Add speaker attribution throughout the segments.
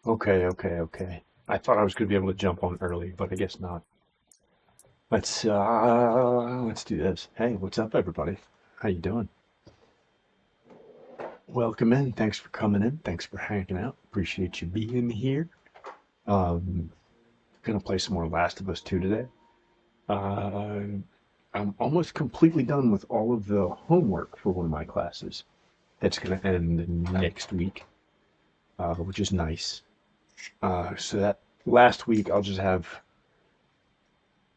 Speaker 1: Okay. I thought I was going to be able to jump on early, but I guess not. Let's do this. Hey, what's up, everybody? How you doing? Welcome in. Thanks for coming in. Thanks for hanging out. Appreciate you being here. Um, Gonna play some more Last of Us 2 today. Uh, I'm almost completely done with all of the homework for one of my classes. That's gonna end next week, which is nice. So that last week I'll just have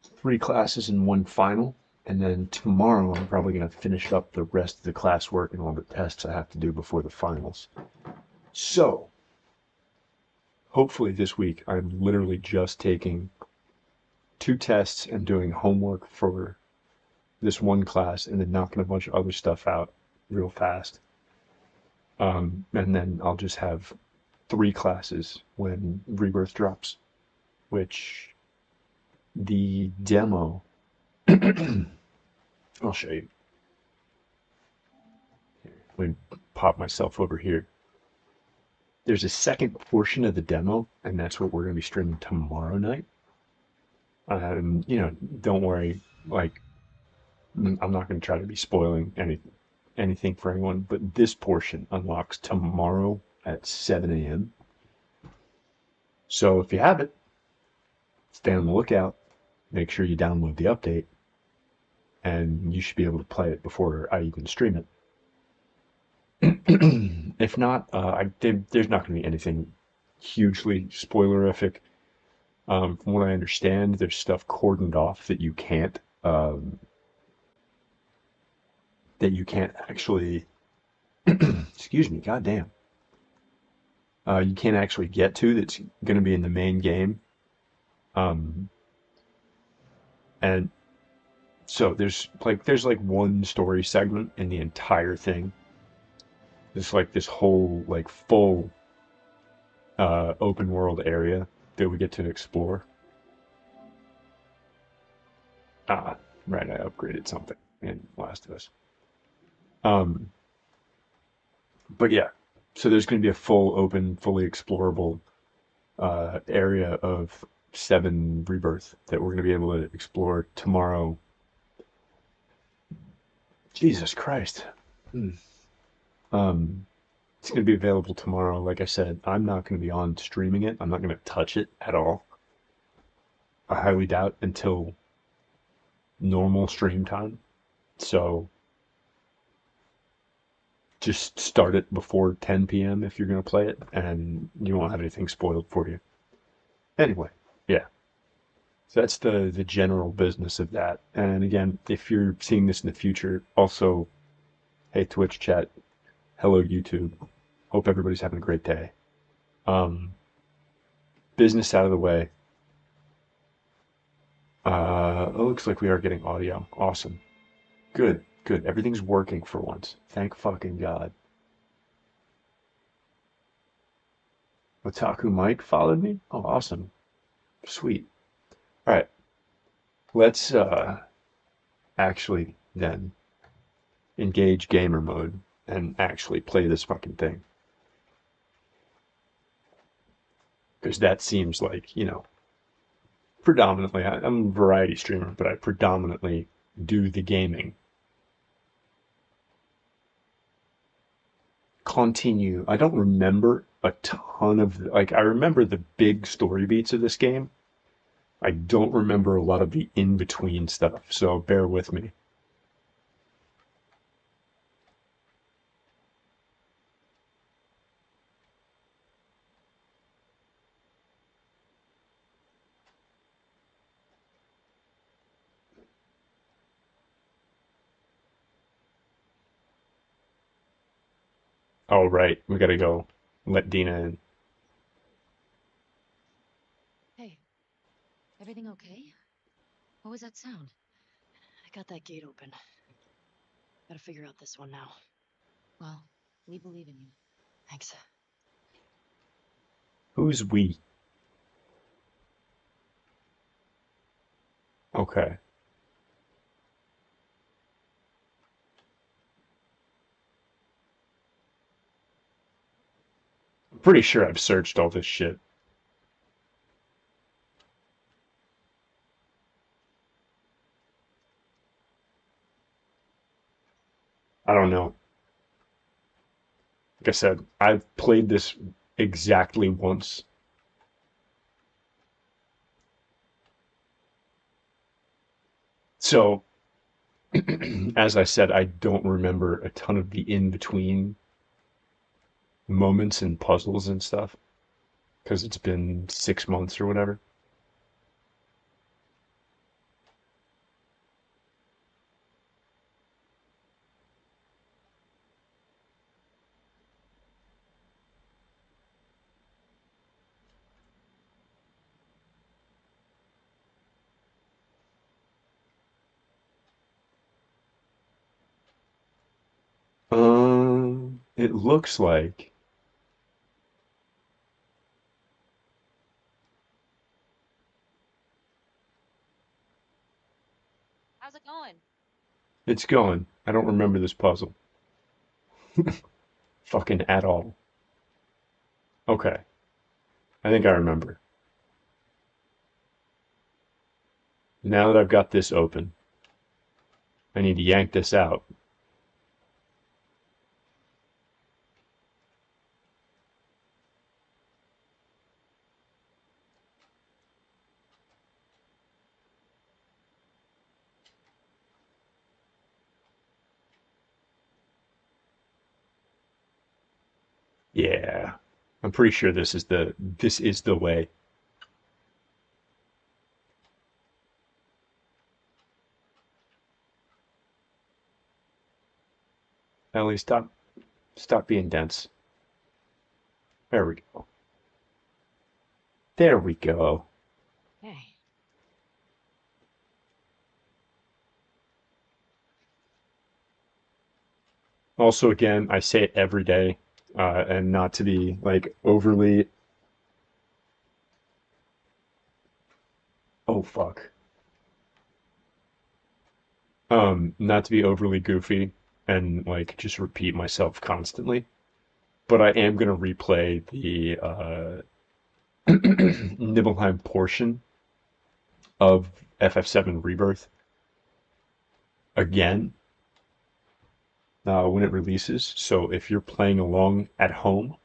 Speaker 1: three classes and one final. And then tomorrow I'm probably going to finish up the rest of the classwork and all the tests I have to do before the finals. So hopefully this week I'm literally just taking two tests and doing homework for this one class and then knocking a bunch of other stuff out real fast. And then I'll just have three classes when Rebirth drops, which the demo, I'll show you. Let me pop myself over here. There's a second portion of the demo, and that's what we're going to be streaming tomorrow night. Don't worry. Like, I'm not going to try to be spoiling anything for anyone, but this portion unlocks tomorrow at 7 a.m. So if you have it, stay on the lookout. Make sure you download the update, and you should be able to play it before I even stream it. If not, there's not going to be anything hugely spoilerific. From what I understand, there's stuff cordoned off that you can't actually, excuse me, goddamn, you can't actually get to. That's going to be in the main game. Um, and so there's like one story segment in the entire thing. There's like this whole like full open world area that we get to explore. Ah, right, I upgraded something in Last of Us. Um, but yeah, so there's going to be a full open, fully explorable area of Seven Rebirth that we're going to be able to explore tomorrow. Jesus Christ. Hmm. Um, it's going to be available tomorrow. Like I said, I'm not going to be on streaming it. I'm not going to touch it at all. I highly doubt until normal stream time. So just start it before 10 p.m. if you're going to play it, and you won't have anything spoiled for you. Anyway, yeah. So that's the general business of that. And again, if you're seeing this in the future, also, hey Twitch chat, hello YouTube. Hope everybody's having a great day. Um, Business out of the way. It looks like we are getting audio. Awesome. Good. Everything's working for once. Thank fucking God. Otaku Mike followed me? Oh, awesome. Sweet. All right. Let's actually then engage gamer mode and actually play this fucking thing. Because that seems like, predominantly, I'm a variety streamer, but I predominantly do the gaming. Continue. I don't remember a ton of, like, I remember the big story beats of this game. I don't remember a lot of the in-between stuff, so bear with me. Oh, right. We gotta go let Dina in.
Speaker 2: Hey, everything okay? What was that sound? I got that gate open. Gotta figure out this one now. Well, we believe in you. Thanks.
Speaker 1: Who's we? Okay. I'm pretty sure I've searched all this shit. I don't know. Like I said, I've played this exactly once. So, as I said, I don't remember a ton of the in between moments and puzzles and stuff because it's been 6 months or whatever. It looks like
Speaker 2: How's it going?
Speaker 1: it's going. I don't remember this puzzle. Fucking at all. Okay. I think I remember. Now that I've got this open, I need to yank this out. Yeah. I'm pretty sure this is the way. Ellie, stop being dense. There we go. There we go.
Speaker 2: Hey.
Speaker 1: Also, again, I say it every day, and not to be like overly. Oh fuck. Not to be overly goofy and like just repeat myself constantly, but I am gonna replay the Nibelheim portion of FF7 Rebirth again when it releases. So if you're playing along at home,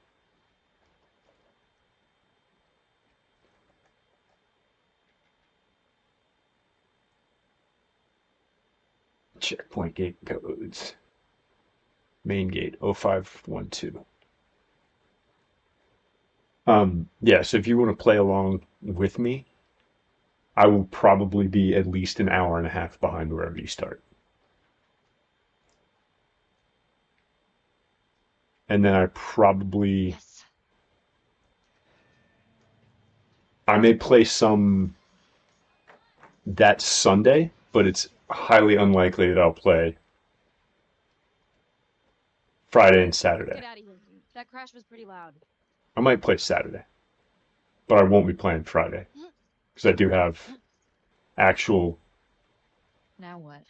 Speaker 1: checkpoint gate codes. Main gate 0512. Yeah, so if you want to play along with me, I will probably be at least an hour and a half behind wherever you start. And then
Speaker 2: Yes.
Speaker 1: I may play some that Sunday, but it's highly unlikely that I'll play Friday and
Speaker 2: Let's
Speaker 1: Saturday.
Speaker 2: get out of here. That crash was pretty loud.
Speaker 1: I might play Saturday, but I won't be playing Friday because I do have actual.
Speaker 2: Now what?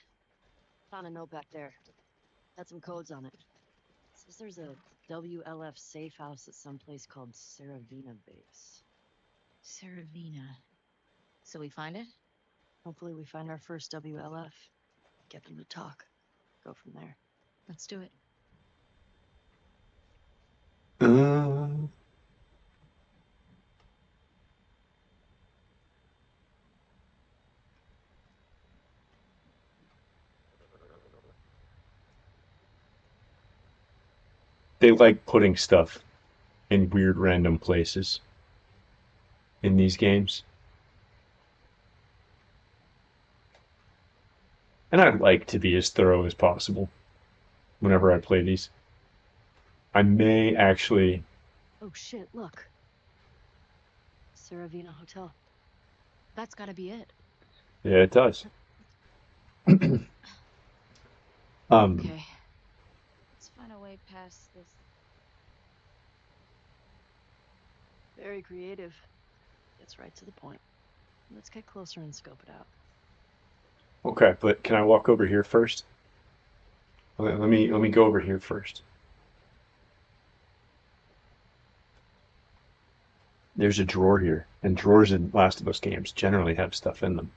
Speaker 2: Found a note back there. Had some codes on it. Says there's a WLF safe house at some place called Saravina Base. Saravina. So we find it? Hopefully we find our first WLF. Get them to talk. Go from there. Let's do it.
Speaker 1: Uh, they like putting stuff in weird random places in these games, and I like to be as thorough as possible whenever I play these. I may actually.
Speaker 2: Oh shit, look. Saravina Hotel. That's gotta be it.
Speaker 1: Yeah, it does. Um,
Speaker 2: Okay. Let's find a way past this. Very creative. Gets right to the point. Let's get closer and scope it out.
Speaker 1: okay, but can I walk over here first? Let me go over here first. There's a drawer here, and drawers in Last of Us games generally have stuff in them.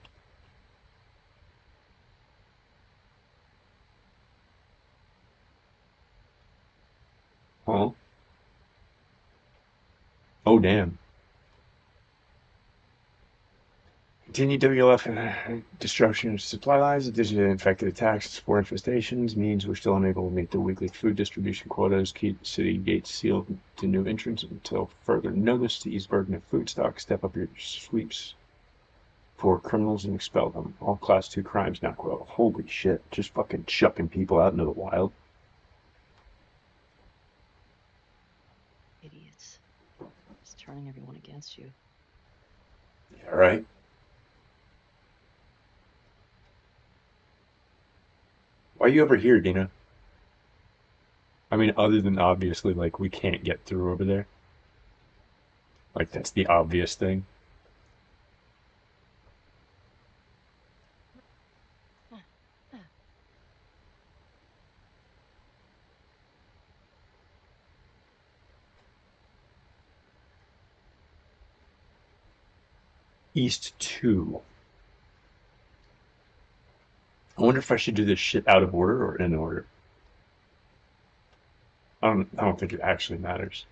Speaker 1: Huh? Oh, damn. Continue WLF destruction of supply lines, digital infected attacks, spore infestations means we're still unable to meet the weekly food distribution quotas. Keep city gates sealed to new entrants until further notice. To ease burden of food stock, step up your sweeps for criminals and expel them. All class 2 crimes now quelled. Holy shit, just fucking chucking people out into the wild.
Speaker 2: Idiots. Just turning everyone against you.
Speaker 1: All right. Why are you over here, Dina? I mean, other than obviously, like, we can't get through over there. Like, that's the obvious thing. East 2. I wonder if I should do this shit out of order or in order. I don't think it actually matters.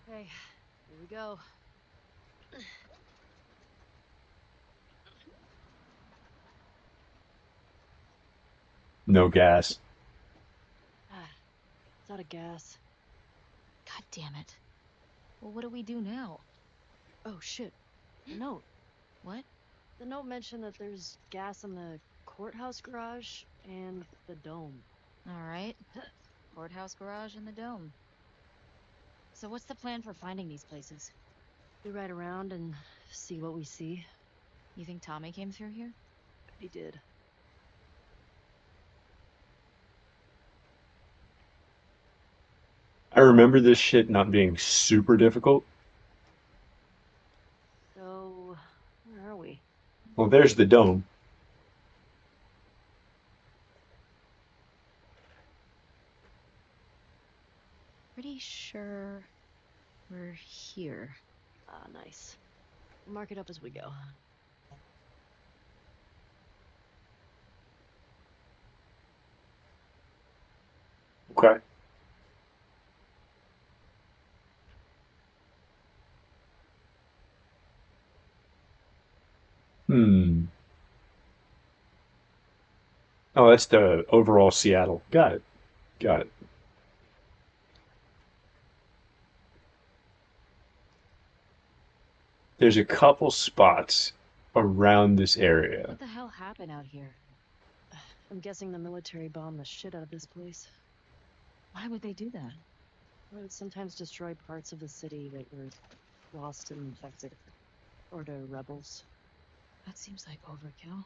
Speaker 2: Okay, here we go.
Speaker 1: No gas.
Speaker 2: Ah, it's out of gas. God damn it. Well, what do we do now? Oh shit. The note. What? The note mentioned that there's gas in the courthouse garage and the dome. All right. Courthouse garage and the dome. So what's the plan for finding these places? We ride around and see what we see. You think Tommy came through here? He did.
Speaker 1: I remember this shit not being super difficult.
Speaker 2: So, where are we?
Speaker 1: Well, there's the dome.
Speaker 2: Pretty sure we're here. Ah, nice. We'll mark it up as we go.
Speaker 1: Okay. Hmm. Oh, that's the overall Seattle. Got it. Got it. There's a couple spots around this area.
Speaker 2: What the hell happened out here? I'm guessing the military bombed the shit out of this place. Why would they do that? They would sometimes destroy parts of the city that were lost and infected. Or to rebels. That seems like overkill.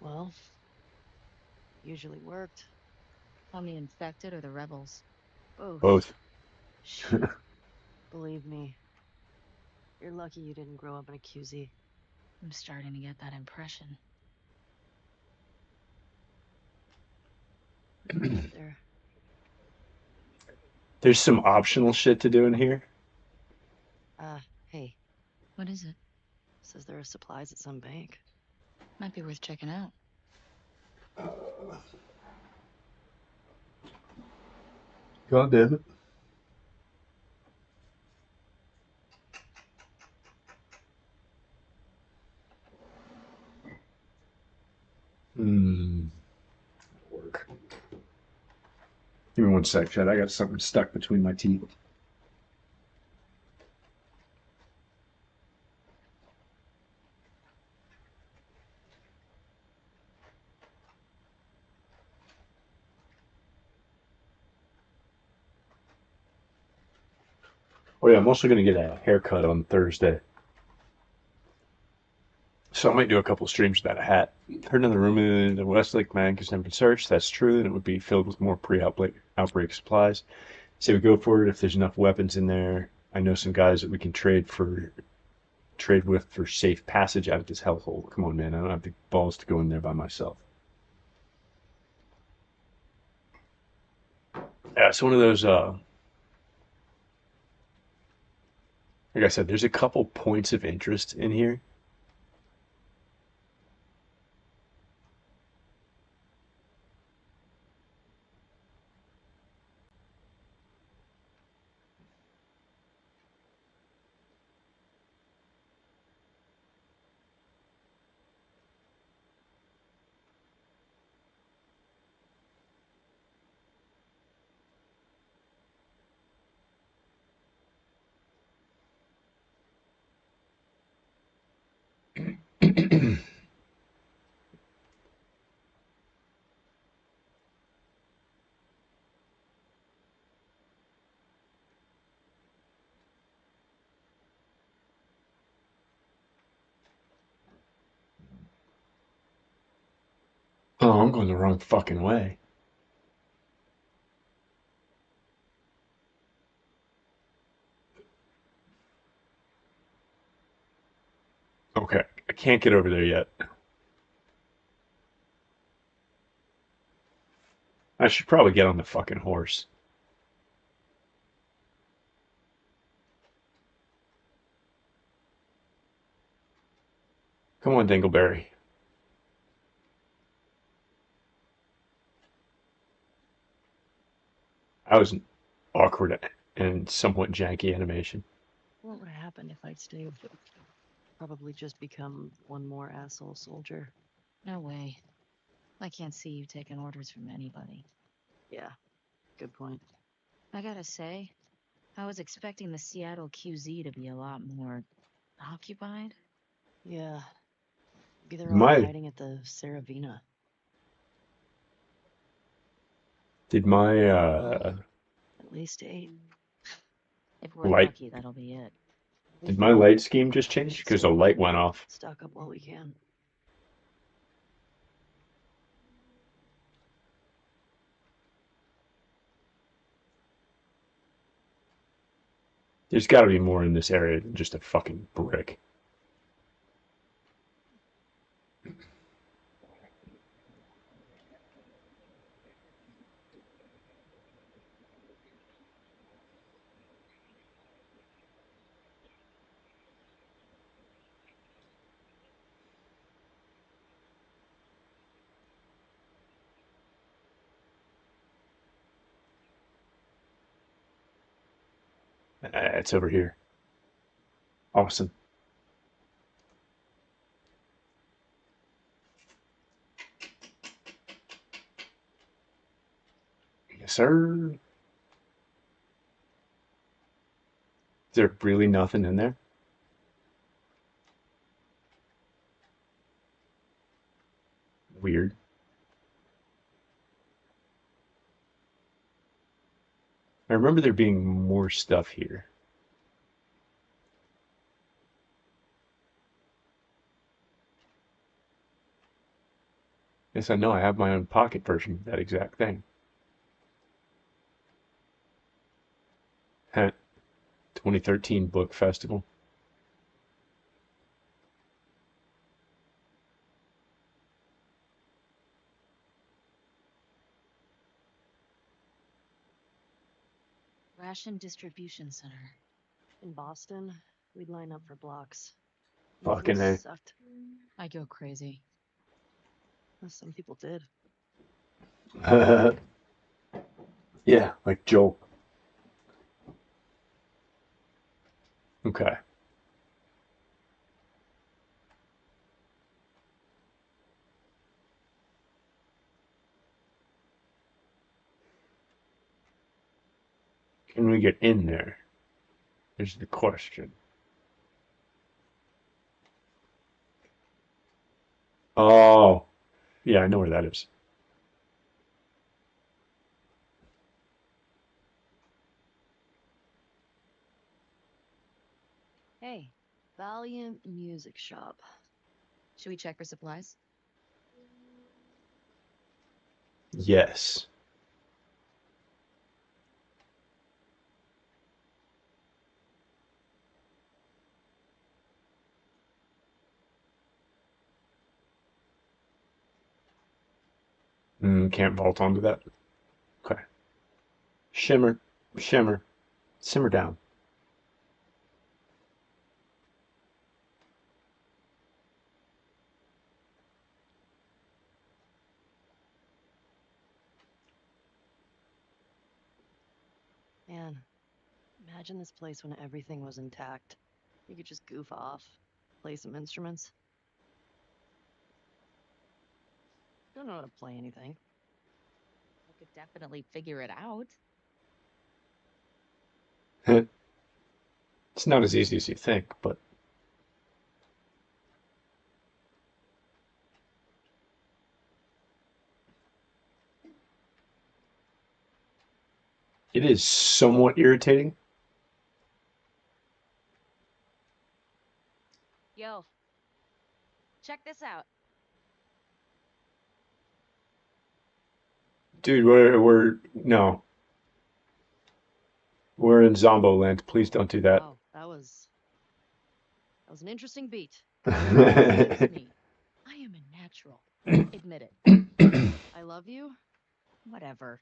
Speaker 2: Well, usually worked. On the infected or the rebels? Both.
Speaker 1: Both.
Speaker 2: Shit. Believe me, you're lucky you didn't grow up in a QZ. I'm starting to get that impression. There.
Speaker 1: There's some optional shit to do in here.
Speaker 2: Hey. What is it? Says there are supplies at some bank. Might be worth checking out.
Speaker 1: God damn it. Hmm. Work. Give me one sec, Chad. I got something stuck between my teeth. Oh yeah, I'm also gonna get a haircut on Thursday. So I might do a couple streams without a hat. Heard another rumor in the Westlake Mag has never been searched. That's true, and it would be filled with more pre-outbreak supplies. Say we go for it if there's enough weapons in there. I know some guys that we can trade with for safe passage out of this hellhole. Come on, man. I don't have the balls to go in there by myself. Yeah, it's one of those. Like I said, there's a couple points of interest in here. Oh, I'm going the wrong fucking way. Okay, I can't get over there yet. I should probably get on the fucking horse. Come on, Dingleberry. That was an awkward and somewhat janky animation.
Speaker 3: What would happen if I'd stay with it? Probably just become one more asshole soldier.
Speaker 2: No way. I can't see you taking orders from anybody.
Speaker 3: Yeah, good point.
Speaker 2: I gotta say, I was expecting the Seattle QZ to be a lot more occupied.
Speaker 3: Yeah, maybe they're all
Speaker 1: My
Speaker 3: hiding at the Saravina.
Speaker 1: did my
Speaker 3: Well, at least 8.
Speaker 2: If we're
Speaker 1: light
Speaker 2: lucky, that'll be it.
Speaker 1: did my light scheme just change
Speaker 3: Should
Speaker 1: because a
Speaker 3: stay
Speaker 1: light
Speaker 3: put.
Speaker 1: went off?
Speaker 3: Stock up while we can.
Speaker 1: There's got to be more in this area than just a fucking brick. It's over here. Awesome. Yes, sir. Is there really nothing in there? Weird. I remember there being more stuff here. Yes, I know. I have my own pocket version of that exact thing. Heh. 2013 book festival.
Speaker 2: Ration Distribution Center.
Speaker 3: In Boston, we'd line up for blocks. Nothing
Speaker 1: Fucking A.
Speaker 3: sucked.
Speaker 2: I go crazy.
Speaker 3: Some people did.
Speaker 1: Yeah, like Joel. Okay. Can we get in there? Is the question. Oh, yeah, I know where that is.
Speaker 3: Hey, Valiant Music Shop.
Speaker 2: Should we check for supplies?
Speaker 1: Yes. Can't vault onto that. Okay. Shimmer, shimmer, simmer down.
Speaker 3: Man, imagine this place when everything was intact. You could just goof off, play some instruments. Don't know how to play anything.
Speaker 2: I could definitely figure it out.
Speaker 1: It's not as easy as you think, but it is somewhat irritating.
Speaker 2: Yo, check this out.
Speaker 1: Dude, no, we're in Zombo land. Please don't do that.
Speaker 3: Wow, that was an interesting beat. Excuse me. I am a natural. Admit it. I love you. Whatever.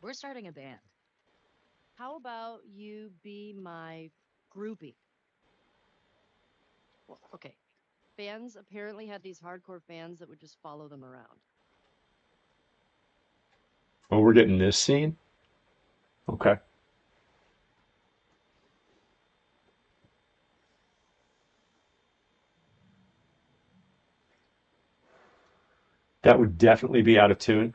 Speaker 3: We're starting a band. How about you be my groupie? Well, okay. Fans apparently had these hardcore fans that would just follow them around.
Speaker 1: Oh, we're getting this scene? Okay. That would definitely be out of tune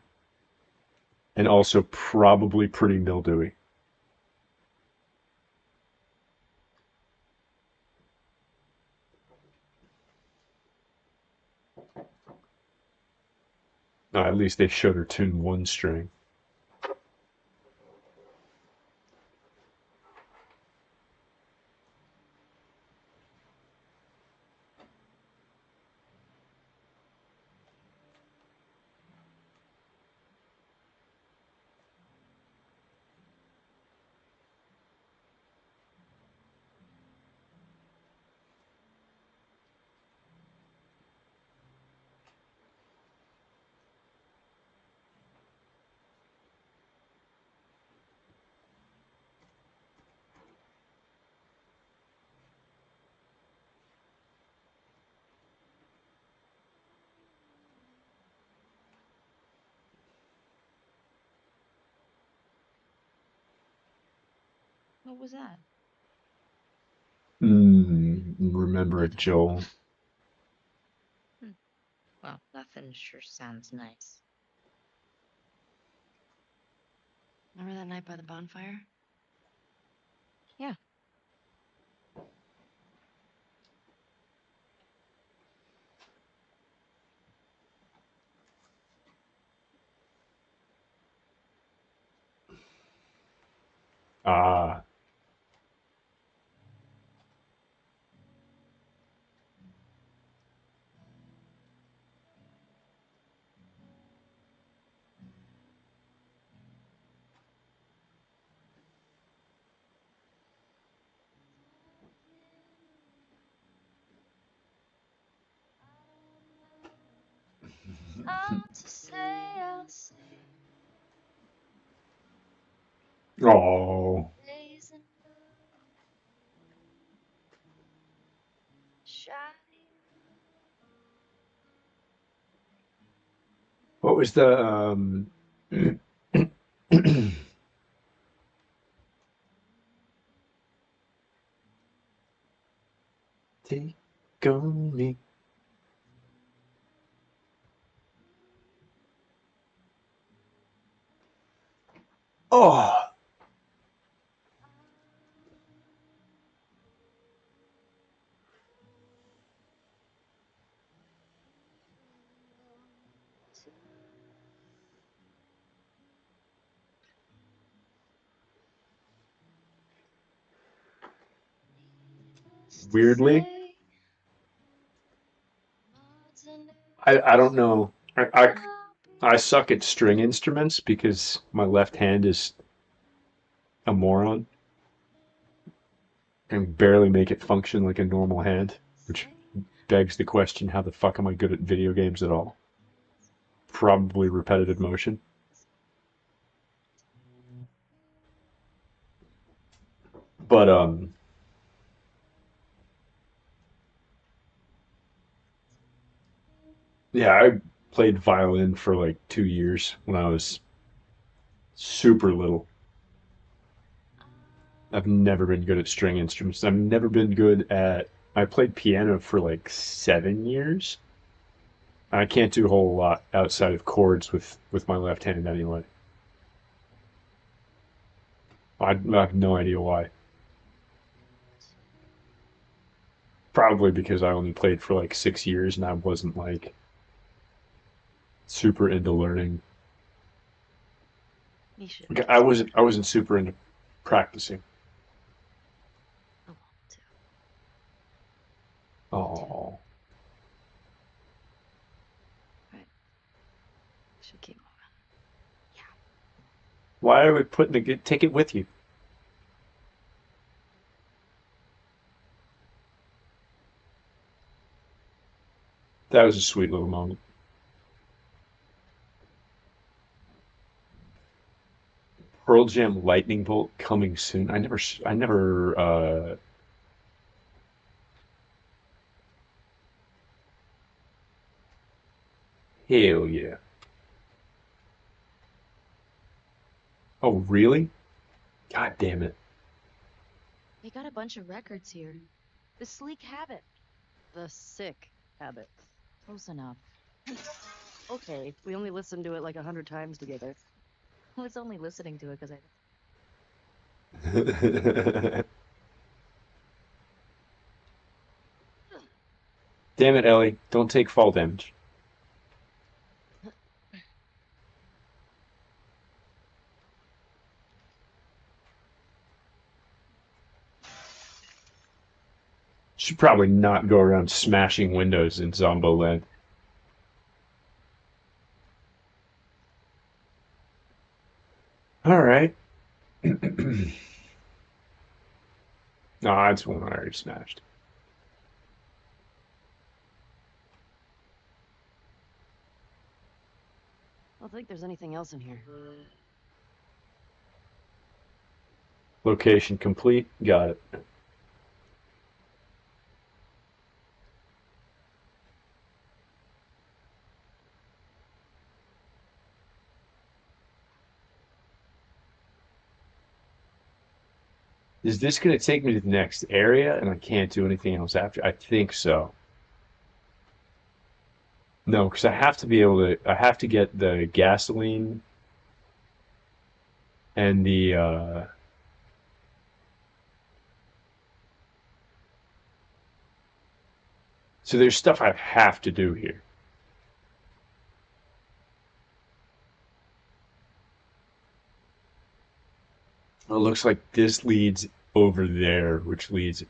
Speaker 1: and also probably pretty mildewy. At least they showed her tune one string.
Speaker 2: What was that?
Speaker 1: Remember it,
Speaker 2: Nothing.
Speaker 1: Joel.
Speaker 2: Well, nothing sure sounds nice. Remember that night by the bonfire? Yeah.
Speaker 1: Ah,
Speaker 2: To say I'll say
Speaker 1: oh,
Speaker 2: days and shy.
Speaker 1: what was the take on me? Oh,
Speaker 2: Needless to
Speaker 1: weirdly,
Speaker 2: say, Martin
Speaker 1: I don't
Speaker 2: is
Speaker 1: know. I suck at string instruments because my left hand is a moron and barely make it function like a normal hand, which
Speaker 2: say
Speaker 1: begs the question, how the fuck am I good at video games at all? Probably repetitive motion. But yeah, I played violin for like 2 years when I was super little. I've never been good at string instruments. I've never been good at. I played piano for like 7 years. I can't do a whole lot outside of chords with my left hand anyway. I have no idea why. Probably because I only played for like 6 years and I wasn't like super into learning.
Speaker 2: You should
Speaker 1: Like,
Speaker 2: just learn.
Speaker 1: I wasn't super into practicing.
Speaker 2: I want to. Me too.
Speaker 1: Oh,
Speaker 2: Right. Should keep moving.
Speaker 1: Why are we putting the good ticket with you? That was a sweet little moment. Pearl Jam Lightning Bolt coming soon. Hell yeah. Oh, really? God damn it.
Speaker 3: They got a bunch of records here. The sleek habit. The sick habit. Close enough. Okay, we only listened to it like 100 times together. I was only listening to it because I...
Speaker 1: Damn it, Ellie. Don't take fall damage. Should probably not go around smashing windows in Zombo Land. Alright. No, that's one I already smashed.
Speaker 3: I don't think there's anything else in here.
Speaker 1: Location complete. Got it. Is this going to take me to the next area and I can't do anything else after? I think so. No, because I have to be able to. I have to get the gasoline and the. So there's stuff I have to do here. Well, it looks like this leads over there, which leads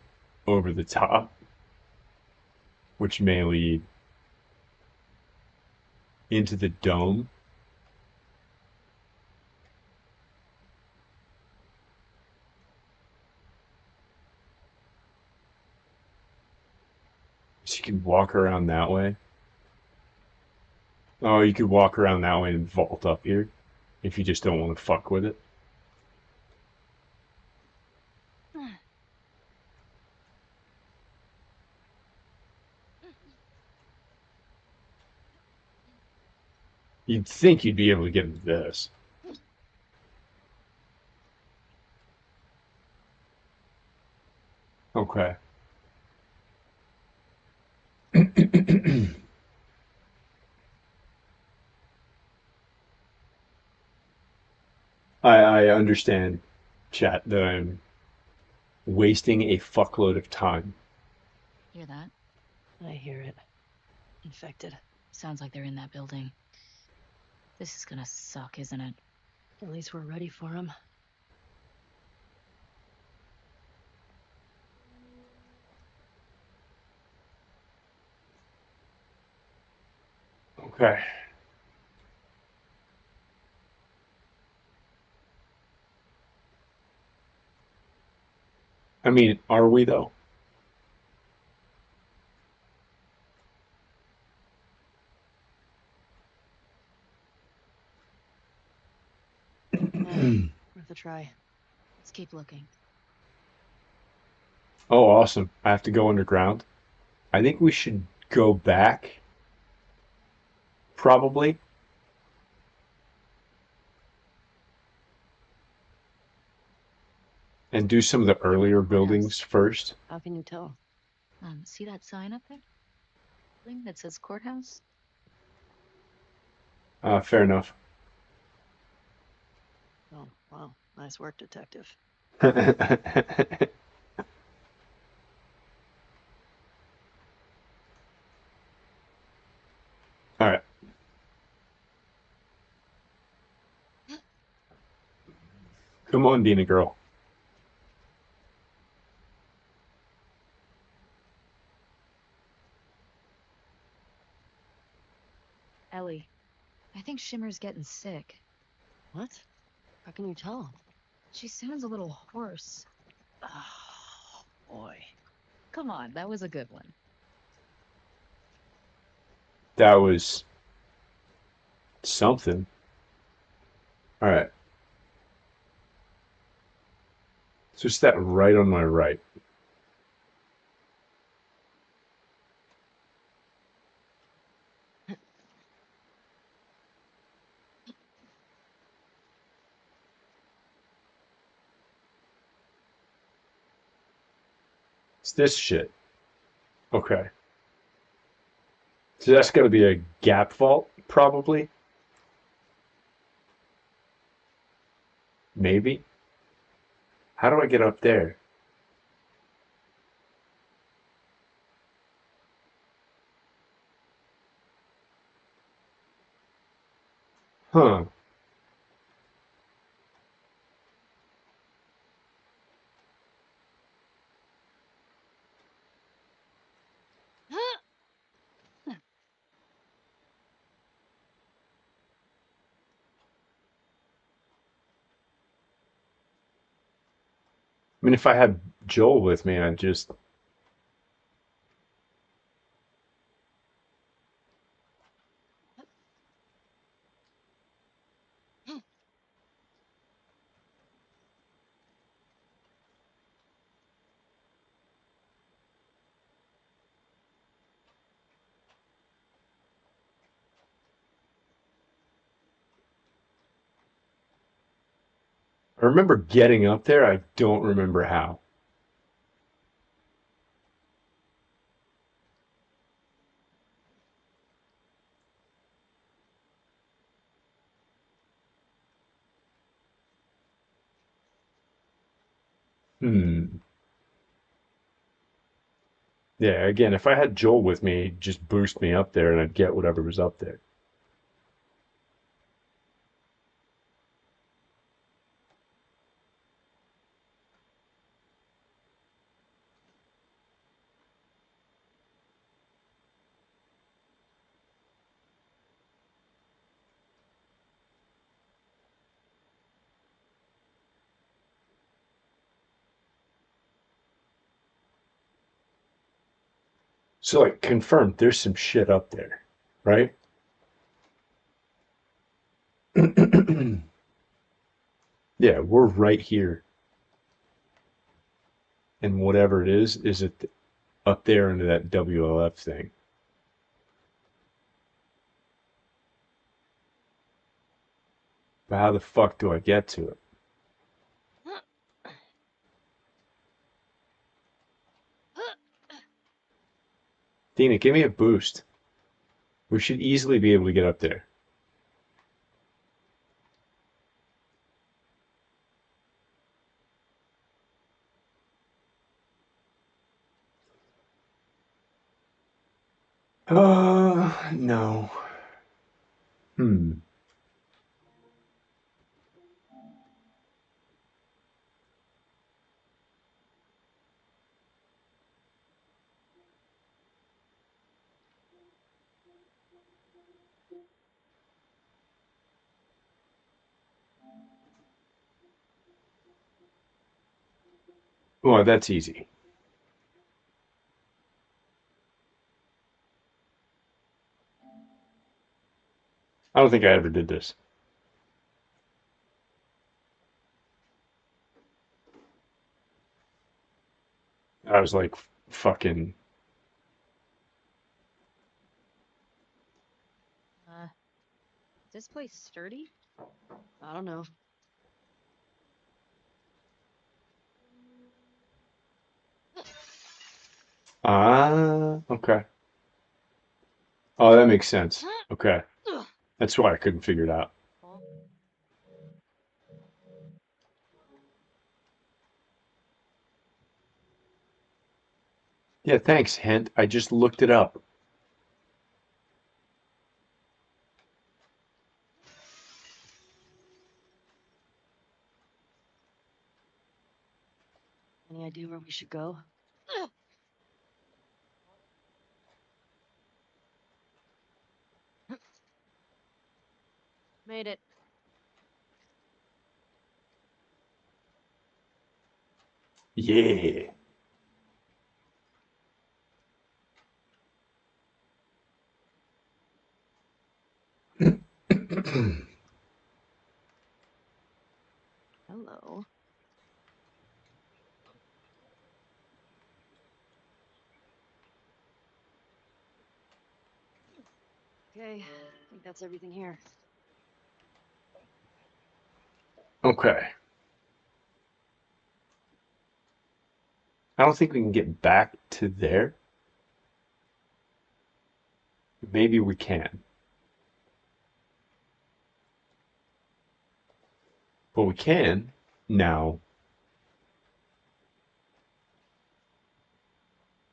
Speaker 1: over the top, which may lead into the dome. So you can walk around that way. Oh, you could walk around that way and vault up here if you just don't want to fuck with it. You'd think you'd be able to get into this. Okay. I understand, chat, that I'm wasting a fuckload of time.
Speaker 2: Hear that?
Speaker 3: I hear it. Infected.
Speaker 2: Sounds like they're in that building. This is gonna suck, isn't it?
Speaker 3: At least we're ready for them.
Speaker 1: Okay. I mean, are we though?
Speaker 3: Worth a try.
Speaker 2: Let's keep looking.
Speaker 1: Oh, awesome. I have to go underground. I think we should go back, probably. And do some of the earlier buildings first.
Speaker 3: How can you tell?
Speaker 2: See that sign up there? Thing that says courthouse?
Speaker 1: Fair enough.
Speaker 3: Oh, wow. Nice work, detective.
Speaker 1: All right. Come on, Dina girl.
Speaker 2: Ellie, I think Shimmer's getting sick.
Speaker 3: What?
Speaker 2: How can you tell? She sounds a little hoarse.
Speaker 3: Oh, boy. Come on, that was a good one.
Speaker 1: That was something. All right. So it's that right on my right. It's this shit. Okay. So that's got to be a gap vault, probably. Maybe. How do I get up there? Huh. I mean, if I had Joel with me, I'd just. I remember getting up there. I don't remember how. Hmm. Yeah, again, if I had Joel with me, he'd just boost me up there and I'd get whatever was up there. So, like, confirmed, there's some shit up there, right? Yeah, we're right here. And whatever it is it up there into that WLF thing? But how the fuck do I get to it? Dina, give me a boost. We should easily be able to get up there. No. Hmm. Well, that's easy. I don't think I ever did this. I was like fucking.
Speaker 3: Uh, is this place sturdy?
Speaker 2: I don't know.
Speaker 1: Okay. Oh, that makes sense. Okay. That's why I couldn't figure it out.
Speaker 3: Oh,
Speaker 1: Yeah, thanks, Hint. I just looked it up.
Speaker 2: Any idea where we should go?
Speaker 3: made it.
Speaker 1: Yeah.
Speaker 3: Hello. Okay, I think that's everything here.
Speaker 1: Okay. I don't think we can get back to there. Maybe we can. But we can now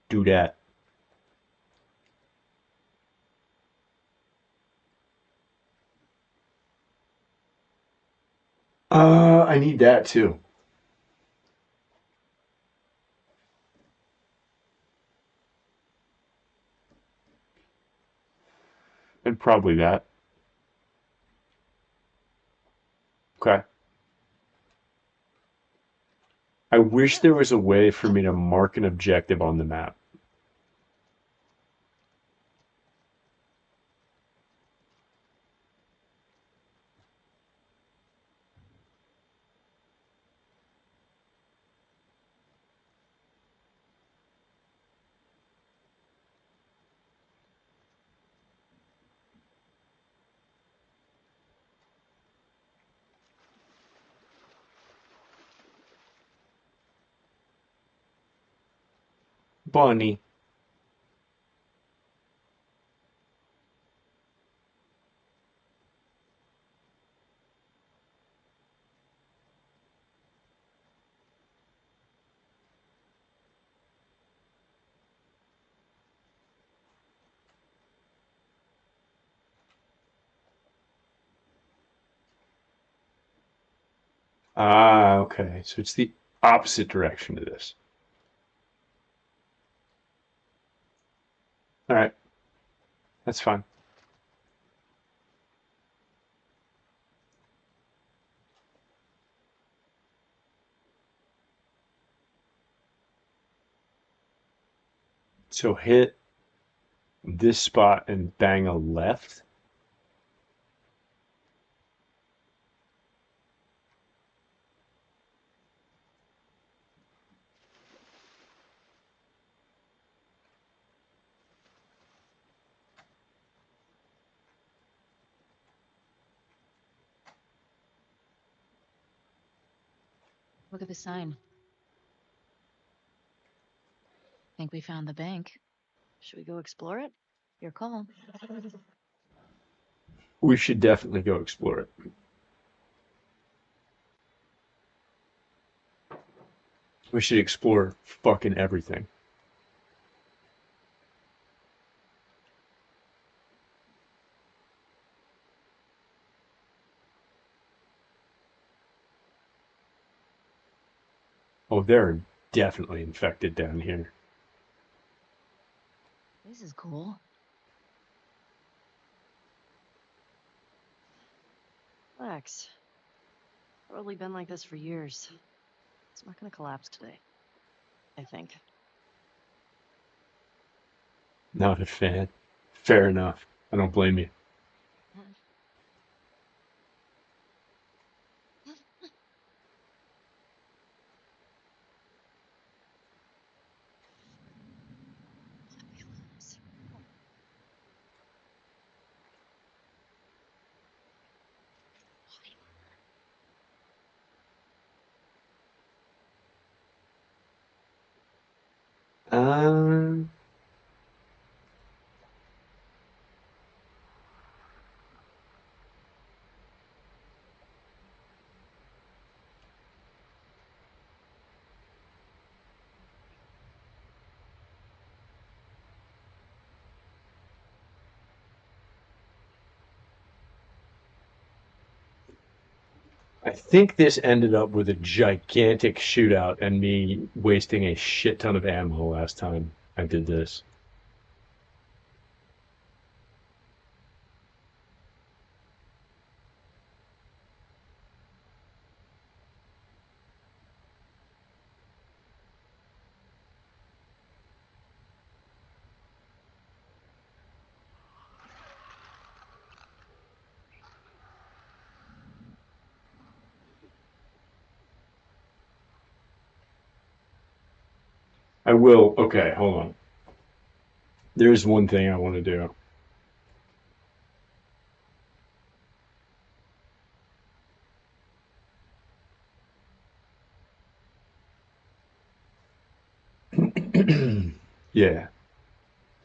Speaker 1: do that. I need that too. And probably that. Okay. I wish there was a way for me to mark an objective on the map. Bunny. Ah, okay. So it's the opposite direction to this. All right. That's fine. So hit this spot and bang a left.
Speaker 2: Look at the sign. Think we found the bank.
Speaker 3: Should we go explore it?
Speaker 2: Your call.
Speaker 1: We should definitely go explore it. We should explore fucking everything. Oh, they're definitely infected down here.
Speaker 2: This is cool.
Speaker 3: Relax. Probably been like this for years. It's not gonna collapse today. I think.
Speaker 1: Not a fan. Fair enough. I don't blame you. Um, I think this ended up with a gigantic shootout and me wasting a shit ton of ammo last time I did this. I will. Okay, hold on. There's one thing I want to do. Yeah.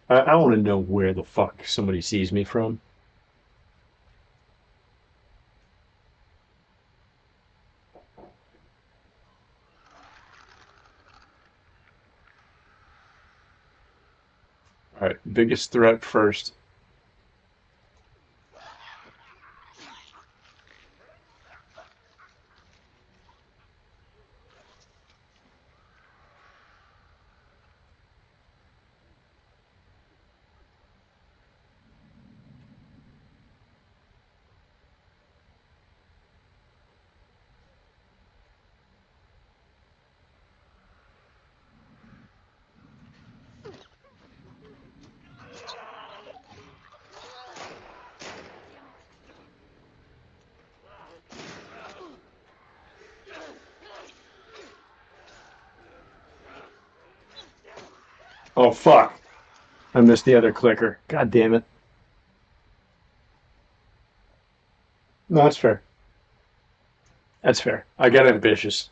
Speaker 1: I want to know where the fuck somebody sees me from. All right, biggest threat first. Oh fuck! I missed the other clicker. God damn it. No, that's fair. That's fair. I got ambitious.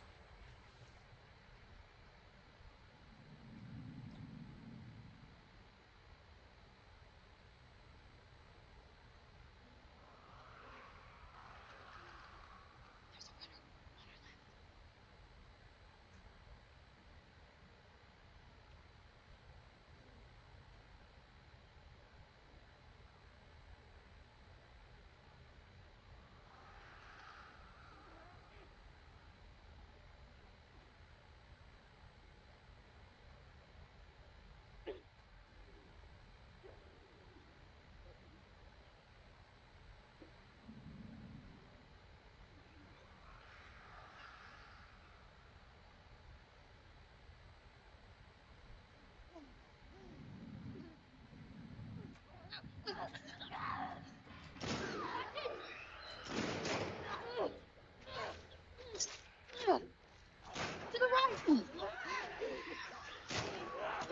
Speaker 2: There's a runner on our left.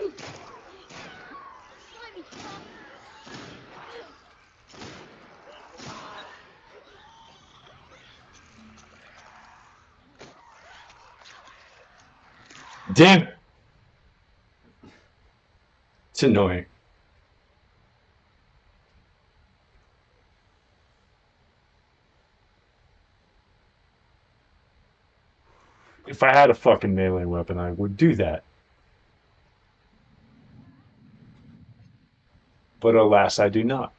Speaker 2: To the right! Slimy!
Speaker 1: Damn it! It's annoying. If I had a fucking melee weapon, I would do that. But alas, I do not.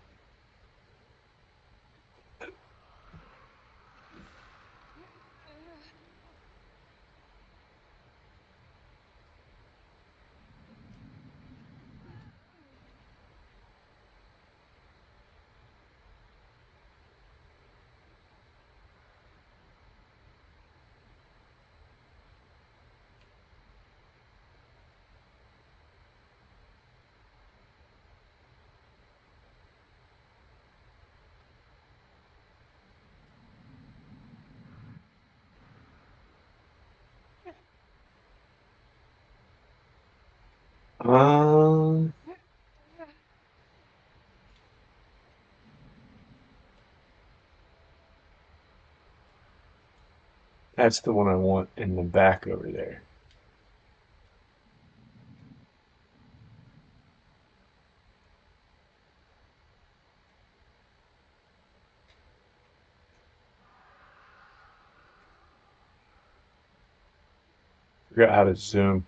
Speaker 1: Um, that's the one I want in the back over there. Forgot how to zoom.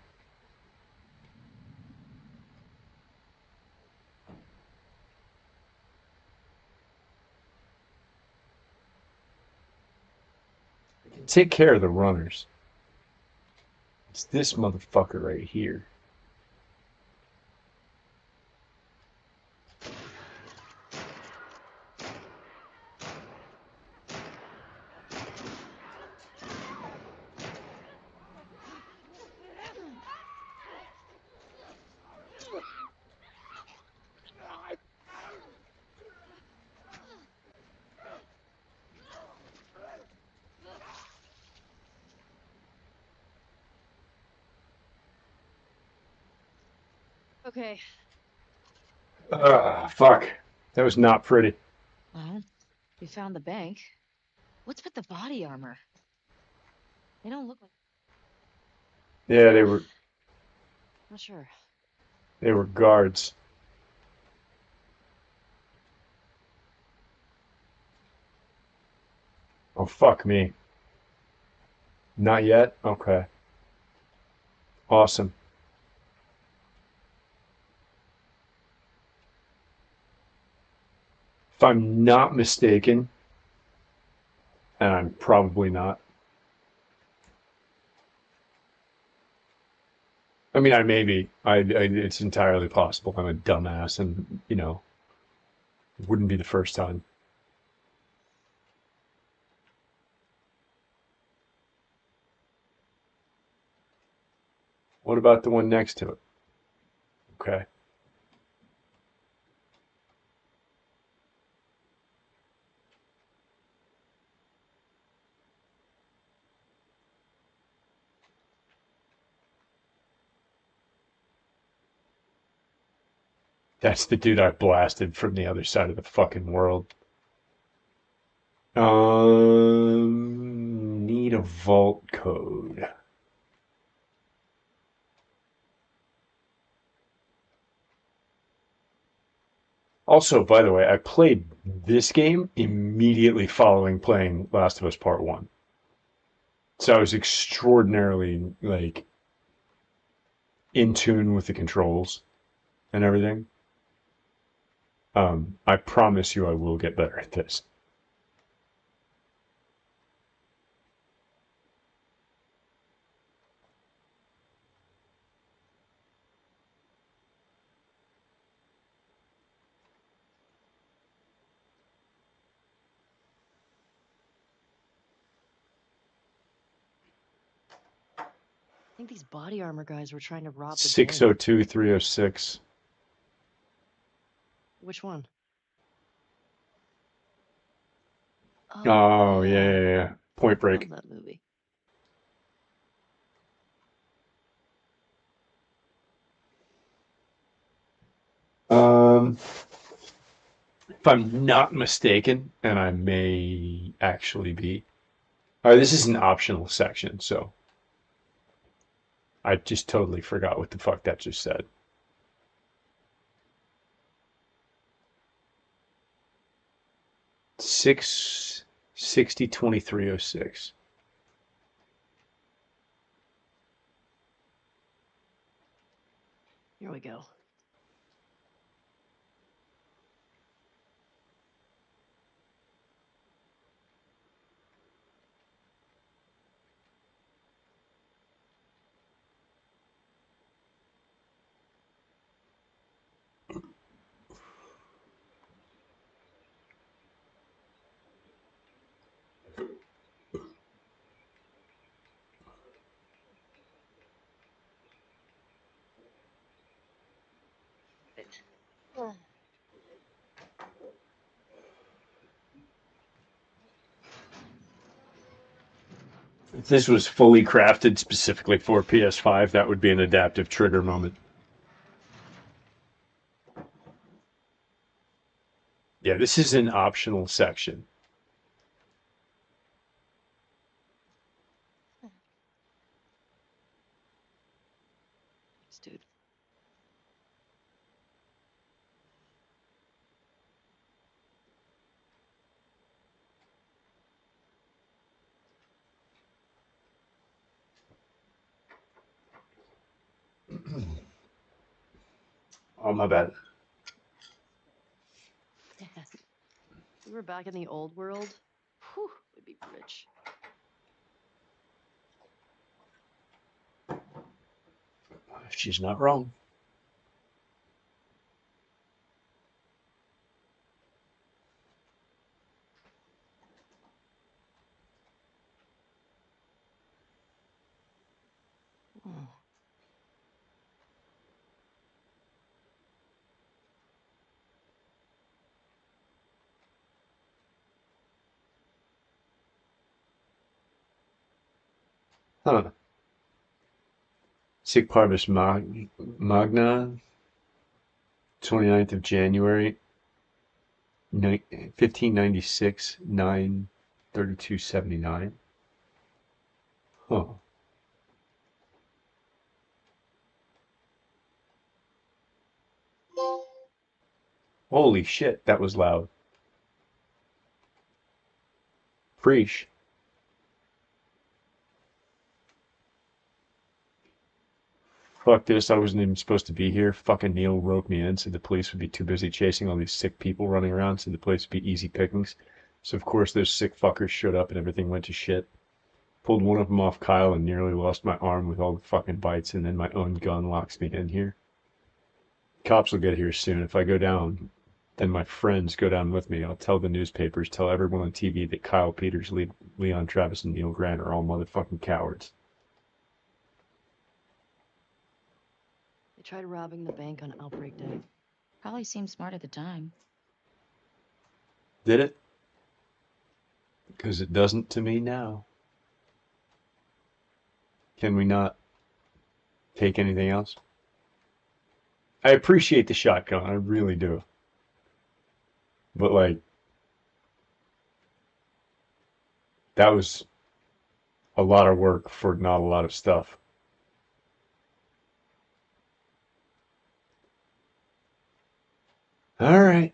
Speaker 1: Take care of the runners. It's this motherfucker right here.
Speaker 3: Okay.
Speaker 1: Fuck. That was not pretty.
Speaker 3: Well, we found the bank. What's with the body armor? They don't look like.
Speaker 1: Yeah,
Speaker 3: Not sure.
Speaker 1: they were guards. Oh fuck me. Not yet? Okay. Awesome. If I'm not mistaken, and I'm probably not. I mean, I may be. It's entirely possible. I'm a dumbass, and wouldn't be the first time. What about the one next to it? Okay. That's the dude I blasted from the other side of the fucking world. Need a vault code. Also, by the way, I played this game immediately following playing Last of Us Part 1. So I was extraordinarily in tune with the controls and everything. I promise you I will get better at this.
Speaker 3: I think these body armor guys were trying to rob the bank.
Speaker 1: 602306.
Speaker 3: Which one? Oh,
Speaker 1: Oh, yeah,
Speaker 3: yeah.
Speaker 1: yeah, yeah. Point Break.
Speaker 3: Love that movie.
Speaker 1: Um, if I'm not mistaken, and I may actually be. All right, this is an optional section, so I just totally forgot what the fuck that just said. 6602306.
Speaker 3: Here we go. It.
Speaker 1: If this was fully crafted specifically for PS5, that would be an adaptive trigger moment. Yeah, this is an optional section.
Speaker 3: Thanks, dude.
Speaker 1: Oh, my bad.
Speaker 3: Man, if we were back in the old world, whew, we'd be rich.
Speaker 1: She's not wrong.
Speaker 3: Oh.
Speaker 1: Huh. Sic Parvis Magna. 29th of January, 1596, 9/32/79. Huh. Holy shit, that was loud. Preach. Fuck this, I wasn't even supposed to be here. Fucking Neil roped me in, said the police would be too busy chasing all these sick people running around, said the place would be easy pickings. So of course those sick fuckers showed up and everything went to shit. Pulled one of them off Kyle and nearly lost my arm with all the fucking bites, and then my own gun locks me in here. Cops will get here soon. If I go down, then my friends go down with me. I'll tell the newspapers, tell everyone on TV that Kyle Peters, Leon Travis, and Neil Grant are all motherfucking cowards.
Speaker 2: They tried robbing the bank on Outbreak Day.
Speaker 3: Probably seemed smart at the time.
Speaker 1: Did it? Because it doesn't to me now. Can we not take anything else? I appreciate the shotgun, I really do. But like, that was a lot of work for not a lot of stuff. All right.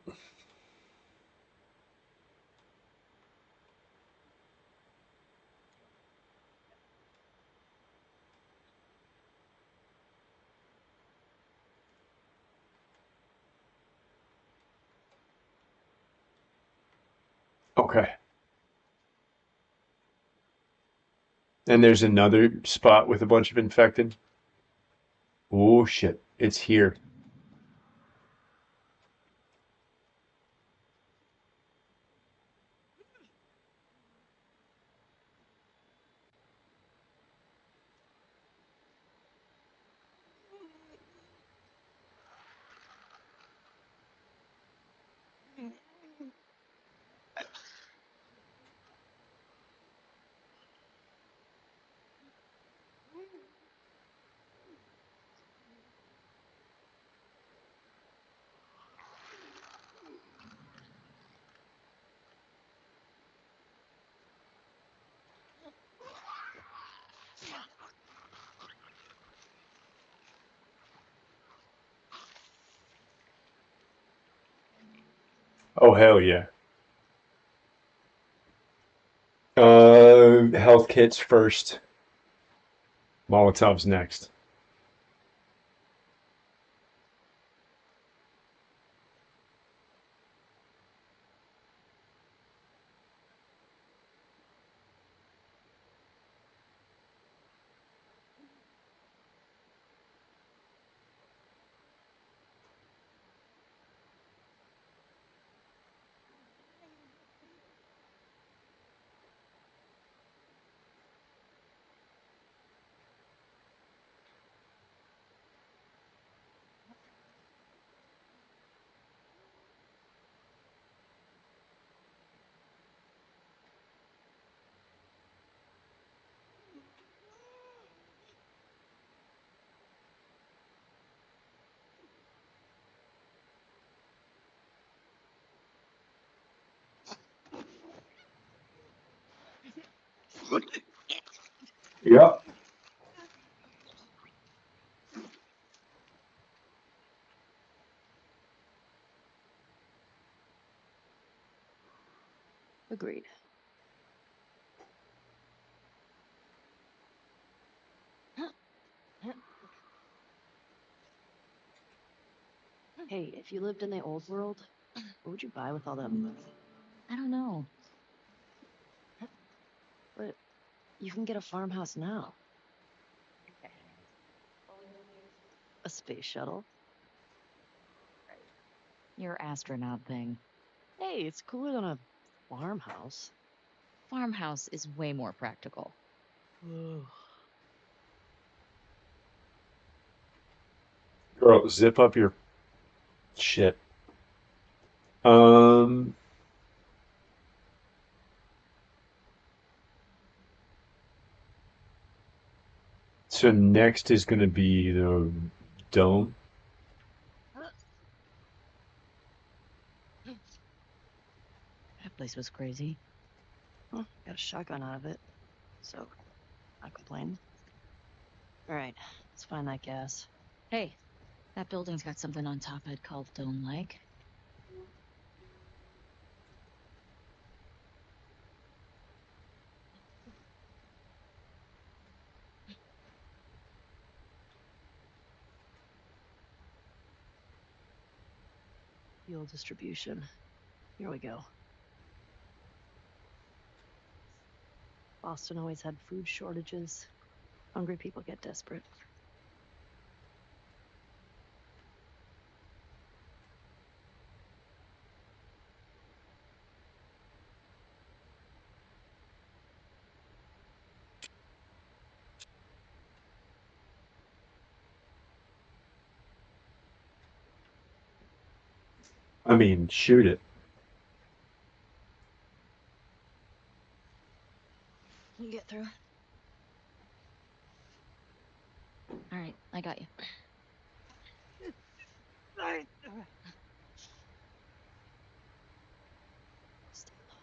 Speaker 1: Okay. And there's another spot with a bunch of infected. Oh shit, it's here. Oh hell yeah. Health kits first. Molotovs next. Yep.
Speaker 2: Agreed. Hey, if you lived in the old world, what would you buy with all that money?
Speaker 3: I don't know.
Speaker 2: But you can get a farmhouse now. A space shuttle.
Speaker 3: Your astronaut thing.
Speaker 2: Hey, it's cooler than a farmhouse.
Speaker 3: Farmhouse is way more practical.
Speaker 2: Ugh.
Speaker 1: Girl, zip up your shit. Um. So next is going to be the dome.
Speaker 2: Place was crazy. Well, got a shotgun out of it, so not complain. All right, let's find that gas. Hey, that building's got something on top I'd call dome-like. Fuel distribution. Here we go. Boston always had food shortages. Hungry people get desperate.
Speaker 1: I mean, shoot it.
Speaker 2: You get through. All right, I got you. All right. Stay low.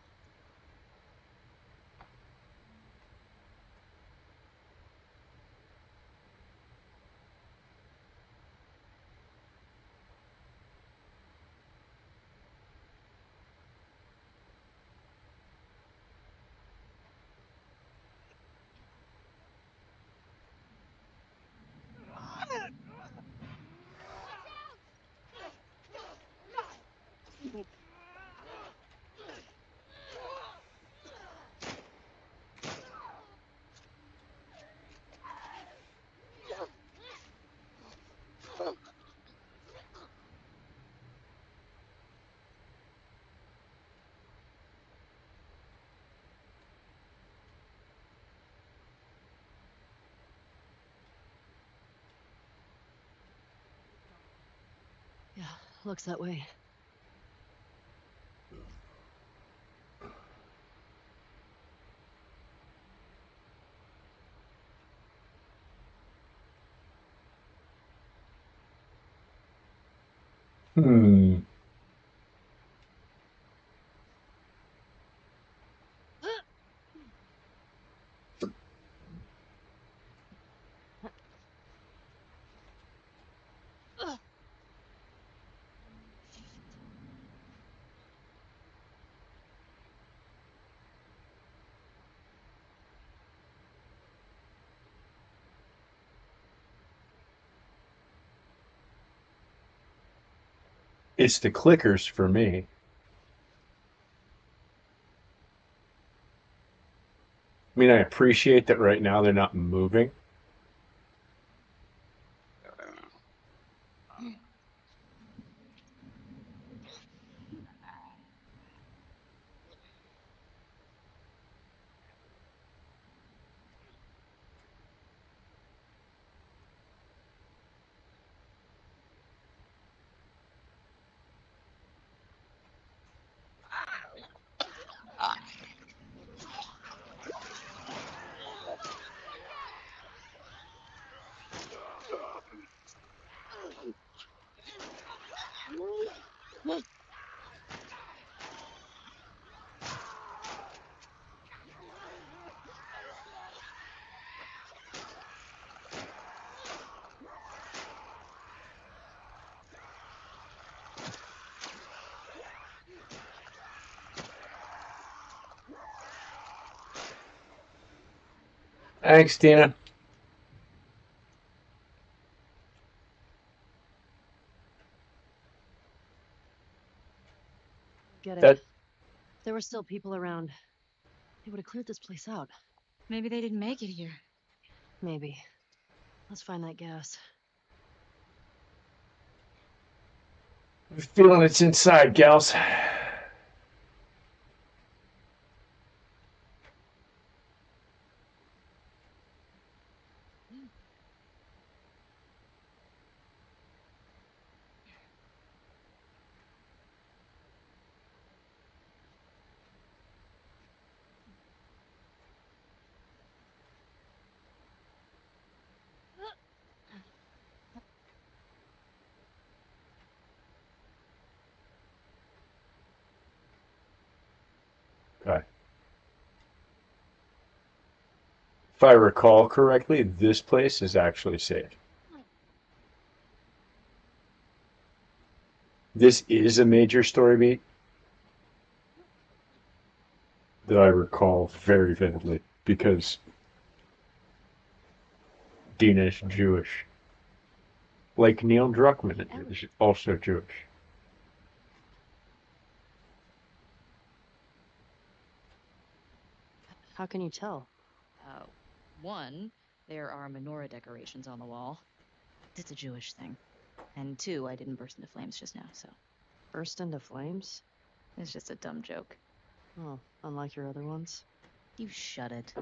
Speaker 2: Yeah, looks that way.
Speaker 1: Hmm. It's the clickers for me. I mean, I appreciate that right now they're not moving. Thanks, Tina.
Speaker 2: Get it.
Speaker 1: That
Speaker 2: If there were still people around, they would have cleared this place out.
Speaker 3: Maybe they didn't make it here.
Speaker 2: Maybe. Let's find that gas.
Speaker 1: I'm feeling it's inside, gals. If I recall correctly, this place is actually safe. This is a major story beat that I recall very vividly because Dina is Jewish. Like Neil Druckmann is also Jewish.
Speaker 2: How can you tell?
Speaker 3: Uh, one, there are menorah decorations on the wall. It's a Jewish thing. And two, I didn't burst into flames just now, so
Speaker 2: Burst into flames?
Speaker 3: it's just a dumb joke.
Speaker 2: Oh, unlike your other ones.
Speaker 3: You shut it.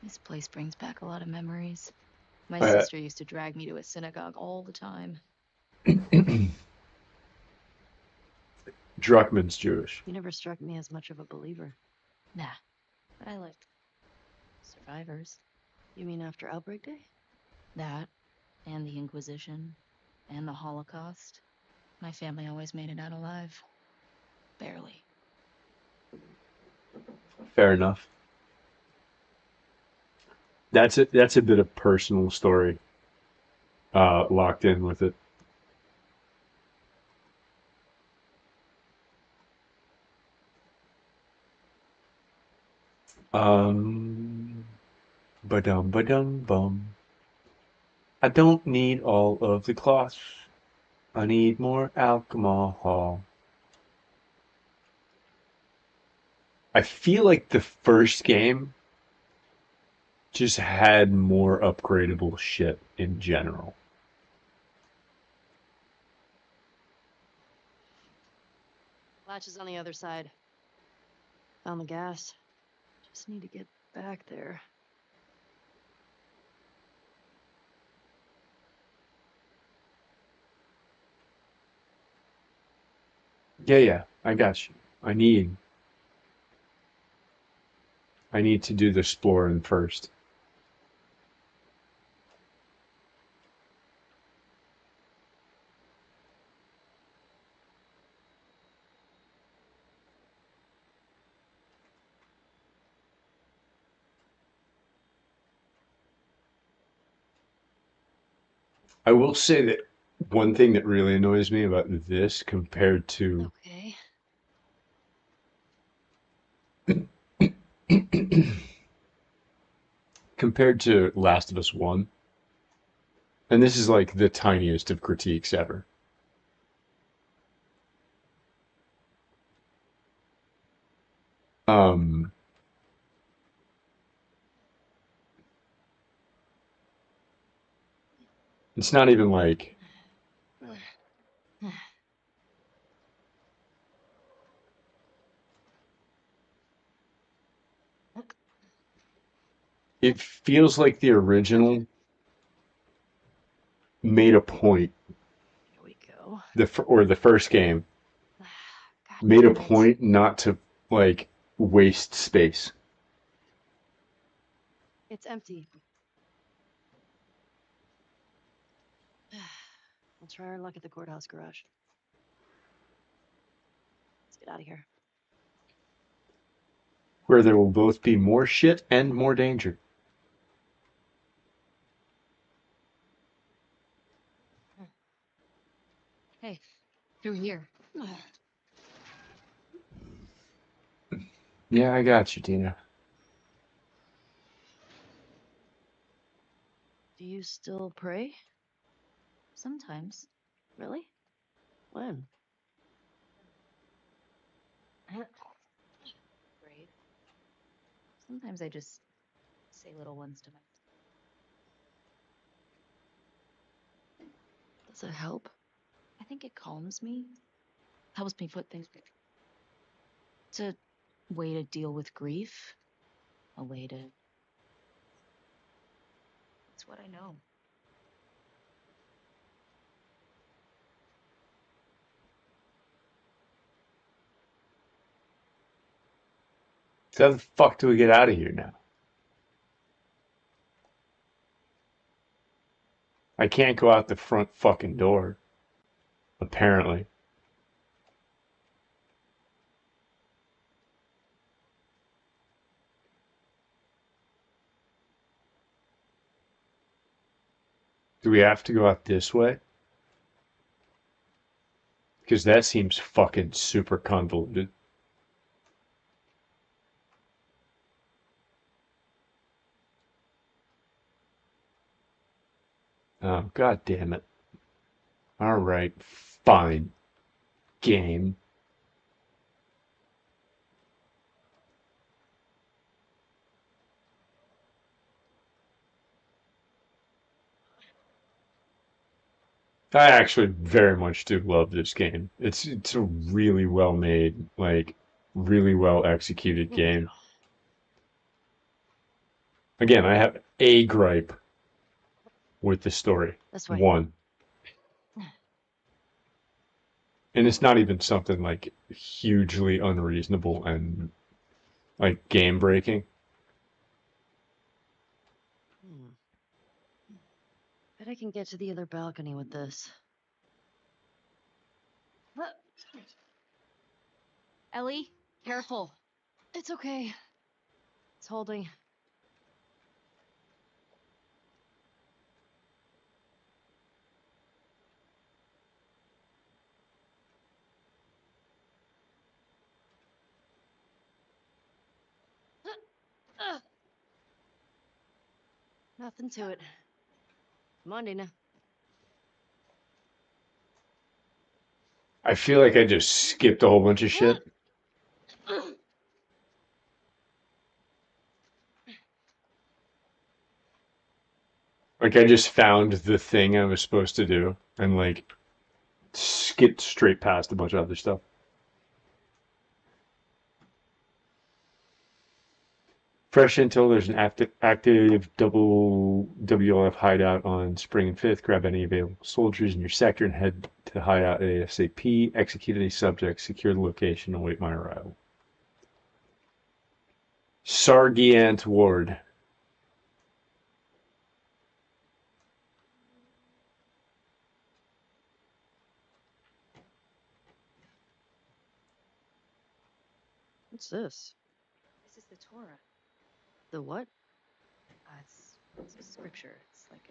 Speaker 3: This place brings back a lot of memories. My sister used to drag me to a synagogue all the time.
Speaker 1: Druckmann's Jewish.
Speaker 2: You never struck me as much of a believer.
Speaker 3: Nah, but I liked survivors.
Speaker 2: You mean after Outbreak Day?
Speaker 3: That, and the Inquisition, and the Holocaust. My family always made it out alive. Barely.
Speaker 1: Fair enough. That's it. That's a bit of personal story locked in with it. Ba-dum ba-dum bum. I don't need all of the cloths. I need more alcohol. I feel like the first game just had more upgradable shit in general.
Speaker 2: Latch is on the other side. Found the gas. Just need to get back there.
Speaker 1: Yeah, I got you. I need to do the exploring first. I will say that one thing that really annoys me about this compared to
Speaker 2: Okay.
Speaker 1: compared to Last of Us 1, and this is like the tiniest of critiques ever. Um, it's not even like it feels like the original made a point,
Speaker 2: Here we go.
Speaker 1: the first game
Speaker 2: God
Speaker 1: made a
Speaker 2: damn it.
Speaker 1: point not to like waste space.
Speaker 2: It's empty. We'll try our luck at the courthouse garage. Let's get out of here.
Speaker 1: Where there will both be more shit and more danger.
Speaker 3: Hey, through here.
Speaker 1: Yeah, I got you, Tina.
Speaker 2: Do you still pray?
Speaker 3: Sometimes.
Speaker 2: Really? When?
Speaker 3: Brave. Sometimes I just say little ones to myself.
Speaker 2: Does it help?
Speaker 3: I think it calms me, helps me put things. It's a way to deal with grief, a way to. It's what I know.
Speaker 1: So how the fuck do we get out of here now? I can't go out the front fucking door. Apparently. Do we have to go out this way? Because that seems fucking super convoluted. Oh, god damn it. Alright, fine. Game. I actually very much do love this game. It's a really well made, like really well executed
Speaker 2: Here we go.
Speaker 1: game. Again, I have a gripe with the story.
Speaker 2: This way.
Speaker 1: One. And it's not even something like hugely unreasonable and like game breaking.
Speaker 2: Bet I can get to the other balcony with this.
Speaker 3: Ellie, careful.
Speaker 2: It's okay. It's holding. Nothing to it. Come on, Dina.
Speaker 1: I feel like I just skipped a whole bunch of shit. Like I just found the thing I was supposed to do and like skipped straight past a bunch of other stuff. Fresh intel, there's an active double WLF hideout on Spring and 5th. Grab any available soldiers in your sector and head to the hideout ASAP. Execute any subjects, secure the location, and await my arrival. Sargiant Ward.
Speaker 2: What's this?
Speaker 3: This is the Torah.
Speaker 2: The what?
Speaker 3: It's a scripture. It's like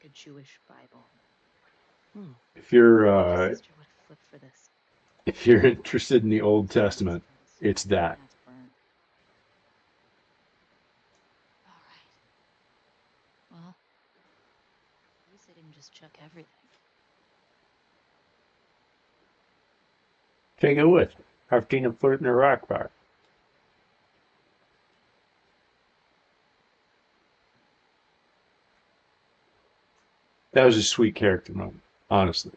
Speaker 3: a Jewish Bible.
Speaker 1: If you're
Speaker 3: My sister would flip for this.
Speaker 1: if you're interested in the Old Testament, it's that.
Speaker 3: That's burnt.
Speaker 2: All right. Well, at least I didn't just chuck everything.
Speaker 1: Take it with. Have Tina flirt in a rock bar. That was a sweet character moment, honestly.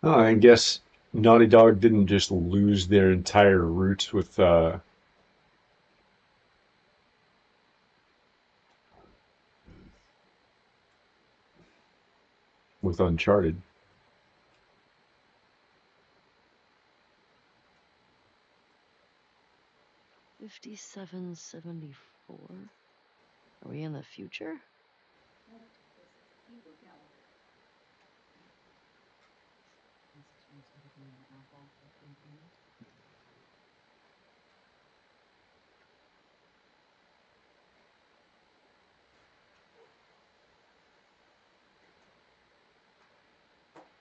Speaker 1: Oh, I guess Naughty Dog didn't just lose their entire roots with Uncharted.
Speaker 2: 5774. Are we in the future?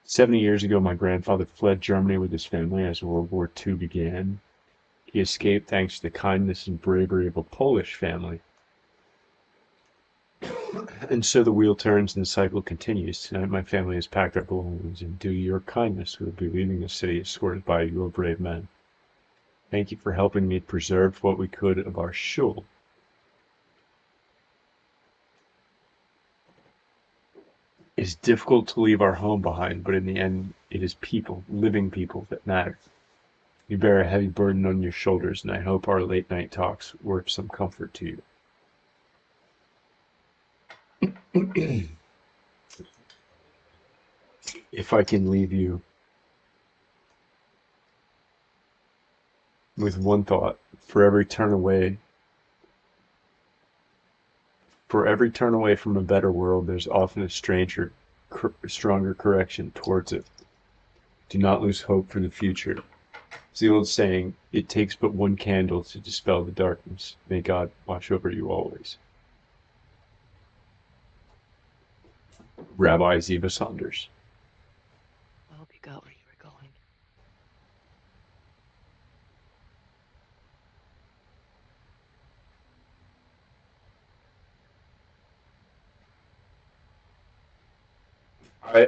Speaker 1: 70 years ago, my grandfather fled Germany with his family as World War II began. He escaped thanks to the kindness and bravery of a Polish family. And so the wheel turns and the cycle continues. Tonight, my family has packed our belongings, and due to your kindness, we will be leaving the city escorted by your brave men. Thank you for helping me preserve what we could of our shul. It is difficult to leave our home behind, but in the end, it is people, living people, that matter. You bear a heavy burden on your shoulders, and I hope our late night talks were of some comfort to you. If I can leave you with one thought. For every turn away, from a better world, there's often a stronger correction towards it. Do not lose hope for the future. It's the old saying, it takes but one candle to dispel the darkness. May God watch over you always. Rabbi Ziva Saunders.
Speaker 2: I hope you got where you were going.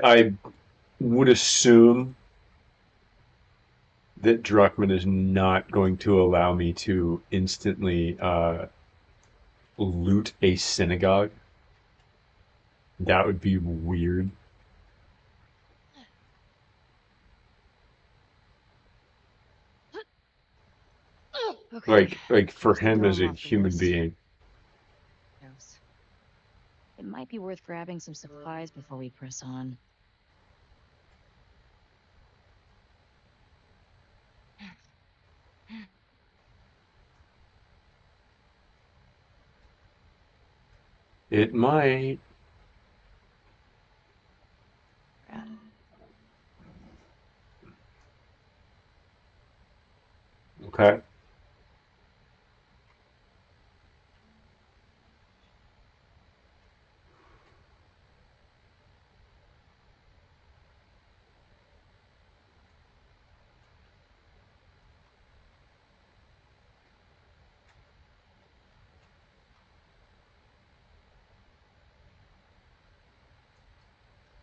Speaker 1: I would assume that Druckmann is not going to allow me to instantly loot a synagogue. That would be weird.
Speaker 2: Okay.
Speaker 1: Like for
Speaker 2: Looks like
Speaker 1: him
Speaker 2: they're
Speaker 1: as
Speaker 2: all
Speaker 1: a
Speaker 2: off the
Speaker 1: human
Speaker 2: list.
Speaker 1: being.
Speaker 3: Gross. It might be worth grabbing some supplies before we press on.
Speaker 1: It might. Okay.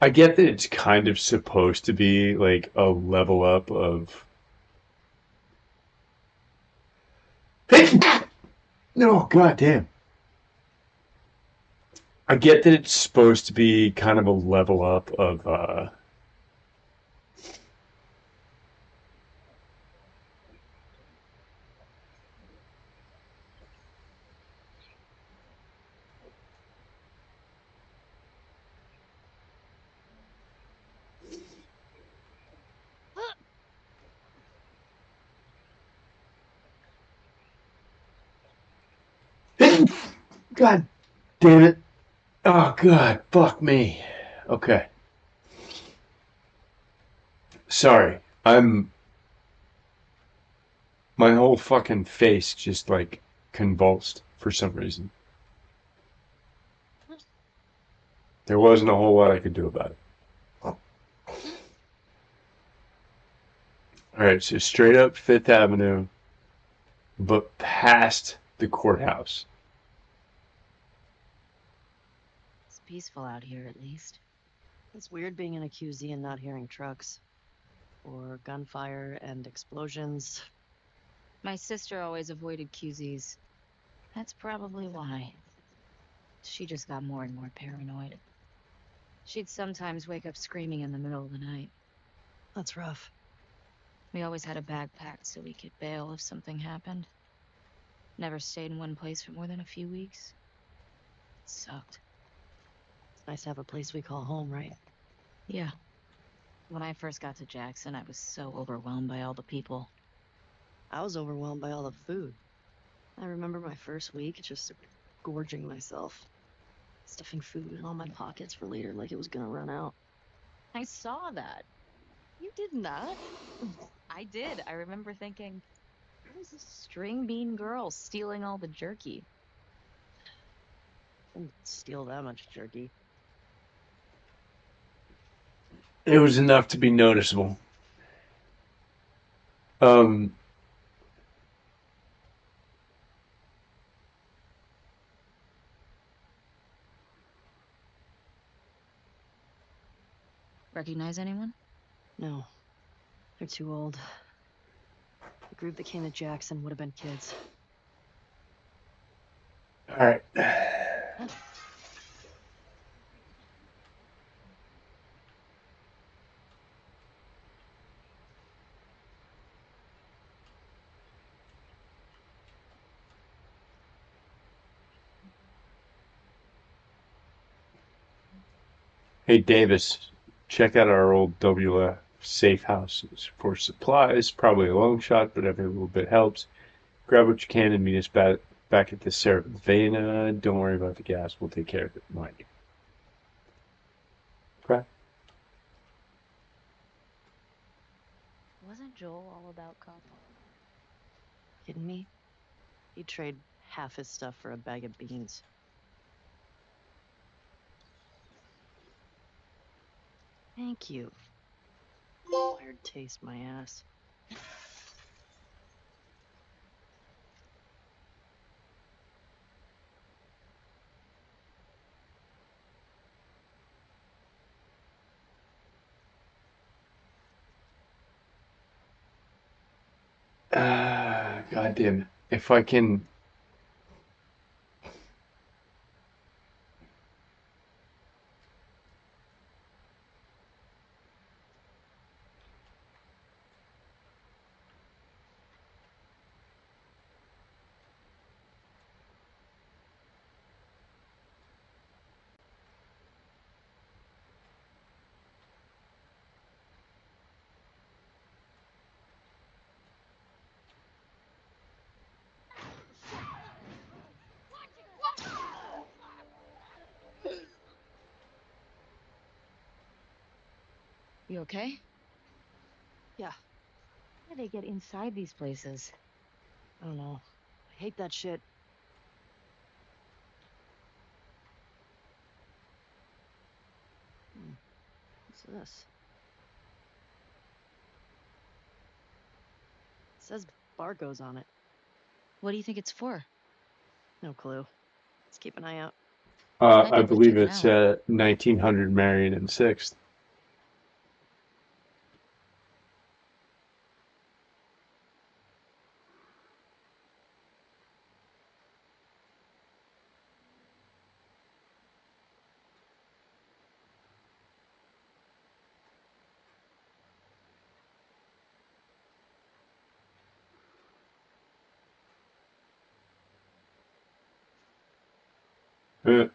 Speaker 1: I get that it's kind of supposed to be like a level up of. No, goddamn. I get that it's supposed to be kind of a level up of God damn it. Oh god, fuck me. Okay. Sorry. My whole fucking face just like convulsed for some reason. There wasn't a whole lot I could do about it. Alright, so straight up Fifth Avenue, but past the courthouse.
Speaker 3: It's peaceful out here, at least.
Speaker 2: It's weird being in a QZ and not hearing trucks. Or gunfire and explosions.
Speaker 3: My sister always avoided QZs. That's probably why. She just got more and more paranoid. She'd sometimes wake up screaming in the middle of the night.
Speaker 2: That's rough.
Speaker 3: We always had a bag packed so we could bail if something happened. Never stayed in one place for more than a few weeks. It sucked.
Speaker 2: It's nice to have a place we call home, right?
Speaker 3: Yeah. When I first got to Jackson, I was so overwhelmed by all the people.
Speaker 2: I was overwhelmed by all the food. I remember my first week just gorging myself. Stuffing food in all my pockets for later like it was gonna run out.
Speaker 3: I saw that. You did not. I did. I remember thinking, who's this string bean girl stealing all the jerky?
Speaker 2: Didn't steal that much jerky.
Speaker 1: It was enough to be noticeable. Um,
Speaker 3: Recognize anyone?
Speaker 2: No. They're too old. The group that came to Jackson would have been kids.
Speaker 1: Alright. Hey Davis, check out our old WF safe houses for supplies. Probably a long shot, but every little bit helps. Grab what you can and meet us back at the Saravana. Don't worry about the gas. We'll take care of it, mind you. Okay.
Speaker 3: Wasn't Joel all about coffee? Kidding me? He'd trade half his stuff for a bag of beans. Thank you. Weird taste my ass.
Speaker 1: God damn it. If I can.
Speaker 2: You okay?
Speaker 3: Yeah,
Speaker 2: How do they get inside these places?
Speaker 3: I don't know. I hate that shit. What's this? It says Bargo's on it.
Speaker 2: What do you think it's for?
Speaker 3: No clue. Let's keep an eye out.
Speaker 2: Might be
Speaker 1: I
Speaker 2: worth
Speaker 1: believe
Speaker 2: checking
Speaker 1: it's
Speaker 2: out.
Speaker 1: 1900 Marion and 6th. Uh,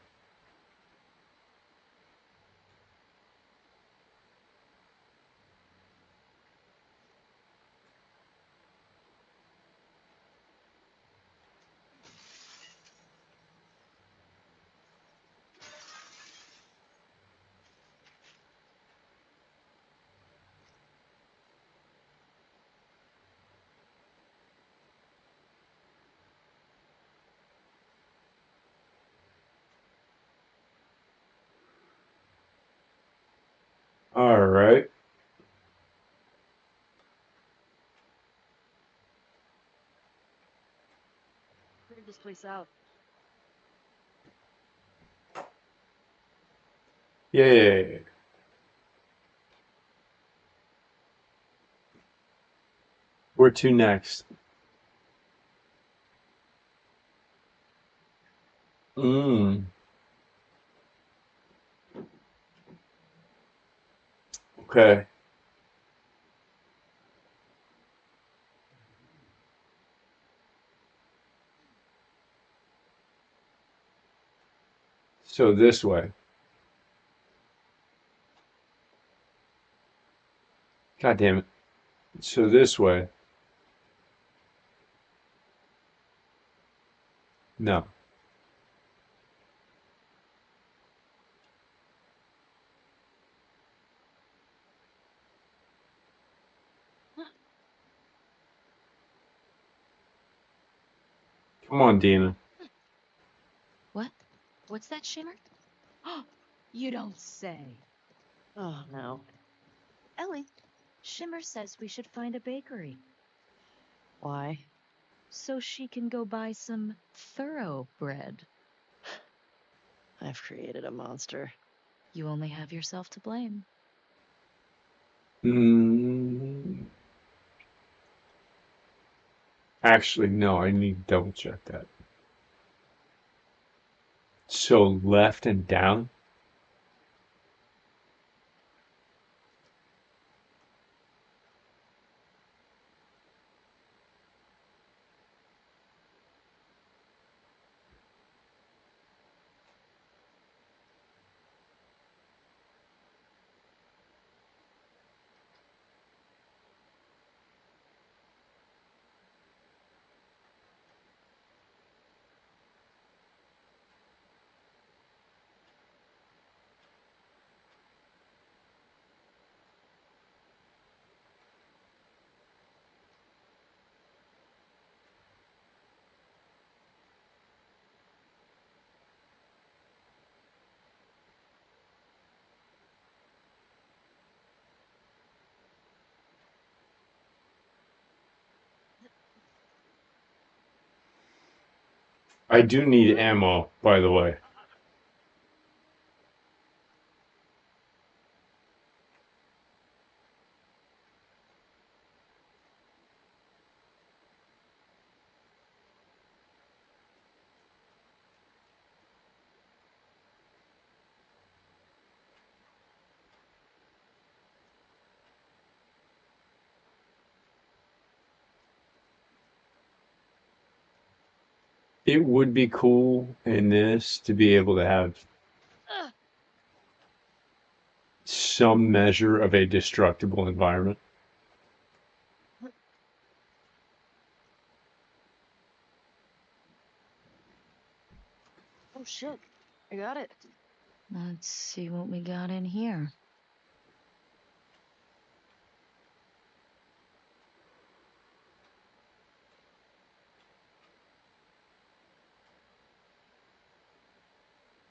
Speaker 1: all right.
Speaker 3: Cleared this place out.
Speaker 1: Yay. Where to next? Mm. Okay. So this way. God damn it. So this way. No. Come on, Dina.
Speaker 2: What? What's that shimmer?
Speaker 3: You don't say. Oh, no.
Speaker 2: Ellie, Shimmer says we should find a bakery
Speaker 3: Why?
Speaker 2: so she can go buy some thoroughbread.
Speaker 3: I've created a monster.
Speaker 2: You only have yourself to blame.
Speaker 1: Mm. Actually, no. I need to double check that. So left and down? I do need ammo, by the way. It would be cool in this to be able to have
Speaker 3: Ugh.
Speaker 1: some measure of a destructible environment.
Speaker 3: Oh shit. I got it.
Speaker 2: Let's see what we got in here.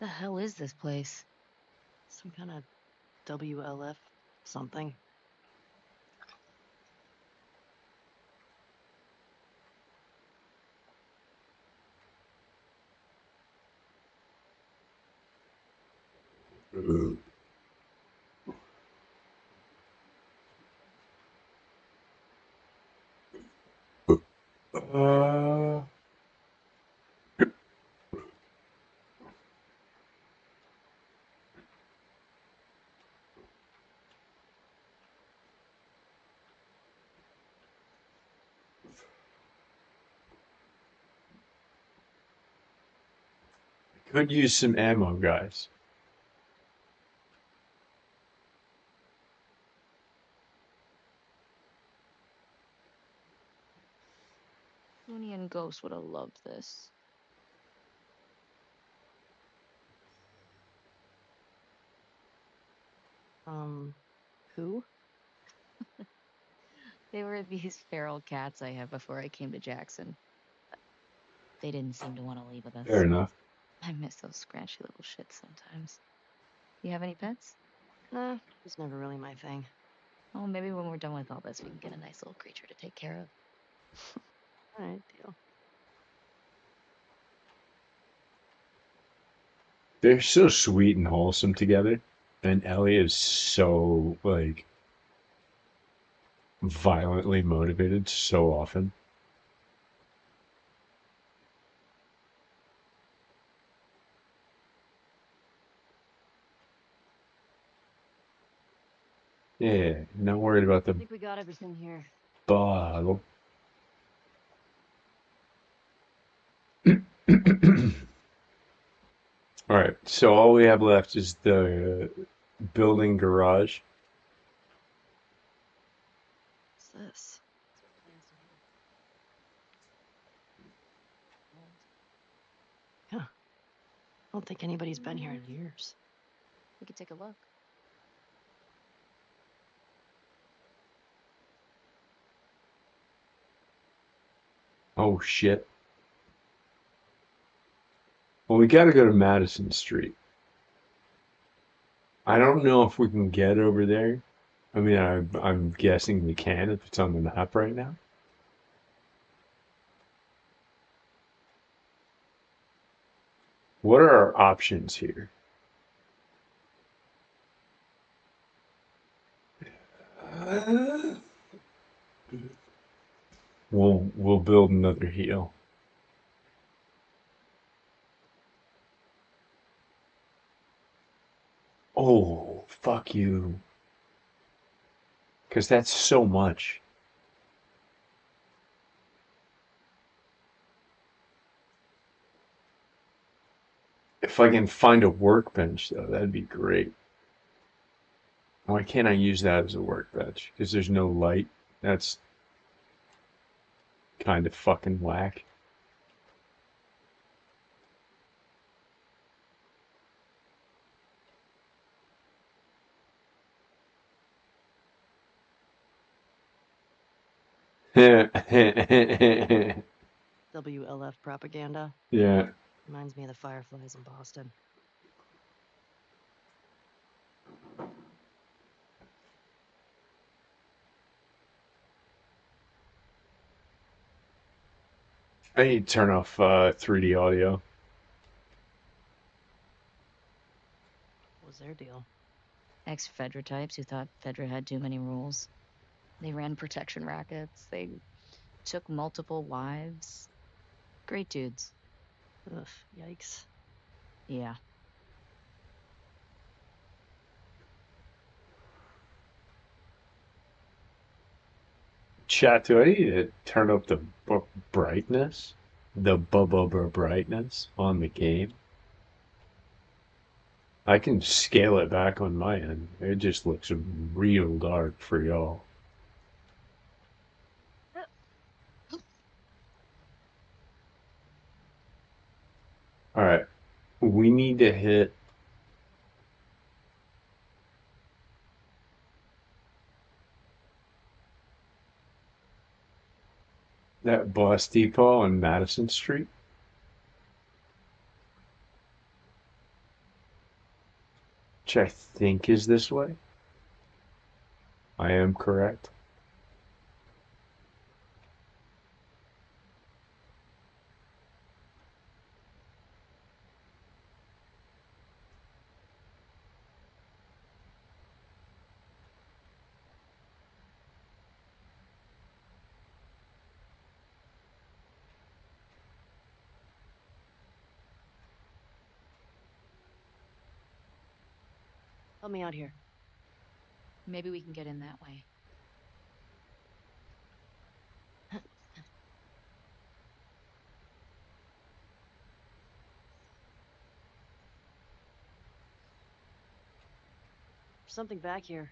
Speaker 2: The hell is this place?
Speaker 3: Some kind of WLF something.
Speaker 1: Uh, could use some ammo, guys.
Speaker 2: Looney and Ghost would have loved this.
Speaker 3: Who?
Speaker 2: They were these feral cats I had before I came to Jackson. They didn't seem to want to leave with
Speaker 1: Fair
Speaker 2: us.
Speaker 1: enough.
Speaker 2: I miss those scratchy little shits sometimes. You have any pets?
Speaker 3: Nah, it was never really my thing.
Speaker 2: Oh, maybe when we're done with all this, we can get a nice little creature to take care of.
Speaker 3: Alright, deal.
Speaker 1: They're so sweet and wholesome together. And Ellie is so, like, violently motivated so often. Yeah, not worried about
Speaker 3: I
Speaker 1: the
Speaker 3: think we got everything here.
Speaker 1: bottle. All right, so all we have left is the building garage.
Speaker 3: What's this? Plans to move. Old. Huh. I don't think anybody's been here in years.
Speaker 2: We could take a look.
Speaker 1: Oh shit. Well, we gotta go to Madison Street. I don't know if we can get over there. I mean, I'm guessing we can if it's on the map right now. What are our options here? We'll build another heel. Oh, fuck you. Because that's so much. If I can find a workbench, though, that'd be great. Why can't I use that as a workbench? Because there's no light. That's kind of fucking whack. Yeah.
Speaker 3: WLF propaganda. Reminds me of the Fireflies in Boston.
Speaker 1: I need to turn off 3D audio.
Speaker 3: What was their deal? Ex-Fedra types who thought Fedra had too many rules. They ran protection rackets. They took multiple wives. Great dudes.
Speaker 2: Ugh, yikes.
Speaker 3: Yeah.
Speaker 1: Chat, do I need to turn up the brightness? The brightness on the game? I can scale it back on my end. It just looks real dark for y'all. Alright, we need to hit that bus depot on Madison Street, which I think is this way. I am correct.
Speaker 2: Help me out here.
Speaker 3: Maybe we can get in that way.
Speaker 2: There's something back here.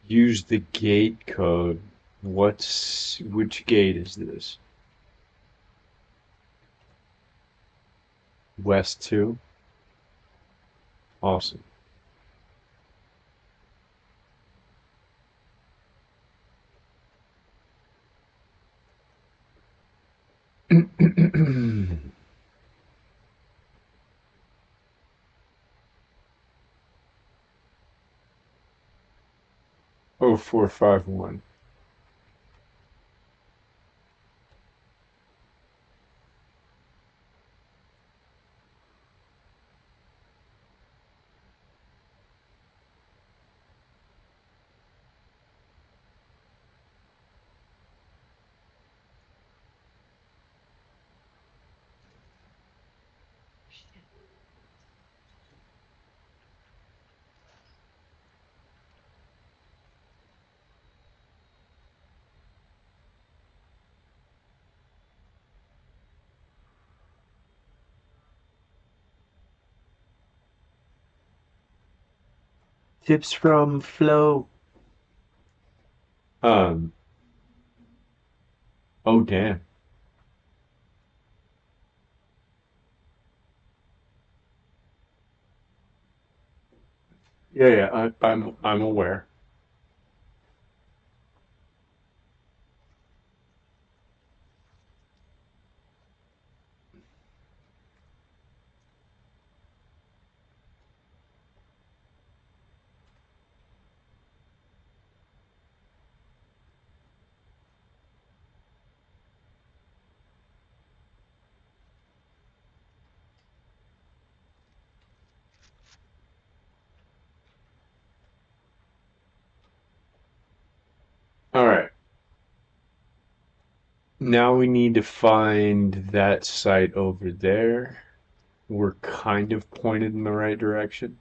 Speaker 1: Use the gate code. Which gate is this? West 2? Awesome. Oh, 451.
Speaker 2: Shit.
Speaker 1: Tips from Flo. Um, oh damn. Yeah, I'm aware. All right. Now we need to find that site over there. We're kind of pointed in the right direction.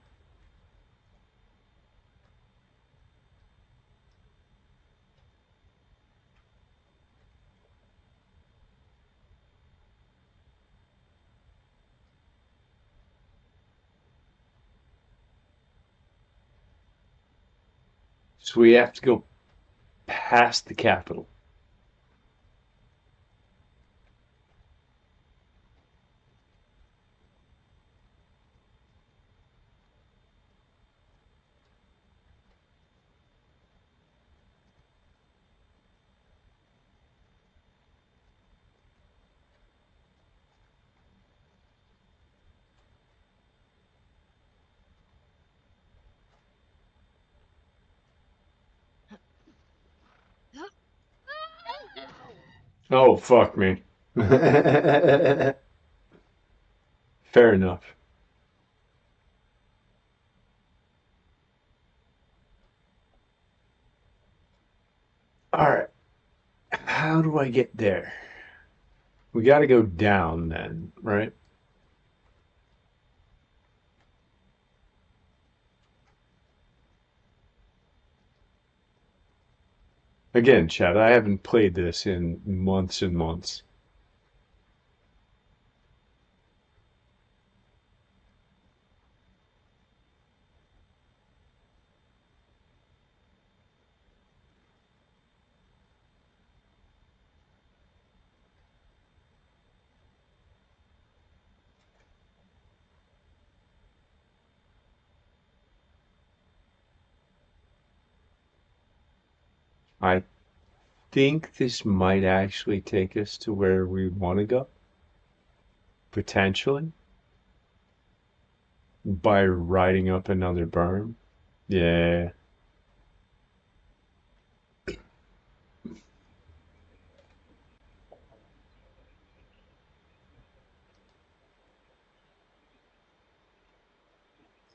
Speaker 1: So we have to go past the Capitol. Oh, fuck me. Fair enough. Alright, how do I get there? We gotta go down then, right? Again, Chad, I haven't played this in months and months. I think this might actually take us to where we want to go, potentially, by riding up another berm. Yeah.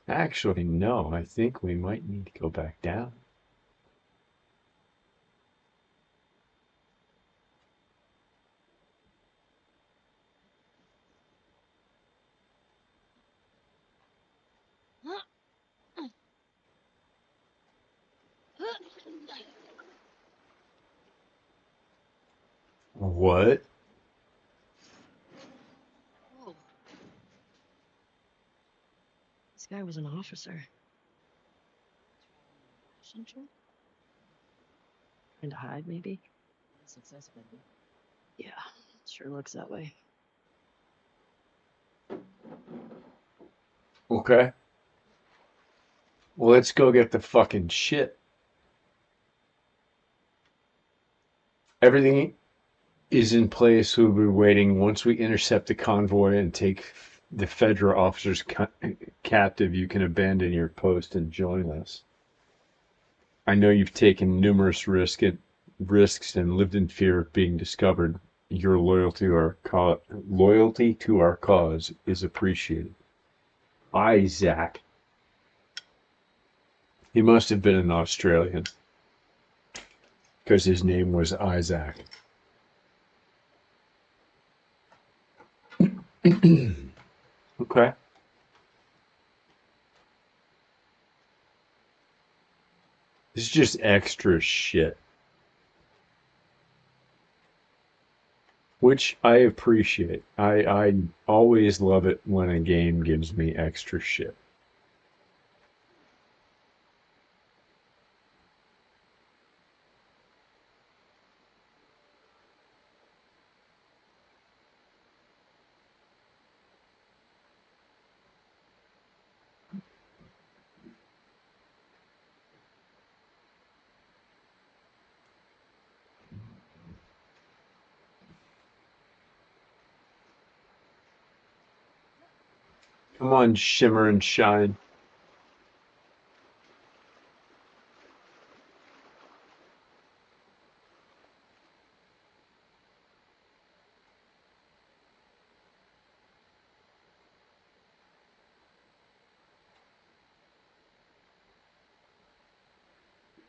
Speaker 1: Actually, no, I think we might need to go back down. What?
Speaker 2: Whoa. This guy was an officer. Traveling on a mission trip? Trying to hide, maybe? Success, baby. Yeah, sure looks that way.
Speaker 1: Okay. Well, let's go get the fucking shit. Everything is in place. We'll be waiting. Once we intercept the convoy and take the federal officers captive, you can abandon your post and join us. I know you've taken numerous risks and lived in fear of being discovered. Your loyalty to our cause is appreciated. Isaac. He must have been an Australian because his name was Isaac. Okay. This is just extra shit, which I appreciate. I always love it when a game gives me extra shit. Come on, shimmer and shine.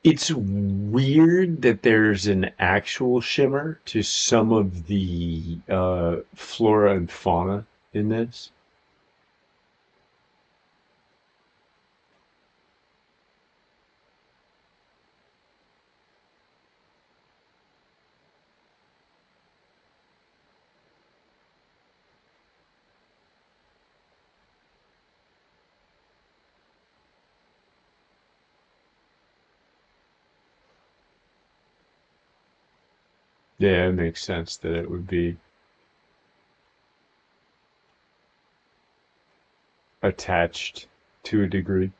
Speaker 1: It's weird that there's an actual shimmer to some of the flora and fauna in this. Yeah, it makes sense that it would be attached to a degree.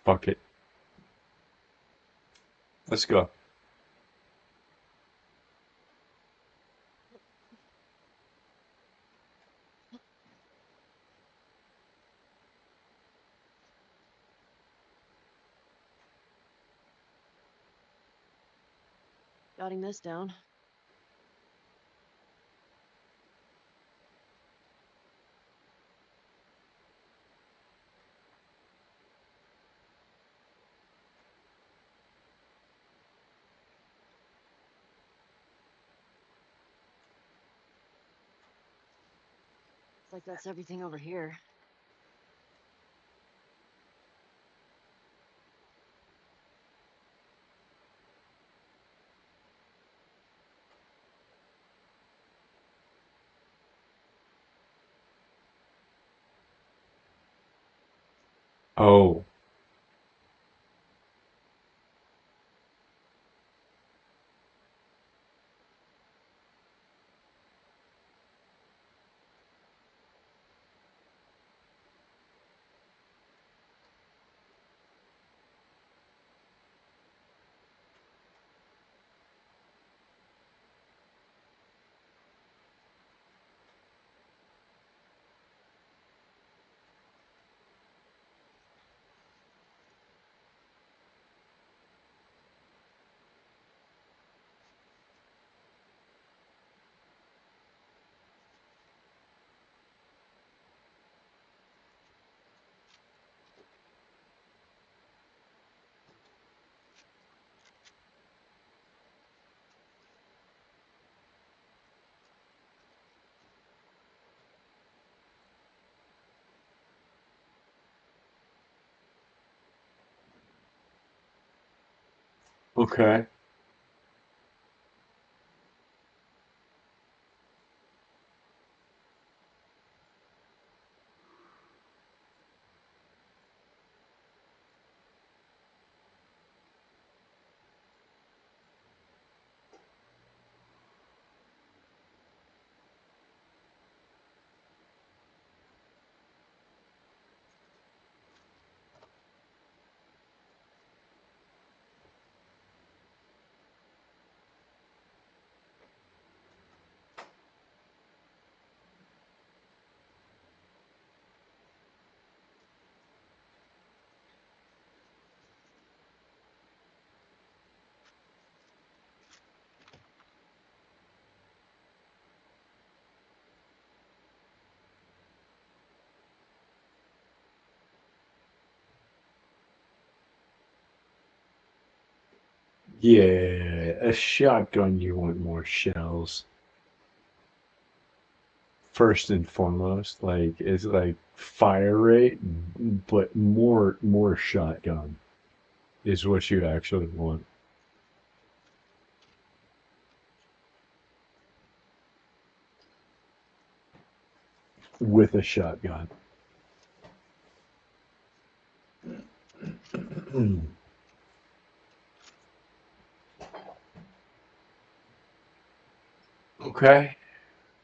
Speaker 1: Fuck it. Let's go.
Speaker 3: Jotting this down. Looks like that's everything over here.
Speaker 1: Oh. Okay. Yeah, a shotgun, you want more shells. First and foremost, like it's like fire rate, but more shotgun is what you actually want with a shotgun. Okay.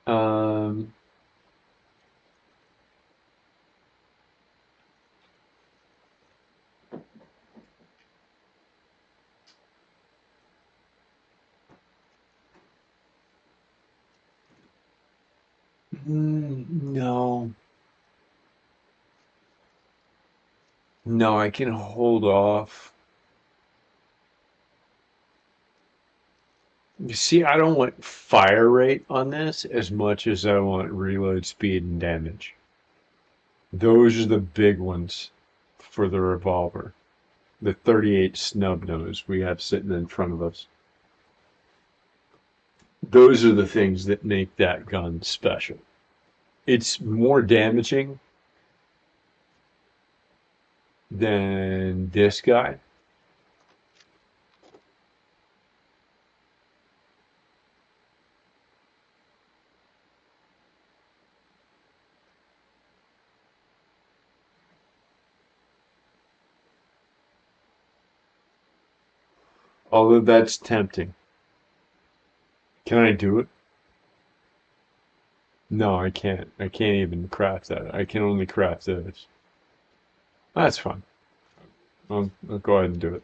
Speaker 1: Um, no. No, I can hold off. You see, I don't want fire rate on this as much as I want reload speed and damage. Those are the big ones for the revolver. The 38 snub nose we have sitting in front of us. Those are the things that make that gun special. It's more damaging than this guy. Although that's tempting. Can I do it? No, I can't. I can't even craft that. I can only craft this. That's fine. I'll go ahead and do it.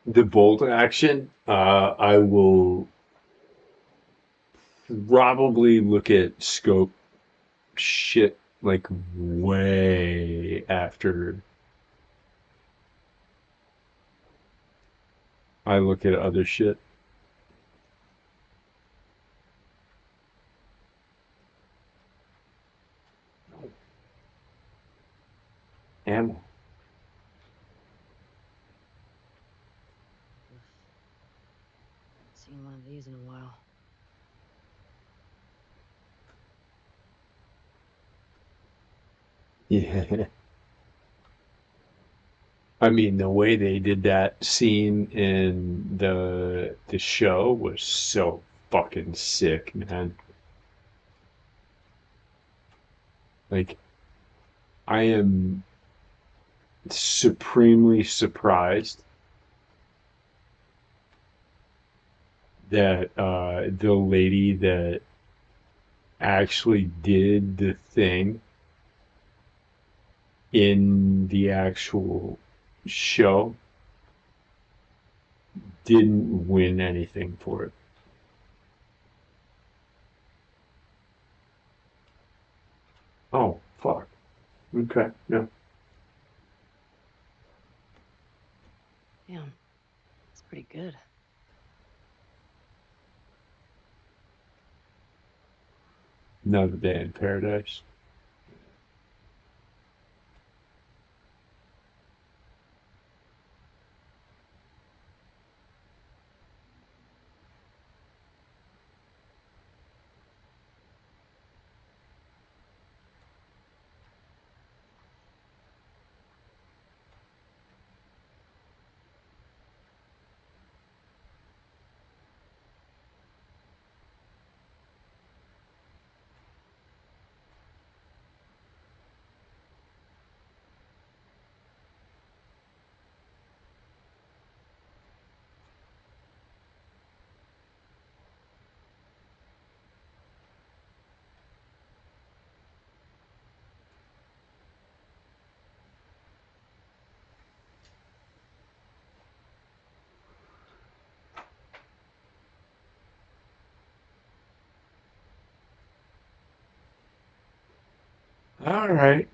Speaker 1: The bolt action, I will probably look at scope shit like way after I look at other shit. Ammo.
Speaker 2: Oof. Haven't seen one of these in a while.
Speaker 1: Yeah. I mean, the way they did that scene in the show was so fucking sick, man. Like, I am supremely surprised that the lady that actually did the thing in the actual show didn't win anything for it. Oh, fuck. Okay, no.
Speaker 2: Damn, it's pretty good.
Speaker 1: Another day in paradise. All right.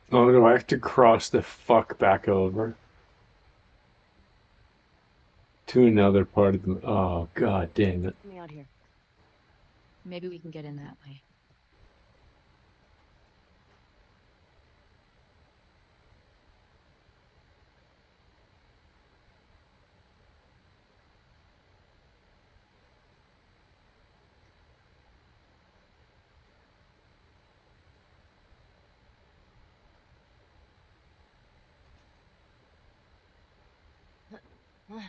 Speaker 1: Oh, do I have to cross the fuck back over to another part of the? Oh, god damn it.
Speaker 2: Let me out here. Maybe we can get in that way.
Speaker 1: Oh,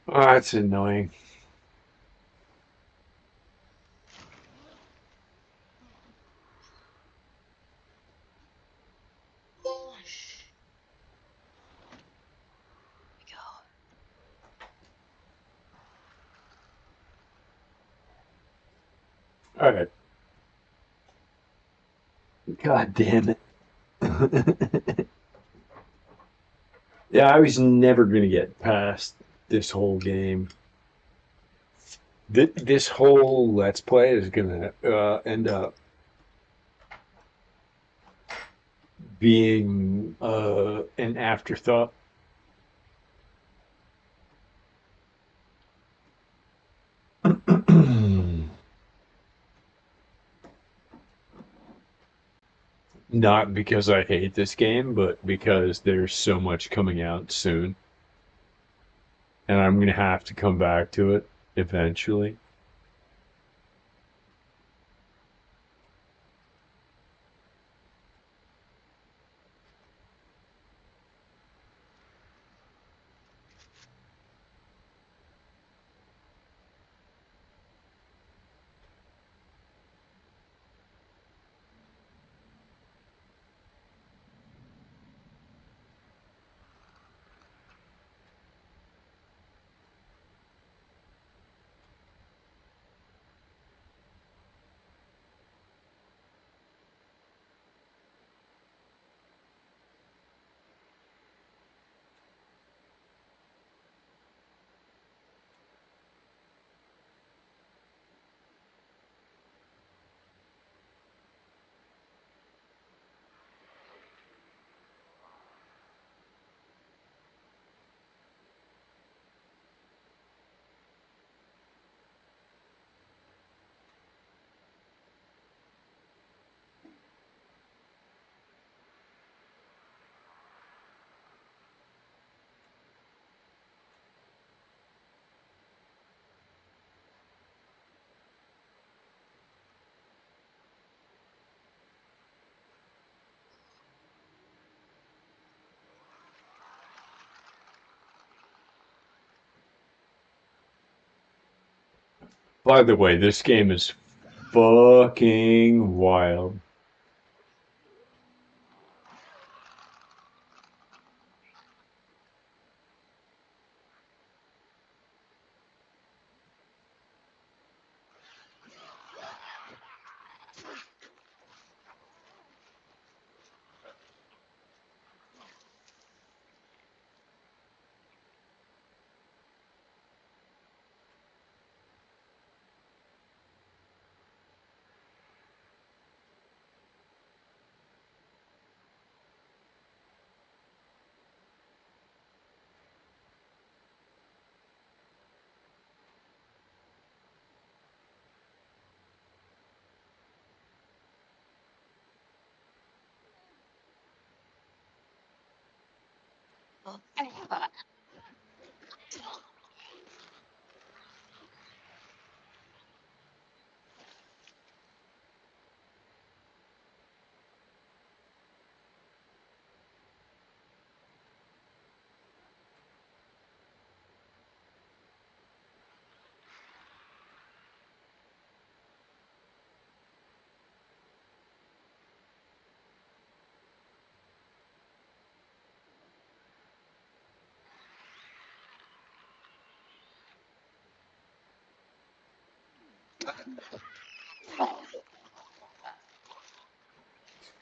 Speaker 1: that's annoying.
Speaker 2: We go.
Speaker 1: All right. God damn it. Yeah, I was never gonna get past this whole game. This whole Let's Play is gonna end up being an afterthought. Not because I hate this game, but because there's so much coming out soon, and I'm gonna have to come back to it eventually. By the way, this game is fucking wild.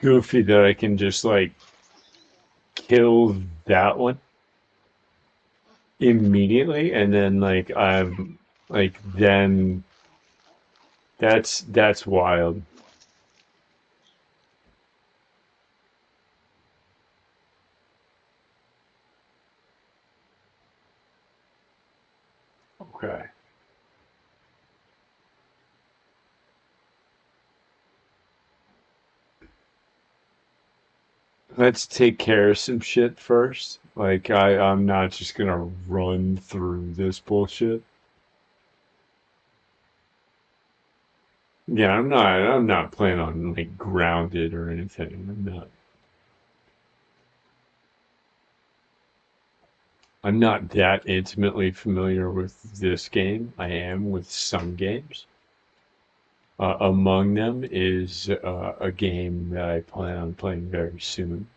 Speaker 1: Goofy that I can just like kill that one immediately, and then like I'm like then that's wild. Okay. Let's take care of some shit first. Like I'm not just gonna run through this bullshit. Yeah, I'm not planning on like grounded or anything. I'm not that intimately familiar with this game. I am with some games. Among them is a game that I plan on playing very soon.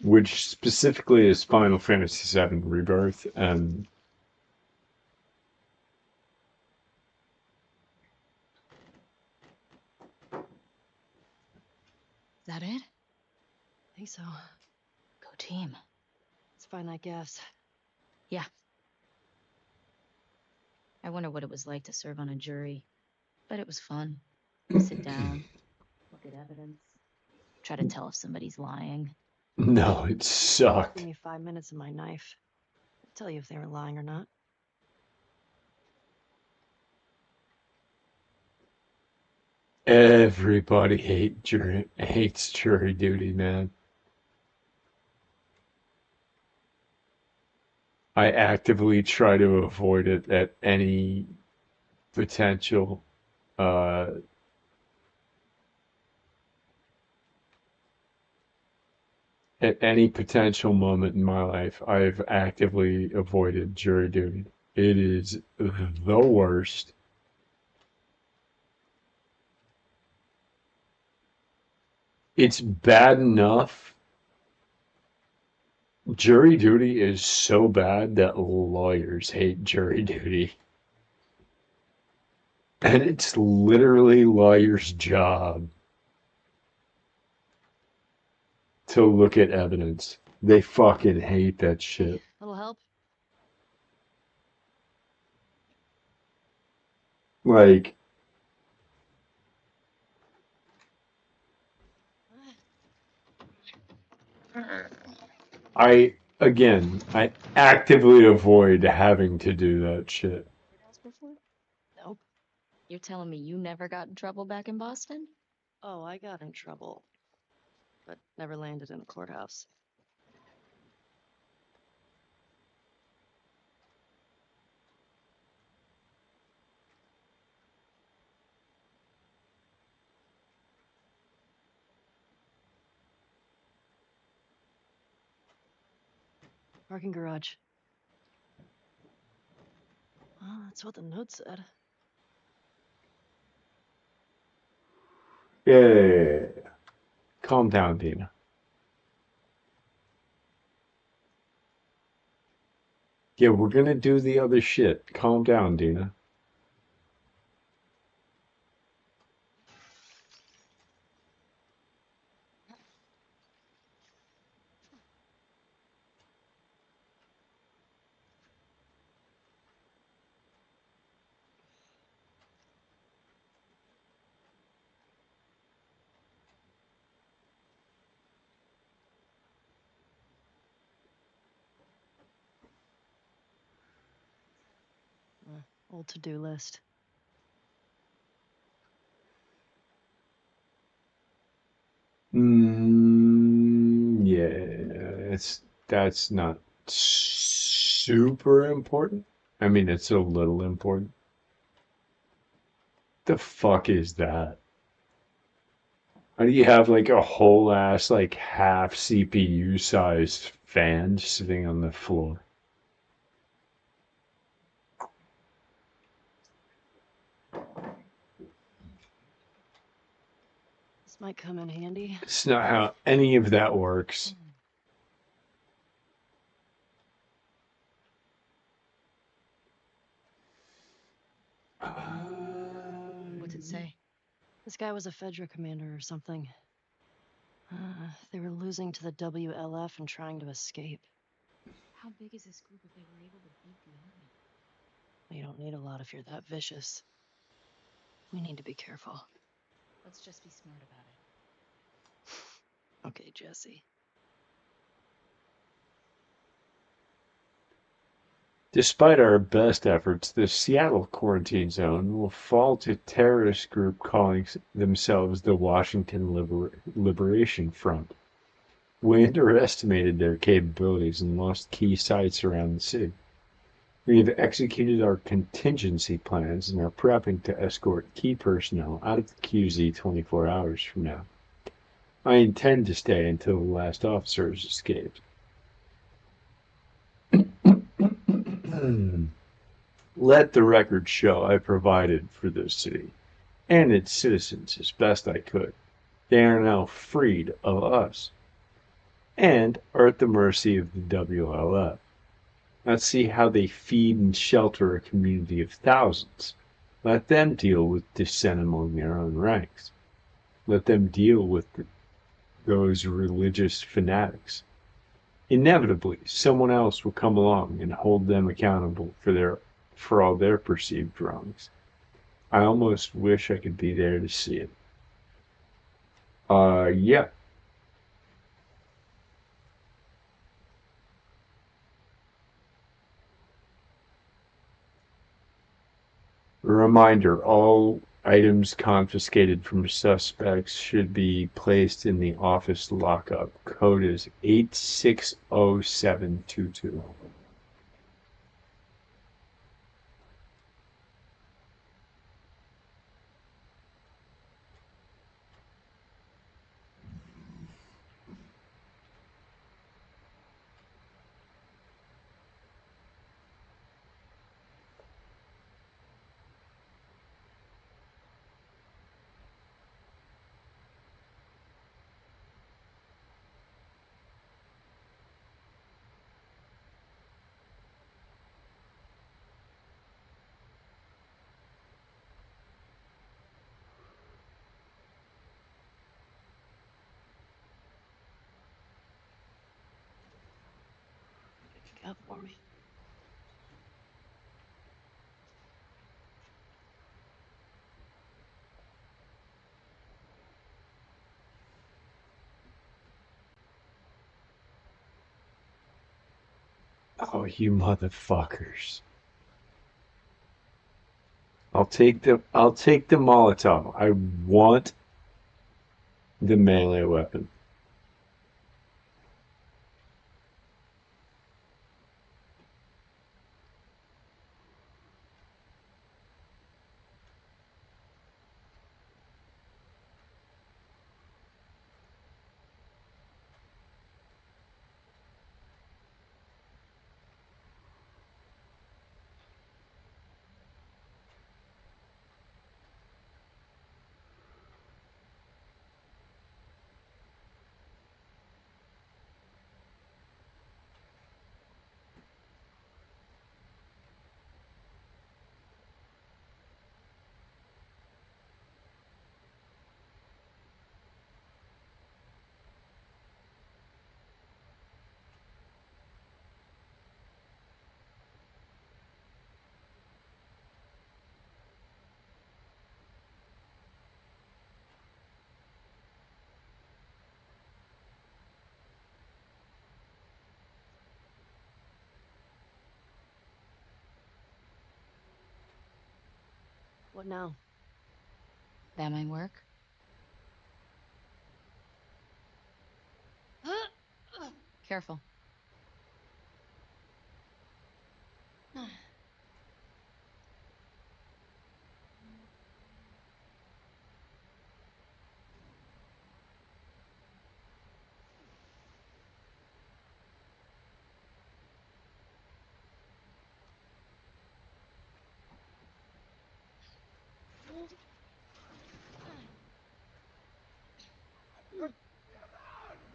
Speaker 1: Which specifically is Final Fantasy VII Rebirth, and
Speaker 2: Is that it?
Speaker 3: I think so.
Speaker 2: Go team.
Speaker 3: Let's find that gas.
Speaker 2: Yeah. I wonder what it was like to serve on a jury. But it was fun. Sit down, look at evidence, try to tell if somebody's lying.
Speaker 1: no, it
Speaker 3: Give
Speaker 1: sucked.
Speaker 3: me 5 minutes and my knife. I'll tell you if they were lying or not.
Speaker 1: Everybody hates jury duty, man. I actively try to avoid it at any potential uh, moment in my life. I've actively avoided jury duty. It is the worst. It's bad enough. Jury duty is so bad that lawyers hate jury duty. And it's literally lawyers' job to look at evidence. They fucking hate that
Speaker 3: Hey,
Speaker 1: shit.
Speaker 3: little help?
Speaker 1: Like, I actively avoid having to do that shit.
Speaker 2: Courthouse before?
Speaker 3: Nope.
Speaker 2: You're telling me you never got in trouble back in Boston?
Speaker 3: Oh, I got in trouble, but never landed in a courthouse. Parking garage. Oh, that's what the note said.
Speaker 1: Yeah. Calm down, Dina. Yeah, we're gonna do the other shit. Calm down, Dina.
Speaker 3: Old to-do list.
Speaker 1: Yeah, that's not super important. I mean, it's a little important. The fuck is that? How do you have like a whole ass like half CPU sized fan sitting on the floor?
Speaker 3: This might come in handy.
Speaker 1: It's not how any of that works.
Speaker 2: What's it say?
Speaker 3: This guy was a Fedra commander or something. They were losing to the WLF and trying to escape.
Speaker 2: How big is this group if they were able to beat the army?
Speaker 3: You don't need a lot if you're that vicious. We need to be careful.
Speaker 2: Let's just be smart about it.
Speaker 3: Okay, Jesse.
Speaker 1: Despite our best efforts, the Seattle quarantine zone will fall to terrorist group calling themselves the Washington Liberation Front. We underestimated their capabilities and lost key sites around the city. We have executed our contingency plans and are prepping to escort key personnel out of the QZ 24 hours from now. I intend to stay until the last officer has escaped. Let the record show I provided for this city and its citizens as best I could. They are now freed of us and are at the mercy of the WLF. Let's see how they feed and shelter a community of thousands. Let them deal with dissent among their own ranks. Let them deal with those religious fanatics. Inevitably, someone else will come along and hold them accountable for all their perceived wrongs. I almost wish I could be there to see it. Yeah. Reminder, all items confiscated from suspects should be placed in the office lockup. Code is 860722.
Speaker 2: What you got for me?
Speaker 1: Oh, you motherfuckers. I'll take the Molotov. I want the melee weapon.
Speaker 2: What now? That might work. Careful.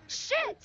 Speaker 2: Shit!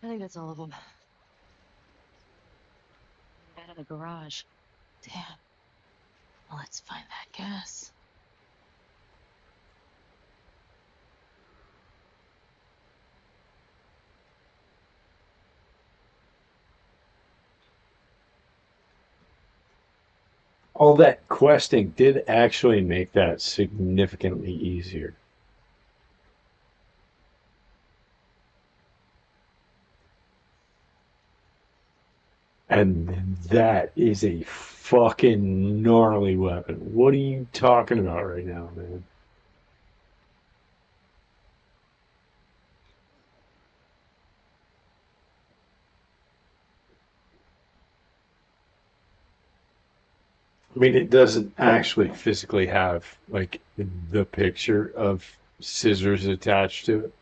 Speaker 2: I think that's all of them. Out of the garage. Damn. Well, let's find that gas.
Speaker 1: All that questing did actually make that significantly easier. And that is a fucking gnarly weapon. What are you talking about right now, man? I mean, it doesn't actually physically have like the picture of scissors attached to it.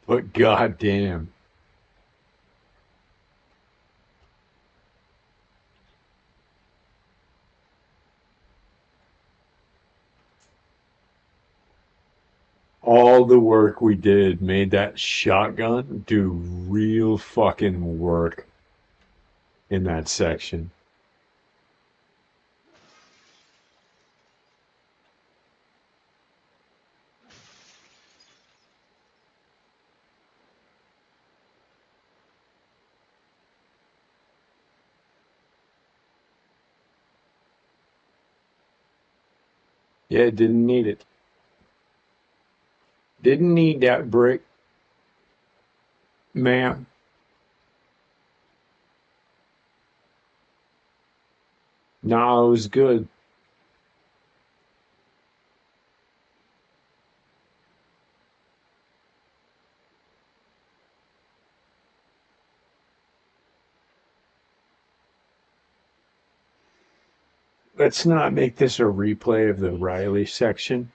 Speaker 1: But goddamn, all the work we did made that shotgun do real fucking work in that section. Yeah, didn't need it. Didn't need that brick, ma'am. Nah, it was good. Let's not make this a replay of the Riley section.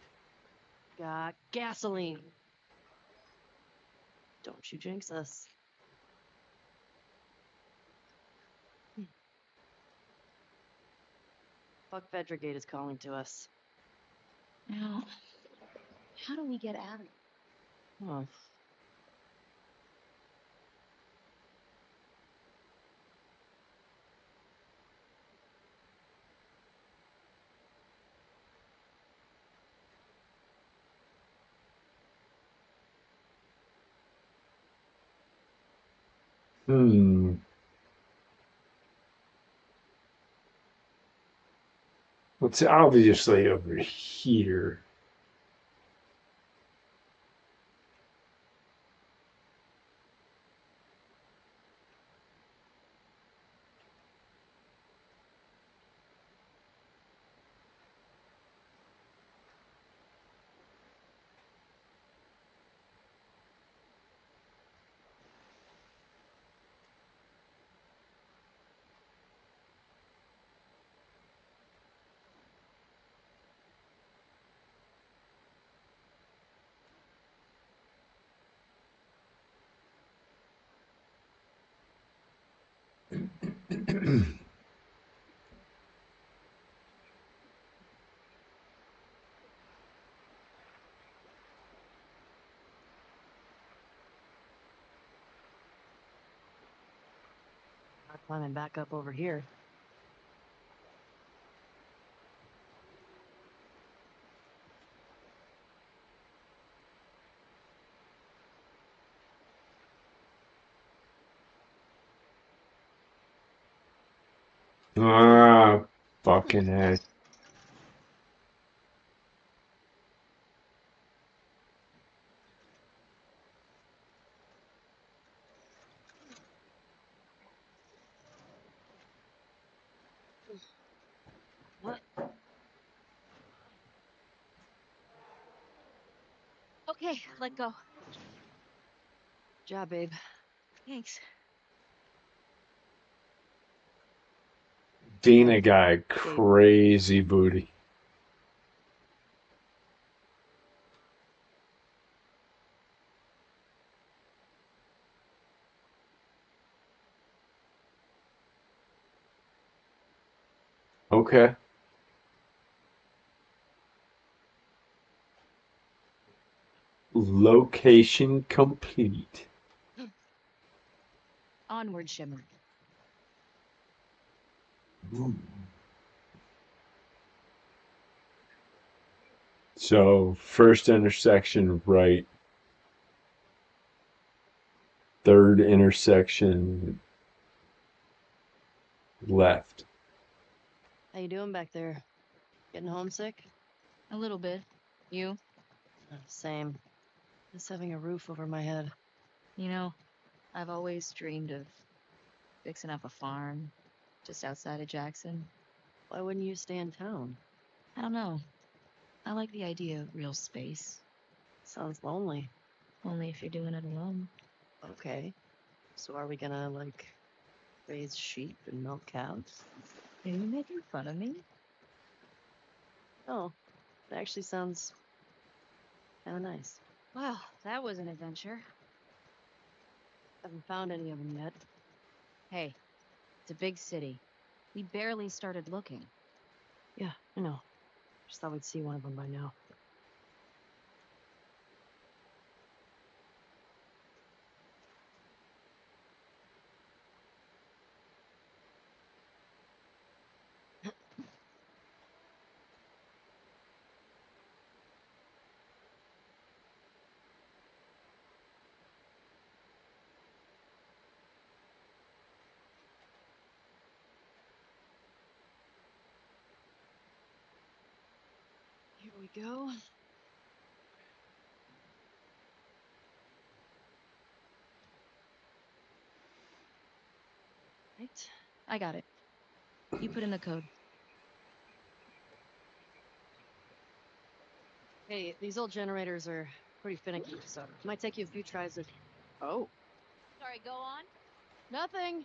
Speaker 2: Got gasoline. Don't you jinx us. Fuck Vedragate is calling to us.
Speaker 3: Now, how do we get out of here?
Speaker 2: Oh.
Speaker 1: Hmm. It's obviously over here.
Speaker 2: Not climbing back up over here.
Speaker 1: Ah, fucking heck.
Speaker 2: What?
Speaker 3: Okay, let go.
Speaker 2: Job, babe.
Speaker 3: Thanks.
Speaker 1: Dina guy, crazy booty. Okay. Location complete.
Speaker 3: Onward, Shimmer.
Speaker 1: So, first intersection right, third intersection left.
Speaker 2: How you doing back there? Getting homesick?
Speaker 3: A little bit. You?
Speaker 2: Same. Just having a roof over my head.
Speaker 3: You know, I've always dreamed of fixing up a farm just outside of Jackson.
Speaker 2: Why wouldn't you stay in town?
Speaker 3: I don't know. I like the idea of real space.
Speaker 2: Sounds lonely.
Speaker 3: Only if you're doing it alone.
Speaker 2: Okay. So are we gonna, like, raise sheep and milk cows?
Speaker 3: Are you making fun of me?
Speaker 2: Oh, it actually sounds kinda nice.
Speaker 3: Well, that was an adventure.
Speaker 2: Haven't found any of them yet.
Speaker 3: Hey, it's a big city. We barely started looking.
Speaker 2: Yeah, I know. Just thought we'd see one of them by now. Here we go. Right.
Speaker 3: I got it. You put in the code.
Speaker 2: Hey, these old generators are pretty finicky, so it might take you a few tries to... Oh,
Speaker 3: Sorry, go on.
Speaker 2: nothing!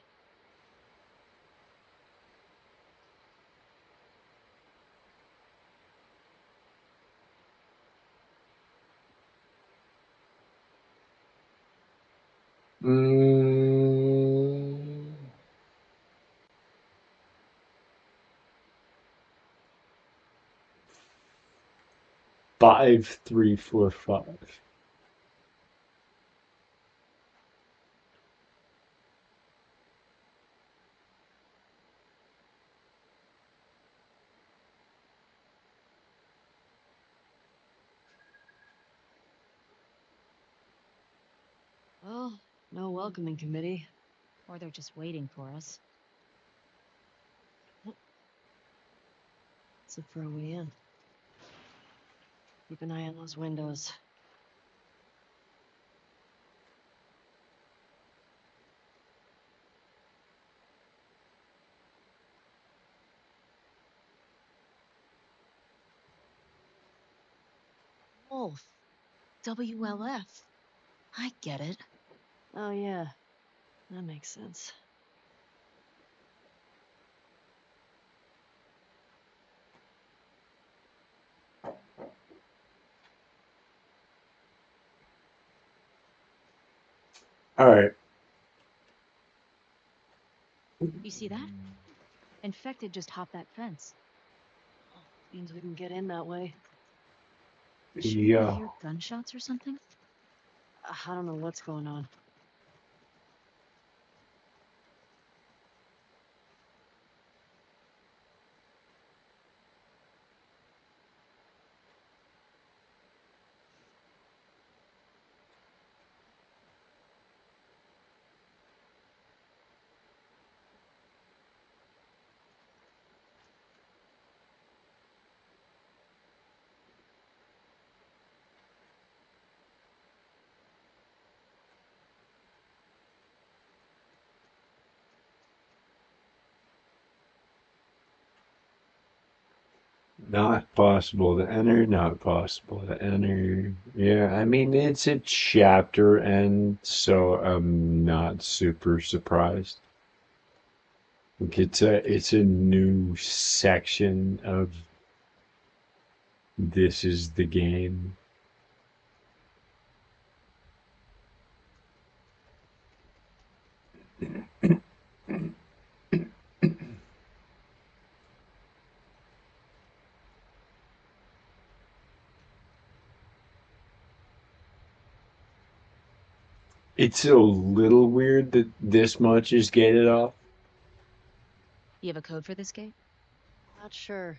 Speaker 1: Mm, 5, 3, 4, 5.
Speaker 2: Well, no welcoming committee.
Speaker 3: Or they're just waiting for us.
Speaker 2: Let's look for a way in. Keep an eye on those windows.
Speaker 3: Wolf. WLF. I get it.
Speaker 2: Oh yeah, that makes sense.
Speaker 1: All right.
Speaker 3: You see that? Infected just hopped that fence.
Speaker 2: Oh, means we can get in that way.
Speaker 3: Shouldn't we
Speaker 1: Yeah.
Speaker 3: hear gunshots or something?
Speaker 2: I don't know what's going on.
Speaker 1: Not possible to enter, not possible to enter. Yeah, I mean, it's a chapter, and so I'm not super surprised. Like, it's a new section of this is the game. It's a little weird that this much is gated off.
Speaker 3: You have a code for this gate?
Speaker 2: Not sure.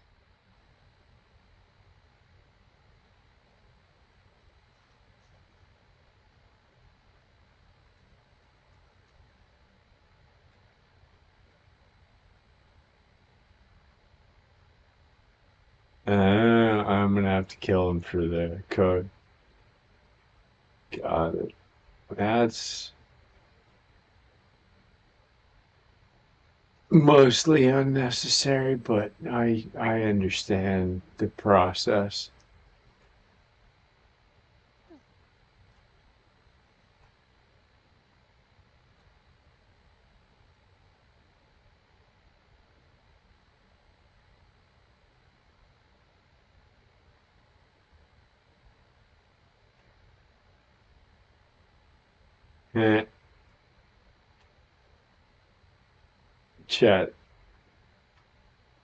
Speaker 1: I'm gonna have to kill him for the code. Got it. That's mostly unnecessary, but I understand the process. Eh, chat.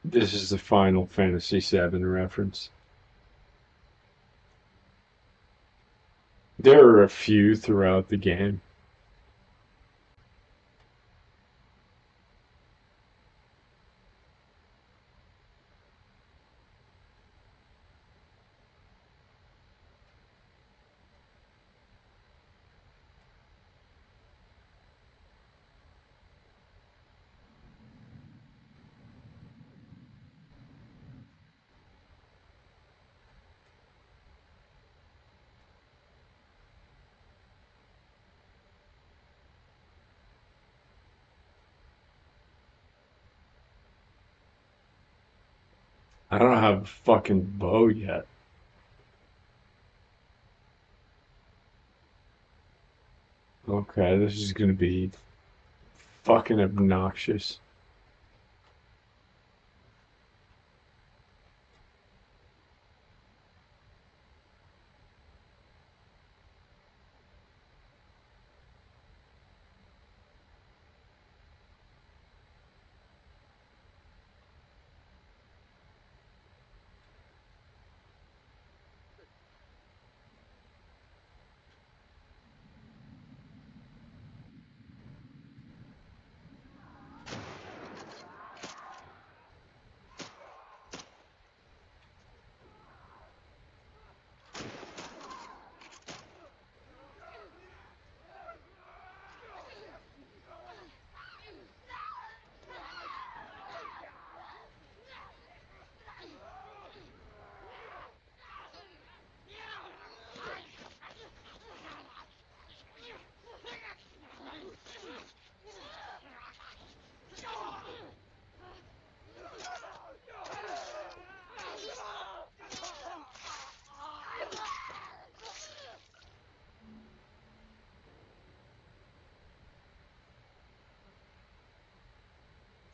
Speaker 1: This is the Final Fantasy VII reference. There are a few throughout the game. I don't have a fucking bow yet. Okay, this is gonna be fucking obnoxious.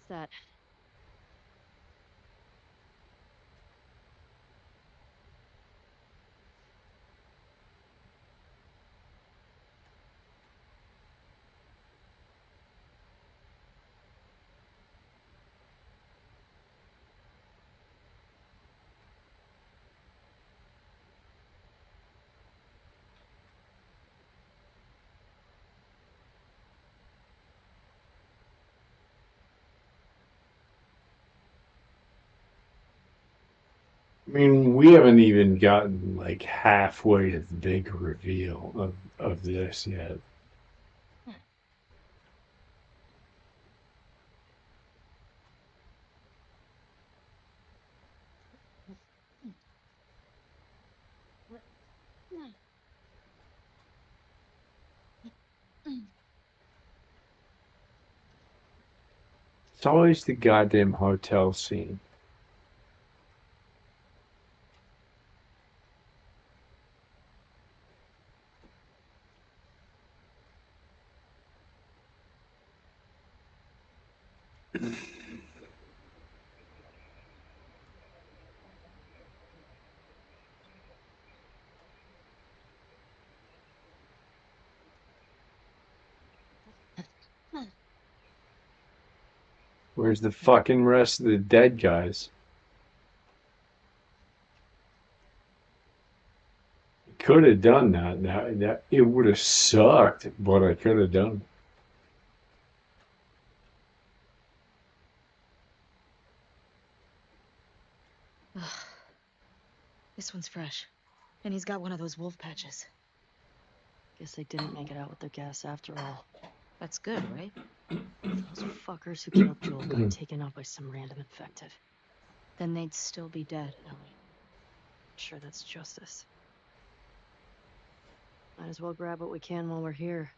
Speaker 2: What's that?
Speaker 1: I mean, we haven't even gotten like halfway to the big reveal of this yet. It's always the goddamn hotel scene. Where's the fucking rest of the dead guys? Could could have done that. That it would have sucked, but I could have done.
Speaker 2: Ugh. This one's fresh. And he's got one of those wolf patches.
Speaker 3: Guess they didn't make it out with their gas after all.
Speaker 2: That's good, right?
Speaker 3: Those fuckers who killed Joel got taken out by some random infected.
Speaker 2: Then they'd still be dead.
Speaker 3: Ellie. Sure, that's justice. Might as well grab what we can while we're here.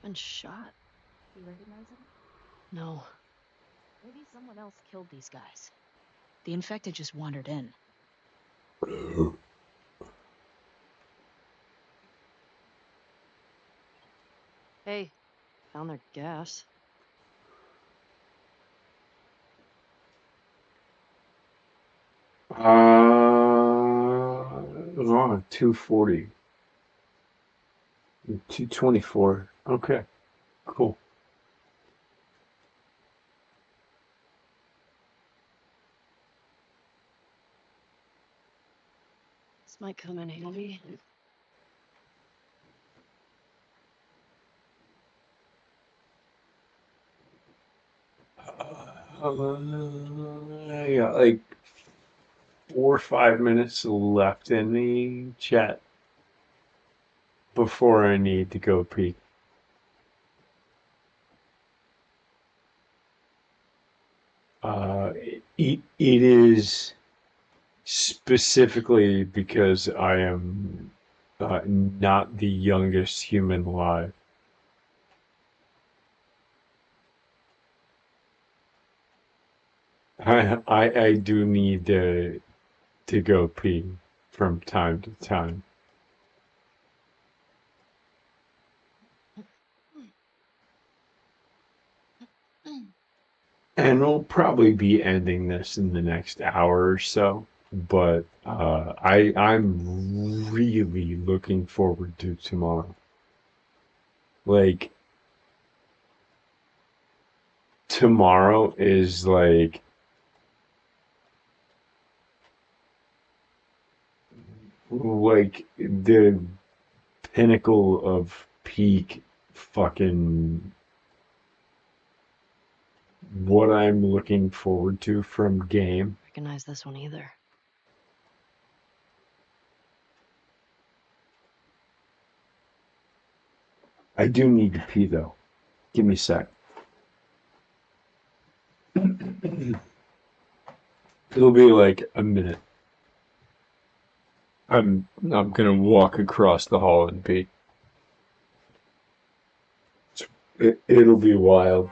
Speaker 3: Been shot?
Speaker 2: You recognize him?
Speaker 3: No.
Speaker 2: Maybe someone else killed these guys. The infected just wandered in.
Speaker 3: Hey, found their gas.
Speaker 1: Oh, 240. 224. Okay, cool.
Speaker 3: This might come in handy.
Speaker 1: I got like 4 or 5 minutes left in the chat before I need to go pee. It is specifically because I am not the youngest human alive. I do need to go pee from time to time. And we'll probably be ending this in the next hour or so. But I'm really looking forward to tomorrow. Like, tomorrow is like the pinnacle of peak fucking what I'm looking forward to from game.
Speaker 3: Recognize this one either.
Speaker 1: I do need to pee though. Give me a sec. It'll be like a minute. I'm gonna walk across the hall and pee. It'll be wild.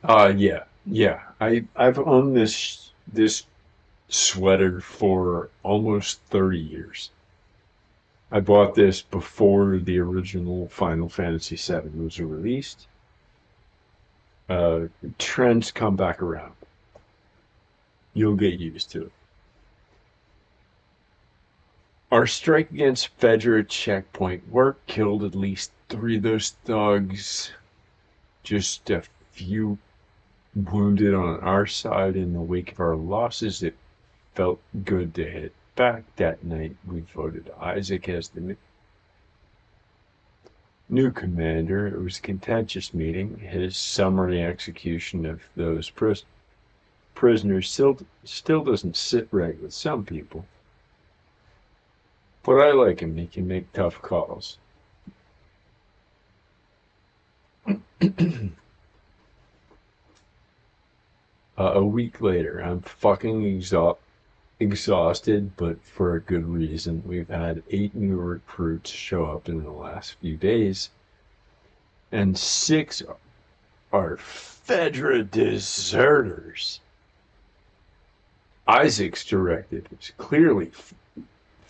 Speaker 1: Yeah. I've owned this sweater for almost 30 years. I bought this before the original Final Fantasy VII was released. Uh, Trends come back around. You'll get used to it. Our strike against Fedra checkpoint work killed at least three of those thugs. Just a few wounded on our side in the wake of our losses. It felt good to hit back. That night, we voted Isaac as the new commander. It was a contentious meeting. His summary execution of those prisoners still doesn't sit right with some people. But I like him. He can make tough calls. A week later, I'm fucking exhausted, but for a good reason. We've had 8 new recruits show up in the last few days, and 6 are Fedra deserters. Isaac's directive is clearly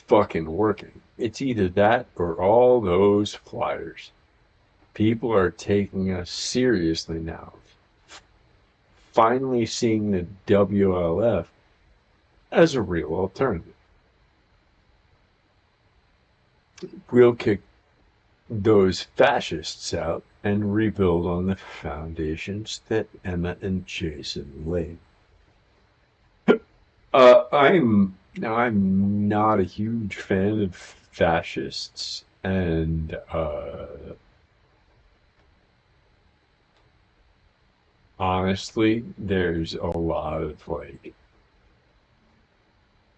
Speaker 1: fucking working. It's either that or all those flyers. People are taking us seriously now. Finally seeing the WLF as a real alternative. We'll kick those fascists out and rebuild on the foundations that Emmett and Jason laid. I'm not a huge fan of fascists, and honestly, there's a lot of like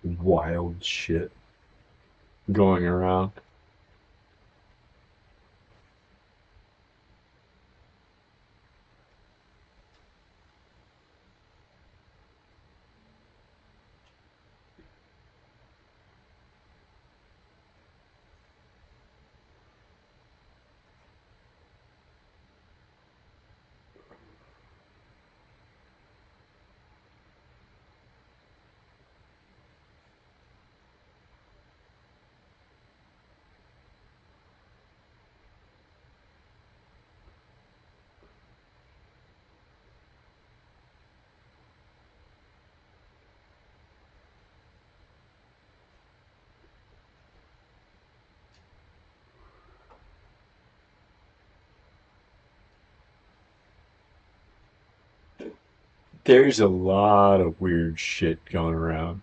Speaker 1: wild shit going around. There's a lot of weird shit going around.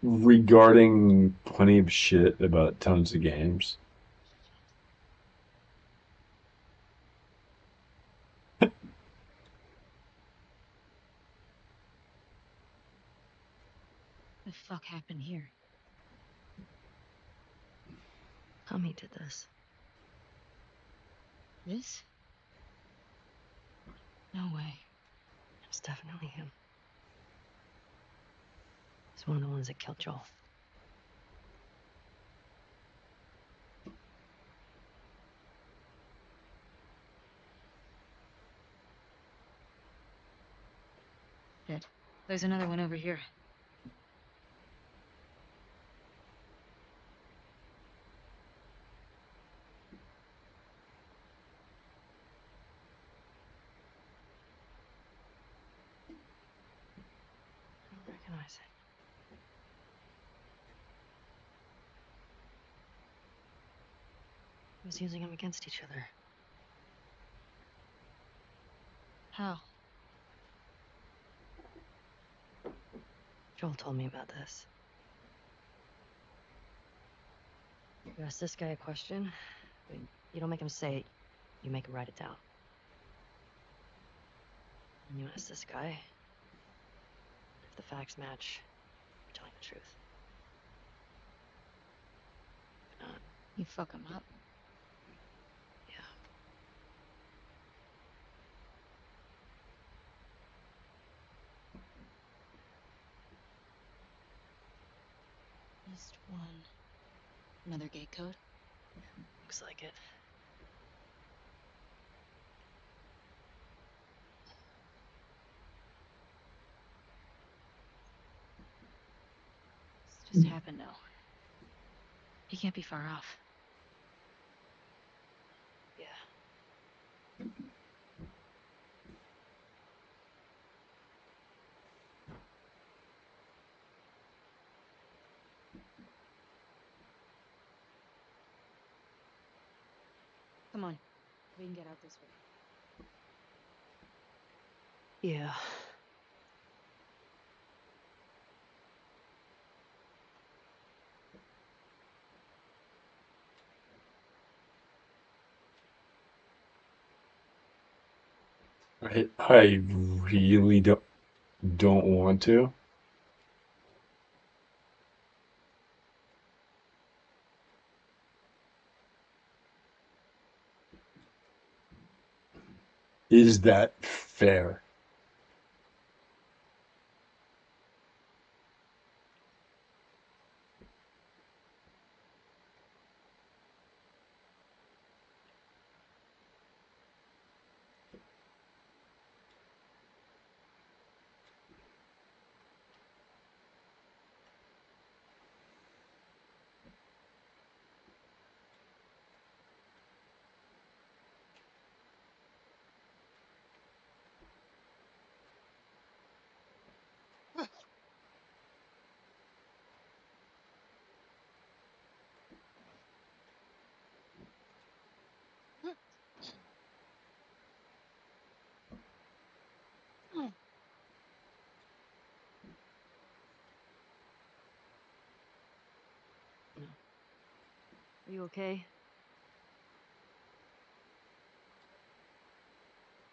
Speaker 1: Regarding plenty of shit about tons of games.
Speaker 2: The fuck happened here? Tommy did this. This? No way. It's definitely him. He's one of the ones that killed Joel. Shit. There's another one over here. I don't recognize it. Who's using them against each other? How? Joel told me about this. You ask this guy a question, but you don't make him say it, you make him write it down. And you ask this guy, if the facts match, you're telling the truth. If not, you fuck him up. Yeah. East 1. Another gate code? Looks like it. This just happened now. He can't be far off. Yeah. Come on. We can get out this way. Yeah.
Speaker 1: I really don't want to. Is that fair?
Speaker 2: No. Are you okay?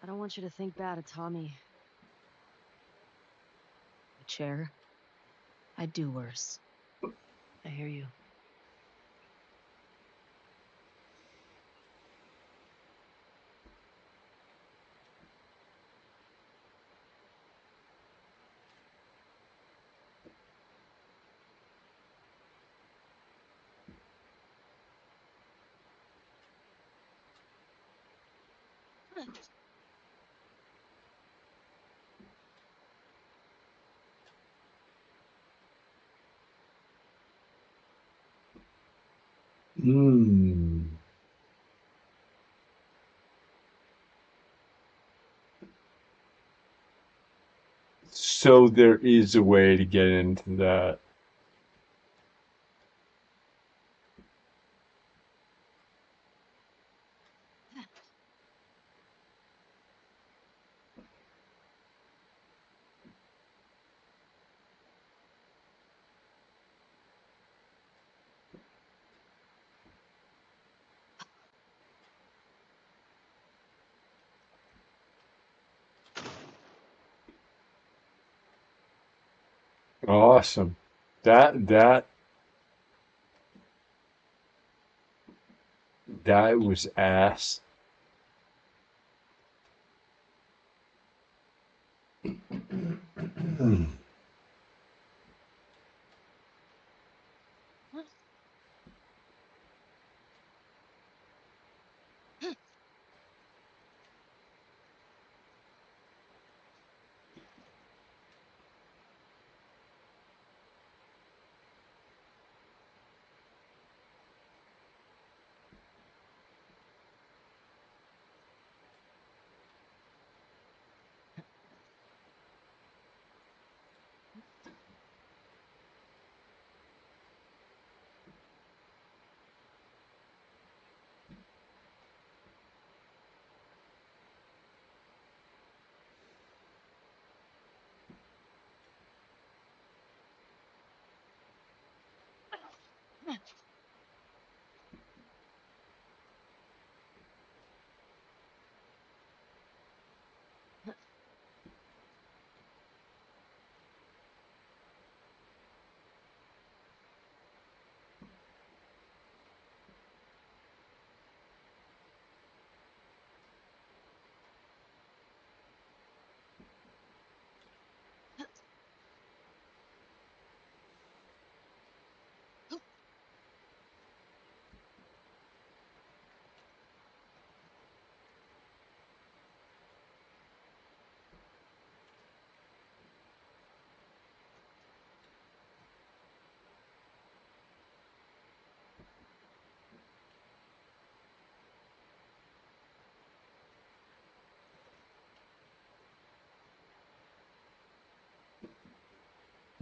Speaker 2: I don't want you to think bad of Tommy. A chair? I'd do worse. I hear you.
Speaker 1: Hmm. So there is a way to get into that. Awesome. That that was ass.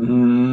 Speaker 1: Mm.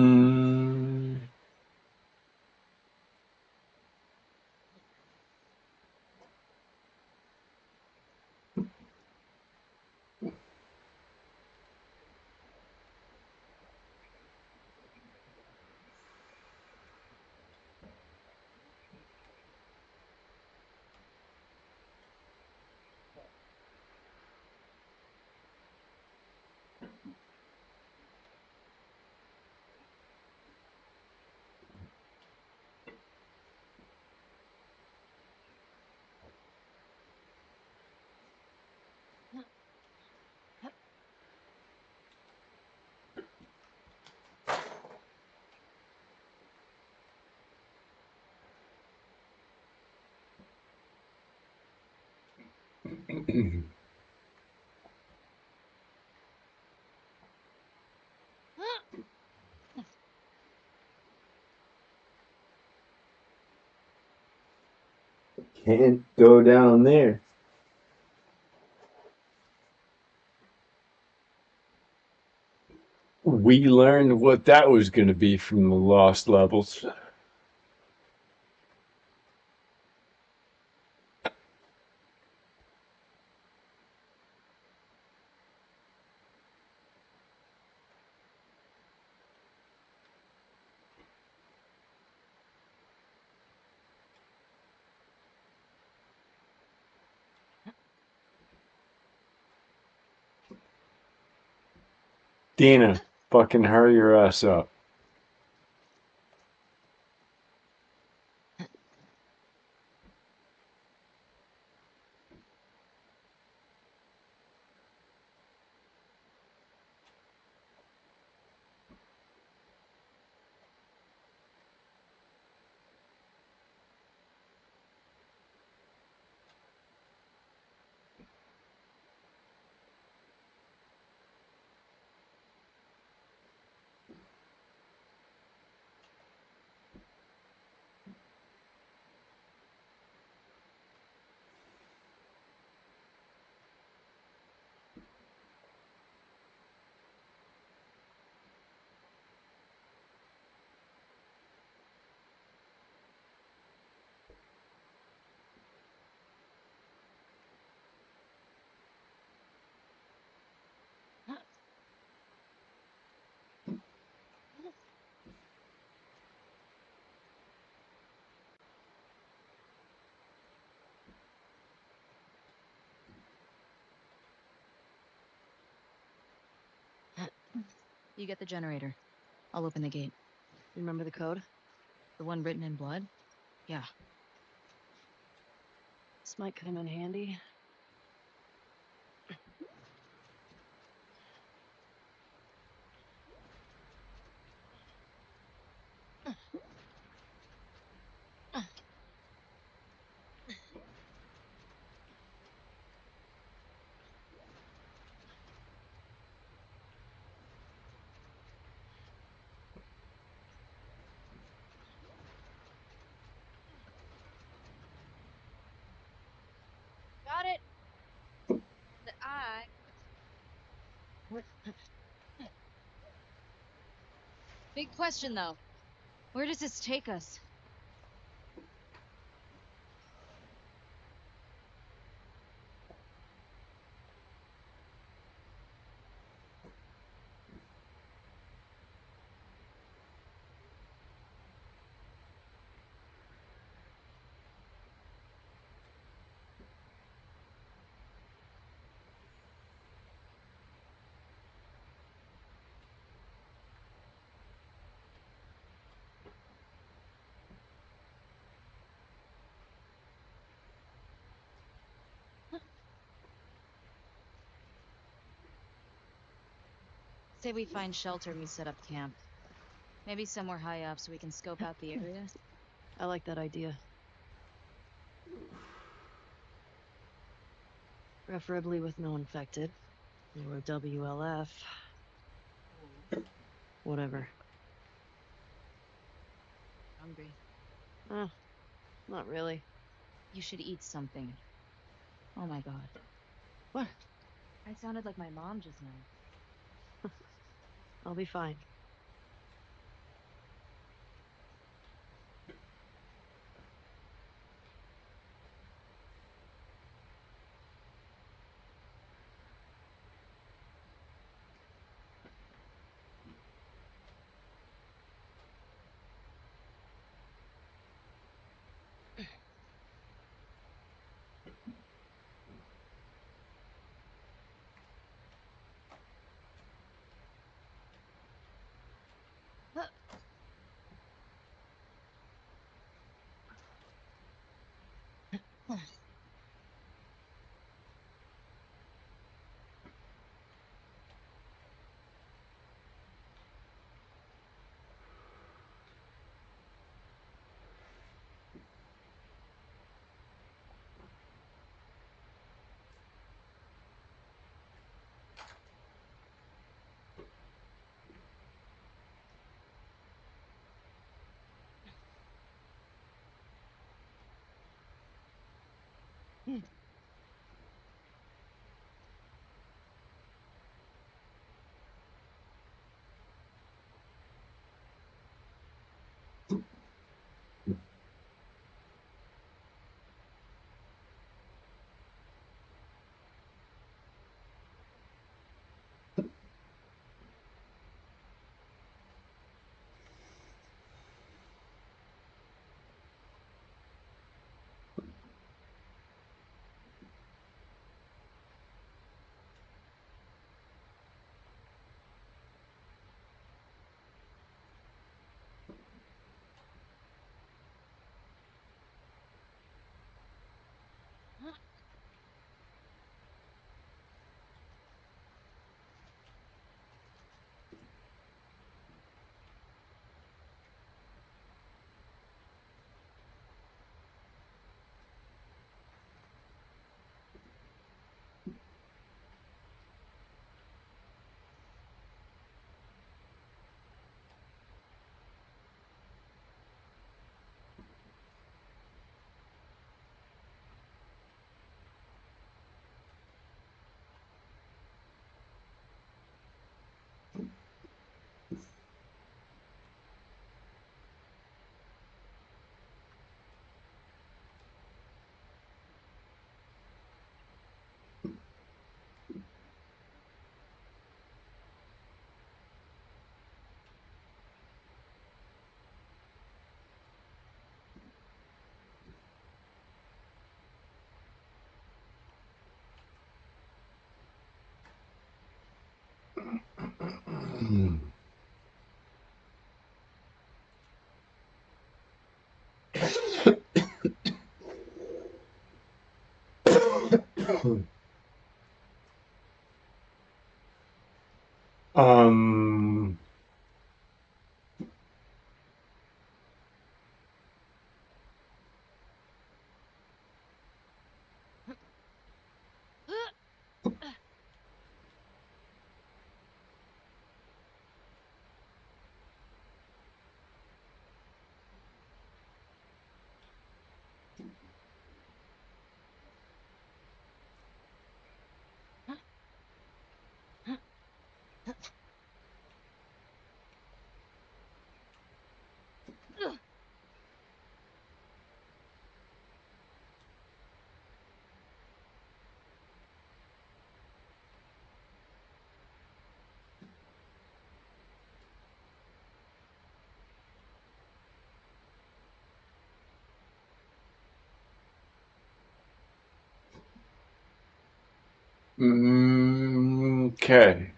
Speaker 1: Can't go down there. We learned what that was going to be from the lost levels. Dina, fucking hurry your ass up.
Speaker 2: You get the generator. I'll open the gate. Remember the code? The one written in blood? Yeah. This might come in handy. Got it. The eye. What? Big question, though. Where does this take us? Say we find shelter and we set up camp. Maybe somewhere high up so we can scope out the area. I like that idea. Preferably with no infected. Or WLF. Whatever. Hungry. Not really. You should eat something. Oh my god. What? I sounded like my mom just now. I'll be fine.
Speaker 1: Um, okay.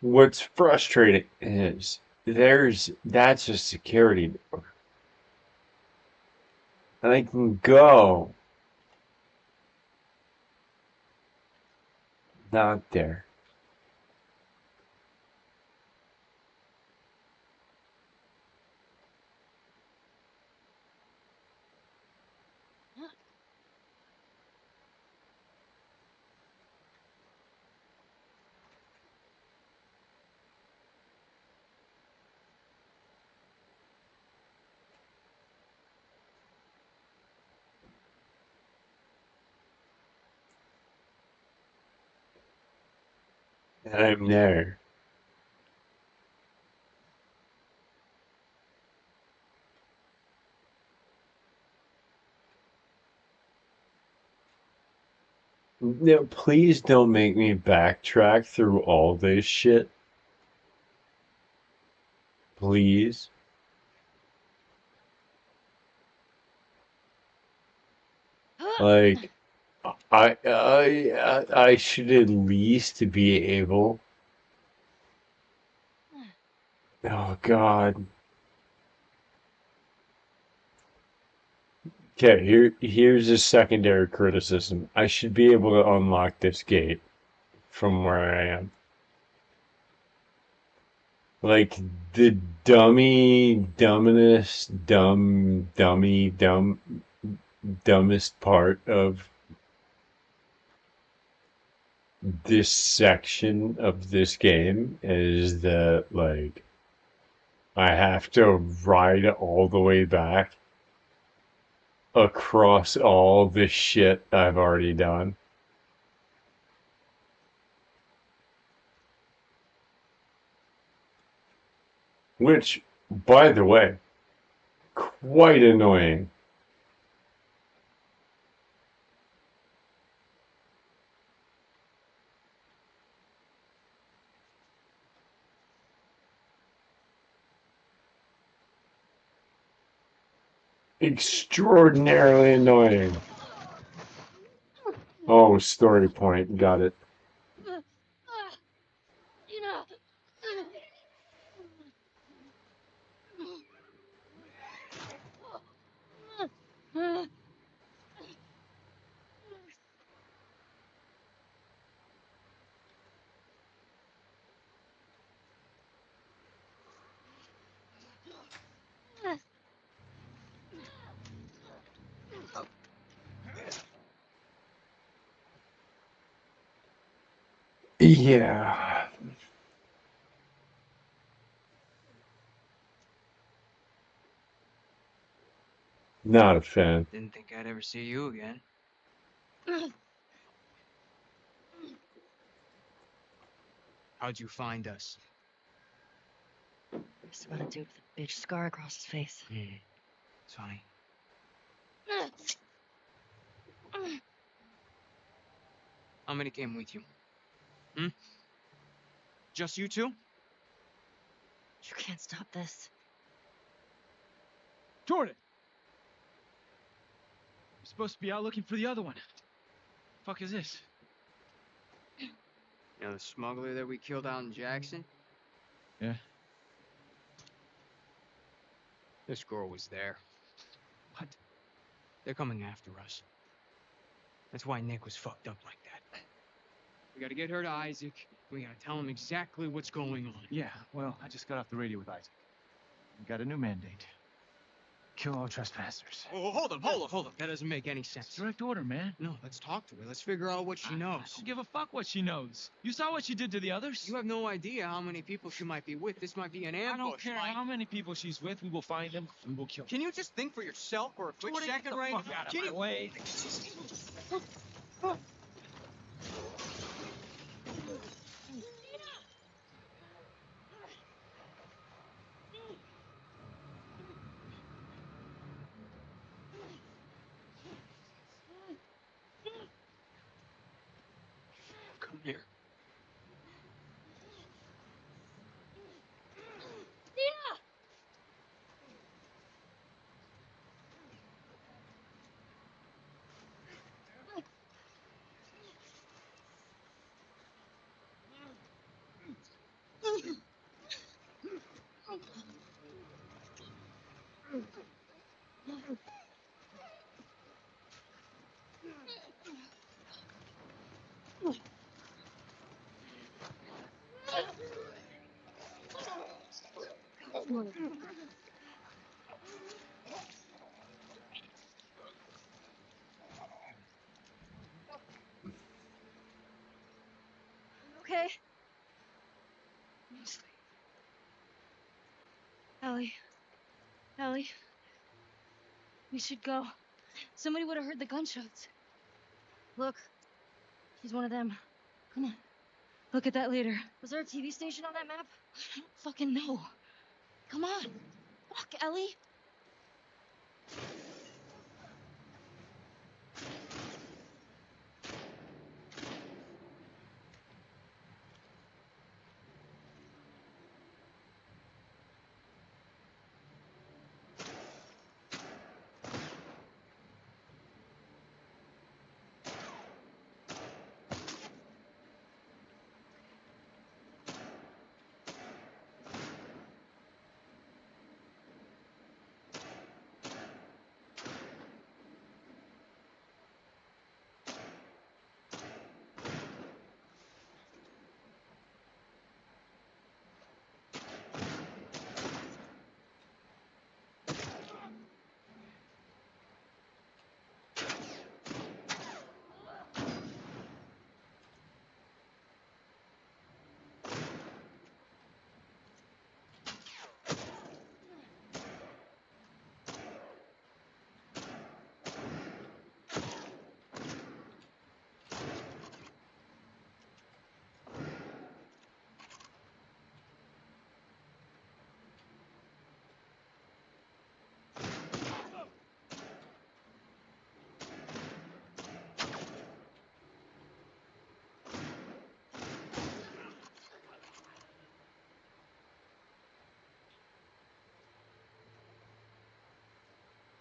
Speaker 1: What's frustrating is that's a security door. And I can go. Not there. And I'm there. No, please don't make me backtrack through all this shit. Please. Like, I should at least be able. Oh God. Okay, here's a secondary criticism. I should be able to unlock this gate from where I am. Like the dumbest part of this section of this game is that like I have to ride all the way back across all this shit I've already done. Which, by the way, quite annoying. Extraordinarily annoying. Oh, story point. Got it. Yeah. Not a fan.
Speaker 4: Didn't think I'd ever see you again. How'd you find us?
Speaker 2: I spun a dude with a bitch scar across his face.
Speaker 4: It's funny. How many came with you? Hmm? Just you two?
Speaker 2: You can't stop this.
Speaker 5: Jordan! We're supposed to be out looking for the other one. Fuck is this?
Speaker 4: You know the smuggler that we killed out in Jackson?
Speaker 5: Yeah.
Speaker 4: This girl was there.
Speaker 5: What?
Speaker 4: They're coming after us. That's why Nick was fucked up like that. We gotta get her to Isaac. We gotta tell him exactly what's going on.
Speaker 5: Yeah, well, I just got off the radio with Isaac. We got a new mandate. Kill all trespassers.
Speaker 4: Oh, hold up. That doesn't make any sense.
Speaker 5: Direct order, man.
Speaker 4: No, let's talk to her. Let's figure out what she knows.
Speaker 5: I don't give a fuck what she knows. You saw what she did to the others?
Speaker 4: You have no idea how many people she might be with. This might be an ambush.
Speaker 5: I don't care
Speaker 4: Mike.
Speaker 5: how many people she's with. We will find them. We will kill them.
Speaker 4: Can you just think for yourself for a quick
Speaker 5: Jordan,
Speaker 4: second,
Speaker 5: get the
Speaker 4: right?
Speaker 5: fuck out of my way.
Speaker 4: Come here.
Speaker 2: Okay. Ellie. Ellie. We should go. Somebody would have heard the gunshots. Look. She's one of them. Come on. Look at that later. Was there a TV station on that map? I don't fucking know. Come on. Walk, Ellie.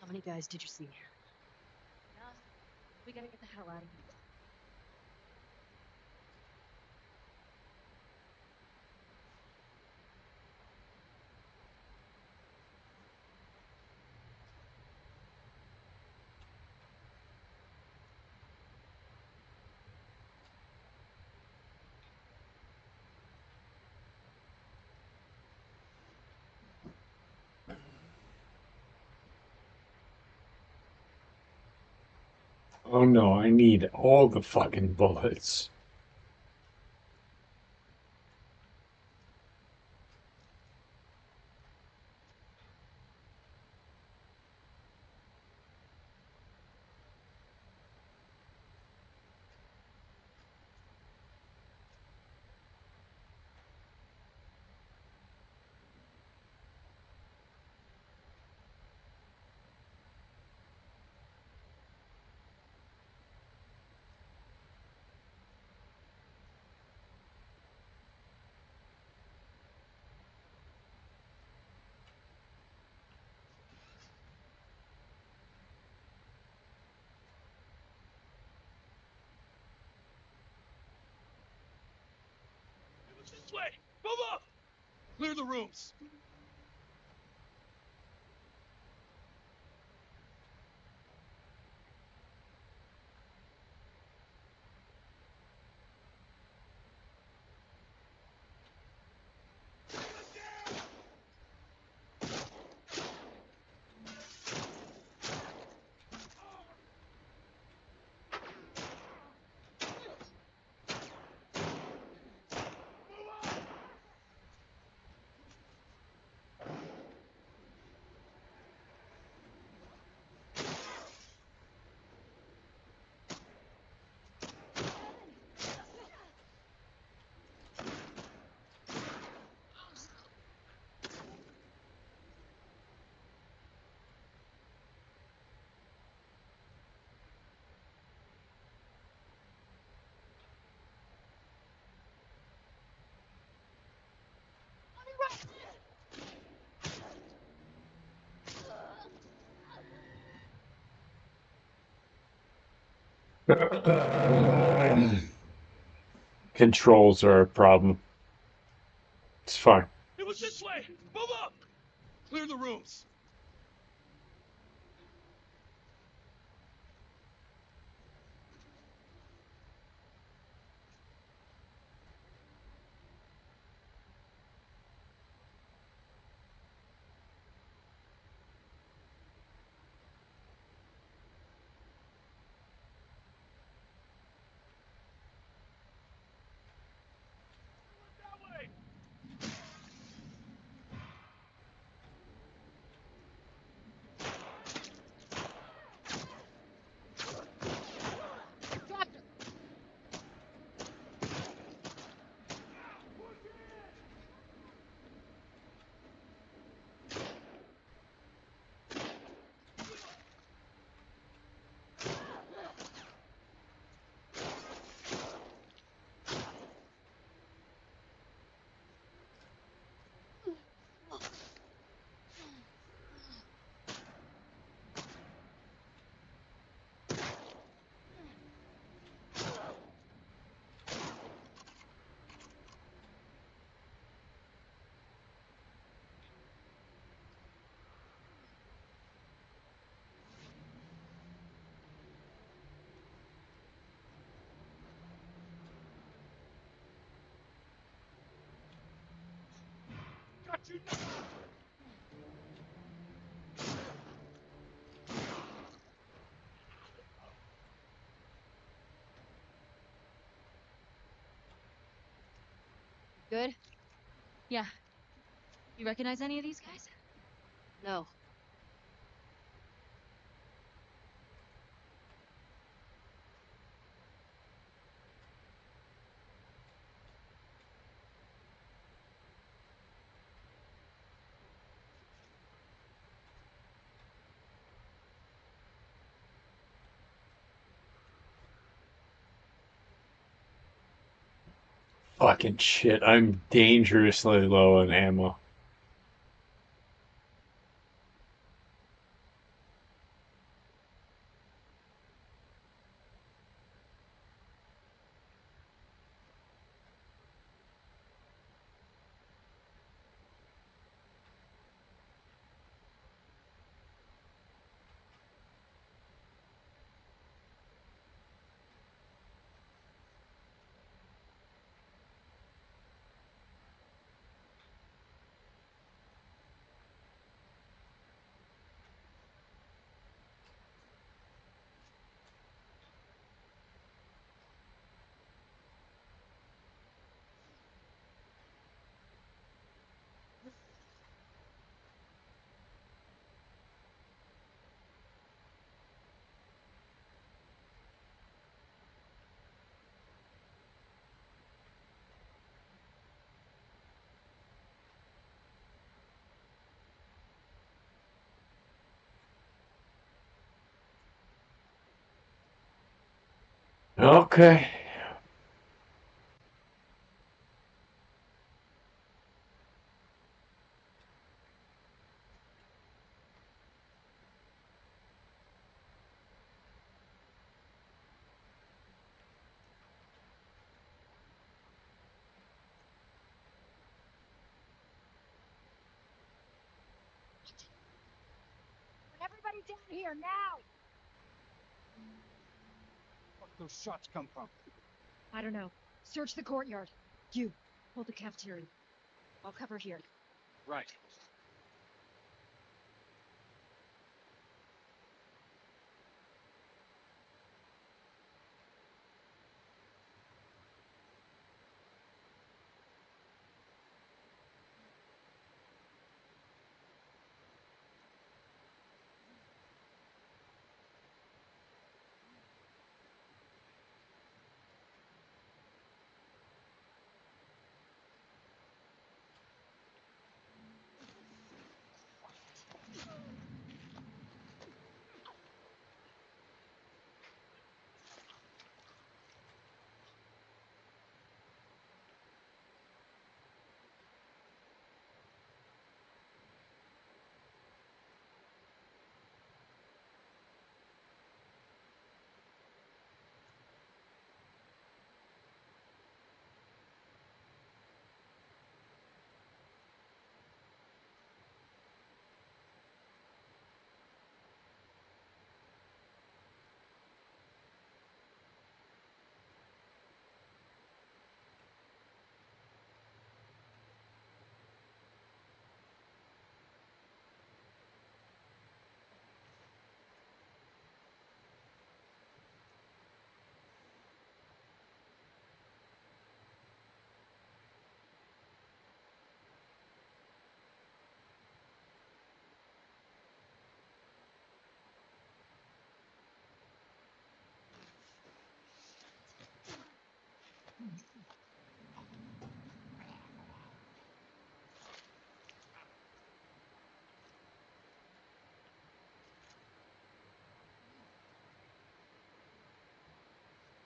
Speaker 2: How many guys did you see? Enough. We gotta get the hell out of here.
Speaker 1: Oh no, I need all the fucking bullets.
Speaker 5: This way! Move up! Clear the rooms!
Speaker 1: Controls are a problem. It's fine.
Speaker 5: It was this way! Move up! Clear the rooms!
Speaker 2: Good?
Speaker 3: Yeah. You recognize any of these guys?
Speaker 2: No.
Speaker 1: Fucking shit, I'm dangerously low on ammo. Okay.
Speaker 3: Everybody down here now!
Speaker 5: Where those shots come from?
Speaker 3: I don't know. Search the courtyard. You, hold the cafeteria. I'll cover here.
Speaker 5: Right.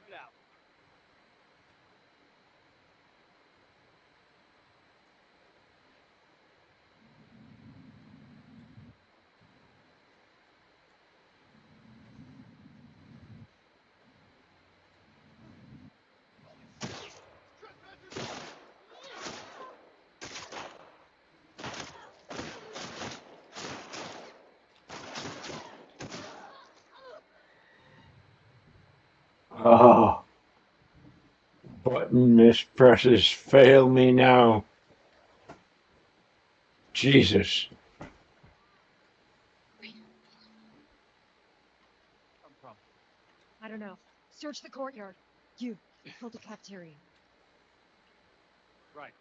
Speaker 5: Get out.
Speaker 1: Oh, button mispresses fail me now. Jesus.
Speaker 5: Problem.
Speaker 2: I don't know. Search the courtyard. You, go to the cafeteria.
Speaker 5: Right.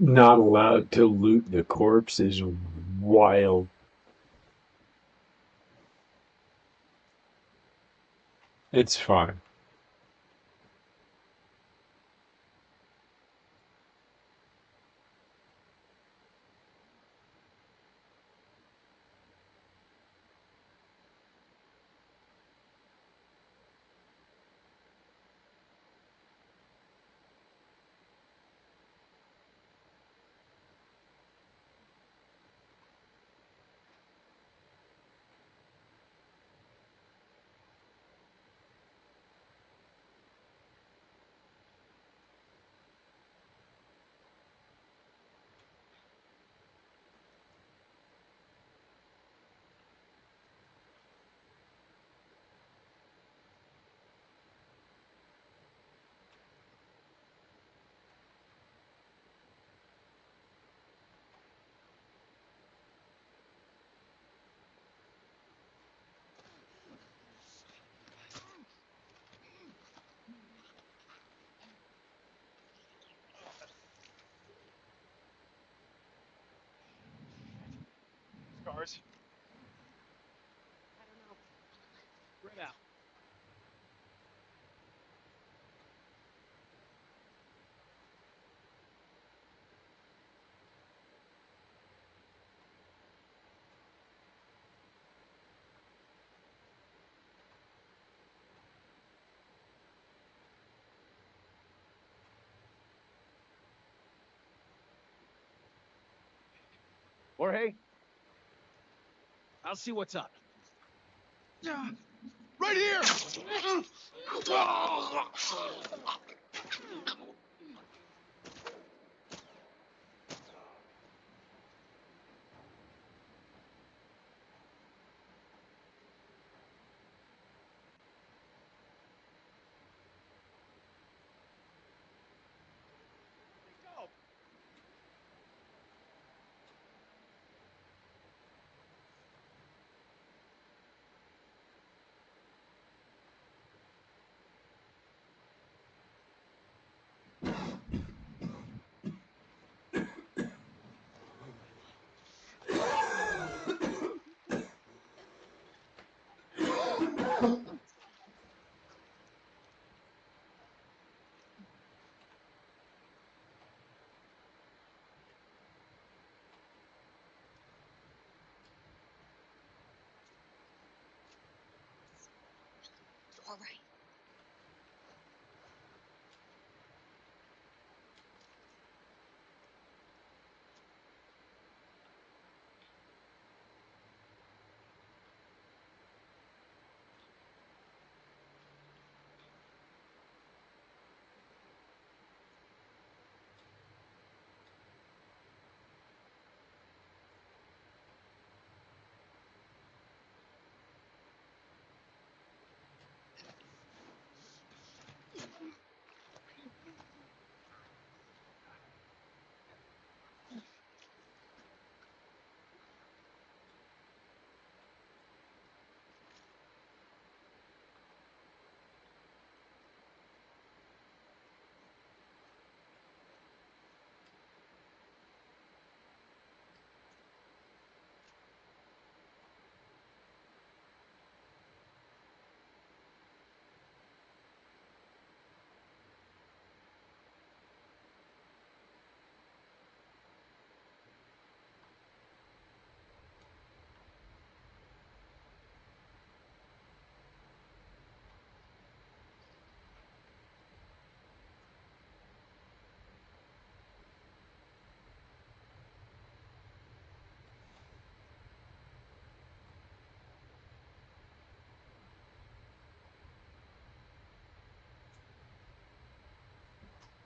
Speaker 1: Not allowed to loot the corpse is wild. It's fine.
Speaker 5: Scars.
Speaker 2: I don't know.
Speaker 5: Spread out. Jorge, I'll see what's up. Right here! Go!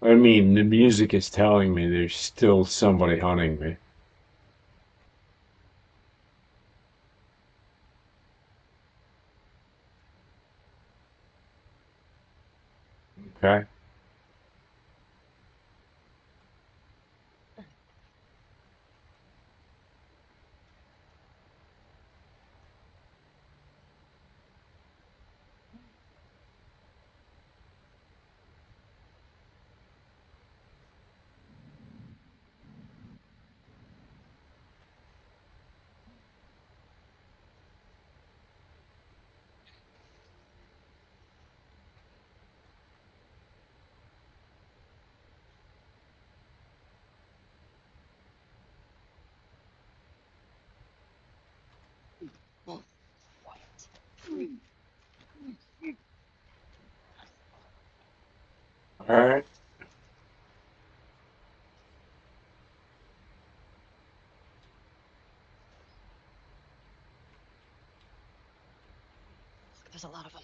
Speaker 1: I mean, the music is telling me there's still somebody hunting me. Okay? Alright.
Speaker 2: There's a lot of them.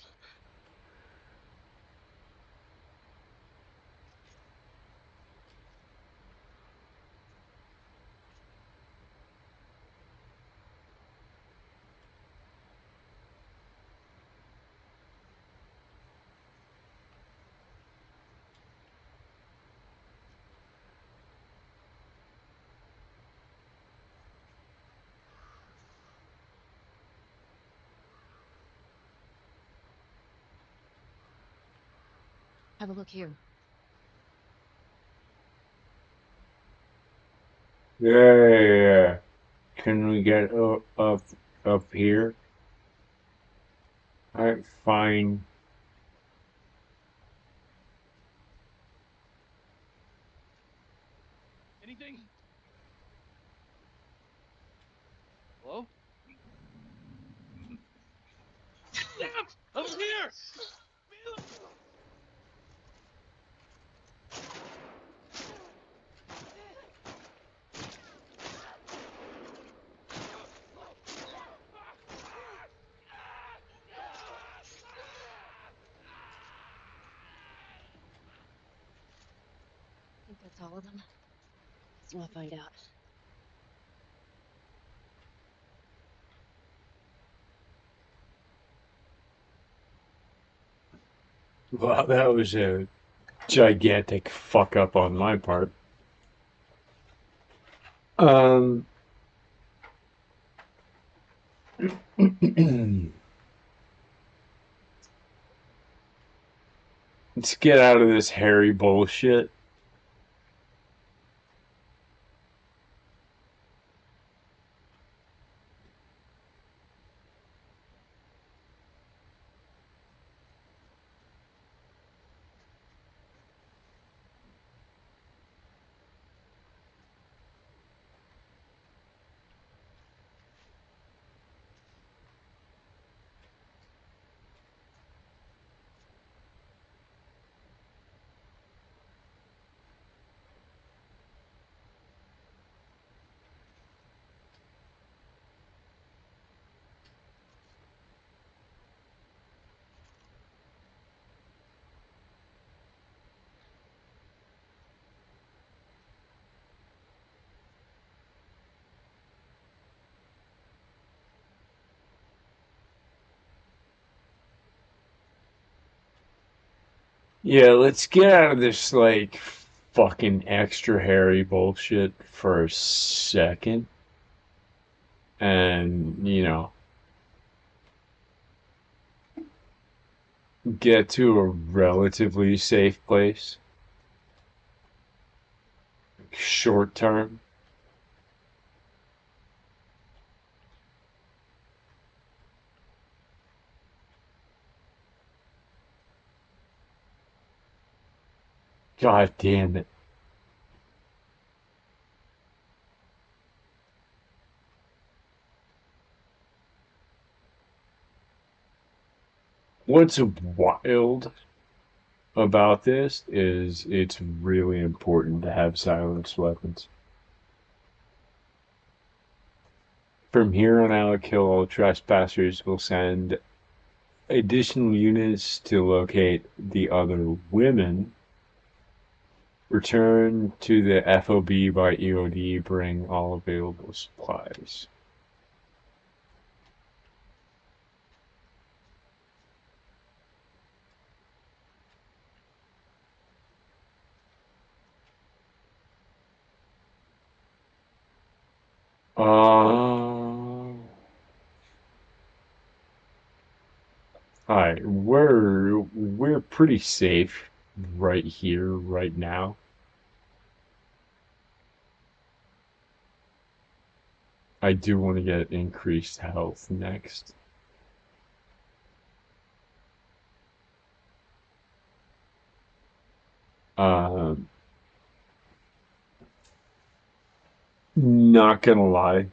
Speaker 2: Have a look here.
Speaker 1: Yeah. Can we get up here? Alright, fine.
Speaker 4: Anything? Hello? Damn! Over here!
Speaker 2: Think that's all of them? Let's not find out.
Speaker 1: Wow, that was a gigantic fuck up on my part. Um, let's get out of this hairy bullshit. Yeah, let's get out of this, like, fucking extra hairy bullshit for a second. And, get to a relatively safe place. Short term. God damn it. What's wild about this is it's really important to have silenced weapons. From here on out, kill all trespassers. Will send additional units to locate the other women. Return to the FOB by EOD. Bring all available supplies. Alright, we're pretty safe right here, right now. I do want to get increased health next. Um, Not gonna lie,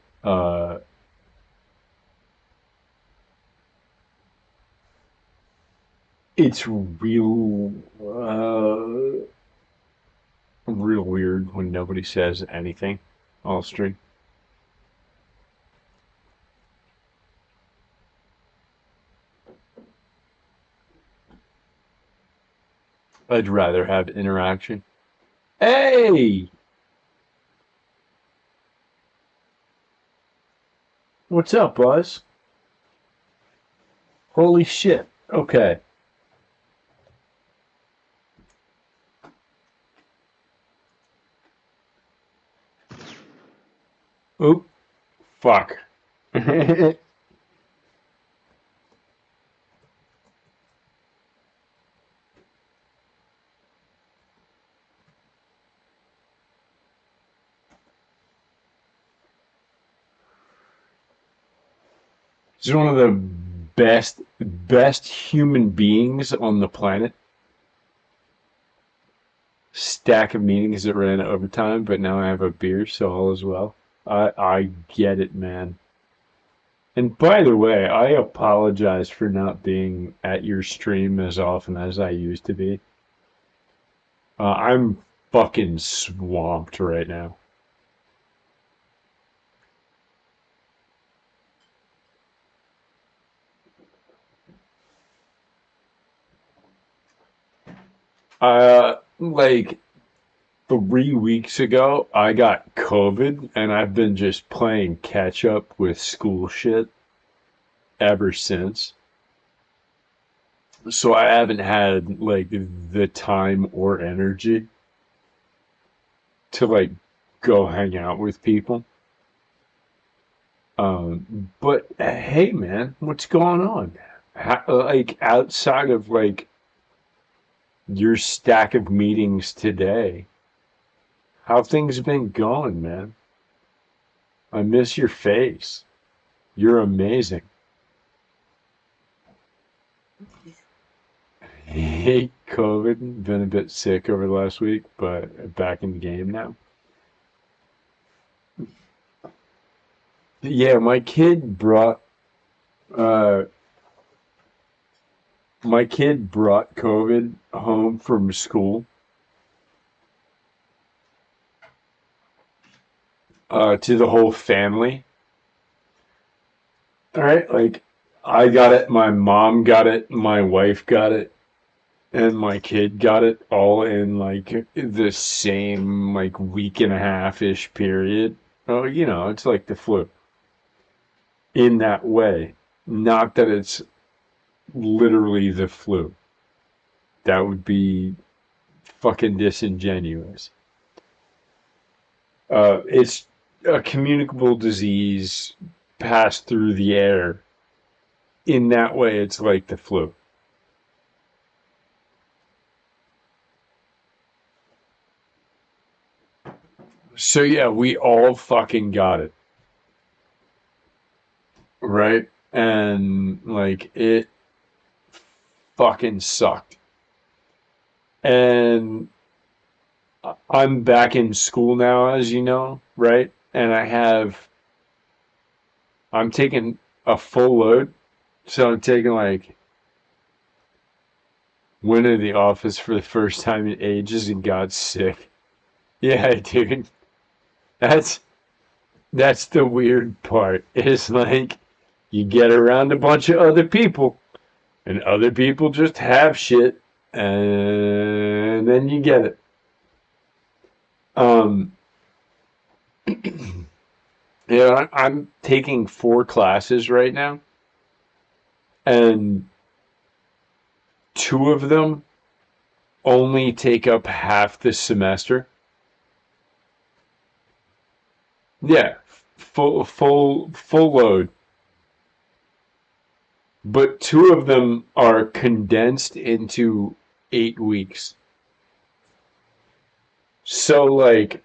Speaker 1: it's real weird when nobody says anything all stream. I'd rather have interaction. Hey! What's up, Buzz? Holy shit. Okay. Oop. Fuck. He's one of the best human beings on the planet. Stack of meetings that ran overtime, but now I have a beer, so all is well. I get it, man. And by the way, I apologize for not being at your stream as often as I used to be. I'm fucking swamped right now. Like 3 weeks ago, I got COVID, and I've been just playing catch up with school shit ever since. So I haven't had like the time or energy to like go hang out with people. But hey, man, what's going on? Like outside of like your stack of meetings today, how things been going, man? I miss your face. You're amazing. Hate COVID. Been a bit sick over the last week, but back in the game now. Yeah, uh my kid brought COVID home from school to the whole family. All right, like I got it, my mom got it, my wife got it, and my kid got it all in like the same like week and a half ish period. Oh, it's like the flu in that way. Not that it's literally the flu. That would be fucking disingenuous. It's a communicable disease passed through the air. In that way, it's like the flu. So yeah, we all fucking got it. Right? And like it fucking sucked. And I'm back in school now, as you know, right? And I'm taking a full load. So I'm taking like went to the office for the first time in ages and got sick. Yeah, dude. That's that's the weird part. It's like you get around a bunch of other people and other people just have shit and then you get it. Um, yeah, I'm taking 4 classes right now, and 2 of them only take up half the semester. Yeah, full load. But 2 of them are condensed into 8 weeks. So like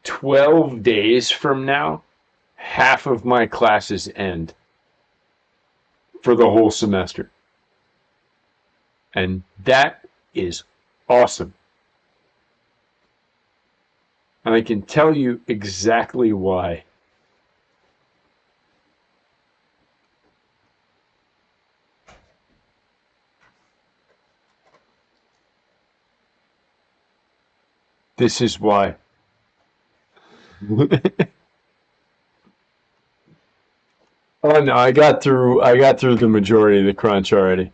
Speaker 1: 12 days from now, half of my classes end for the whole semester. And that is awesome. And I can tell you exactly why. This is why. Oh no, I got through the majority of the crunch already.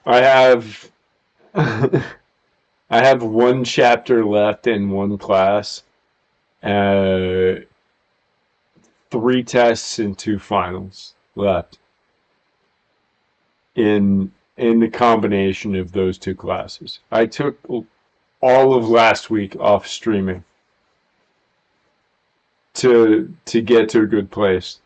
Speaker 1: I have I have 1 chapter left in 1 class. 3 tests and 2 finals left in the combination of those 2 classes. I took all of last week off streaming to get to a good place.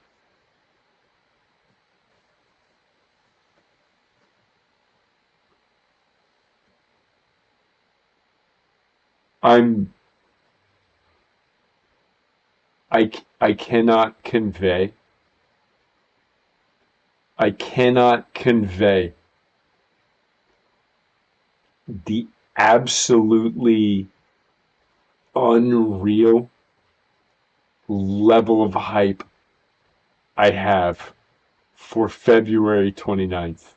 Speaker 1: I'm I cannot convey. I cannot convey the absolutely unreal level of hype I have for February 29th.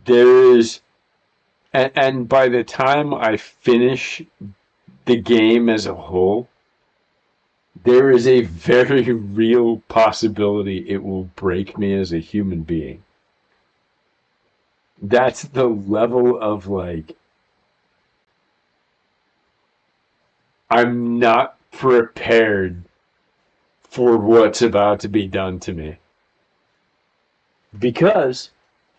Speaker 1: There is, and by the time I finish the game as a whole, there is a very real possibility it will break me as a human being. That's the level of like, I'm not prepared for what's about to be done to me. Because,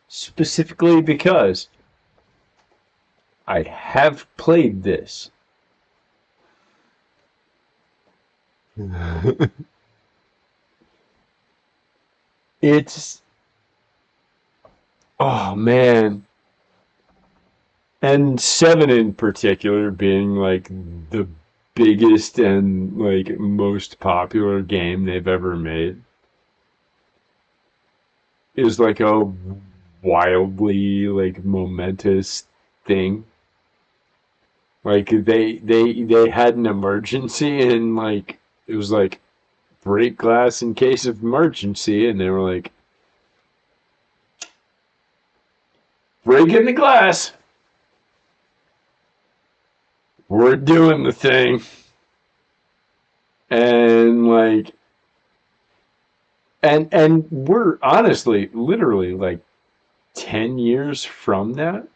Speaker 1: specifically because, I have played this. It's, oh man. And 7 in particular being like the biggest and like most popular game they've ever made is like a wildly like momentous thing. Like they had an emergency and like it was like break glass in case of emergency, and they were like breaking the glass. We're doing the thing. And like and we're honestly literally like 10 years from that.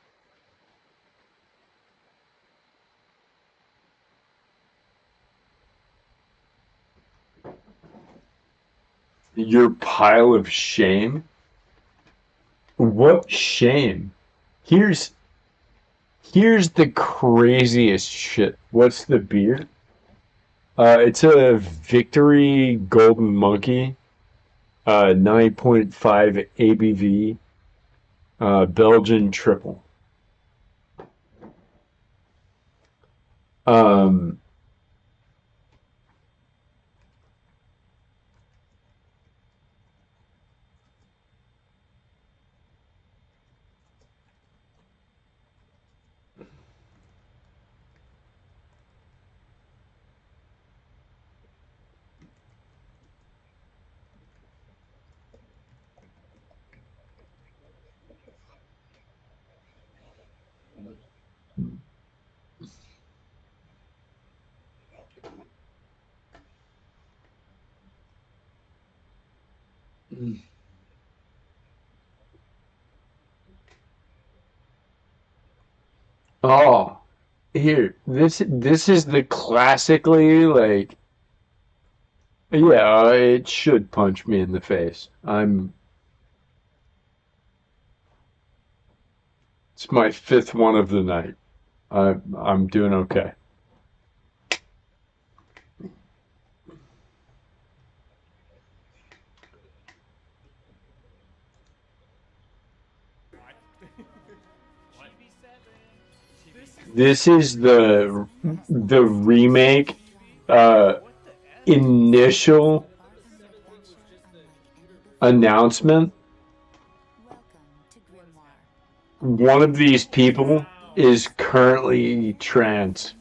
Speaker 1: Your pile of shame. What shame? Here's here's the craziest shit. What's the beer? It's a Victory Golden Monkey, 9.5 ABV, Belgian triple. Um, Oh, here. This is the classically like. Yeah, it should punch me in the face. It's my fifth one of the night. I'm doing okay. This is the remake uh initial announcement. One of these people is currently trans.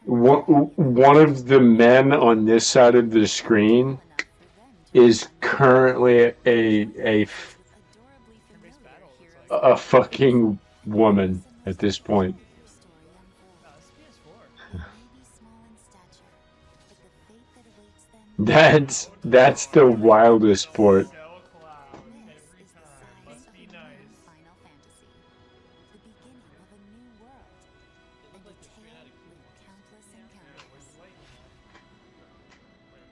Speaker 1: One of the men on this side of the screen is currently a fucking woman at this point. That's the wildest part.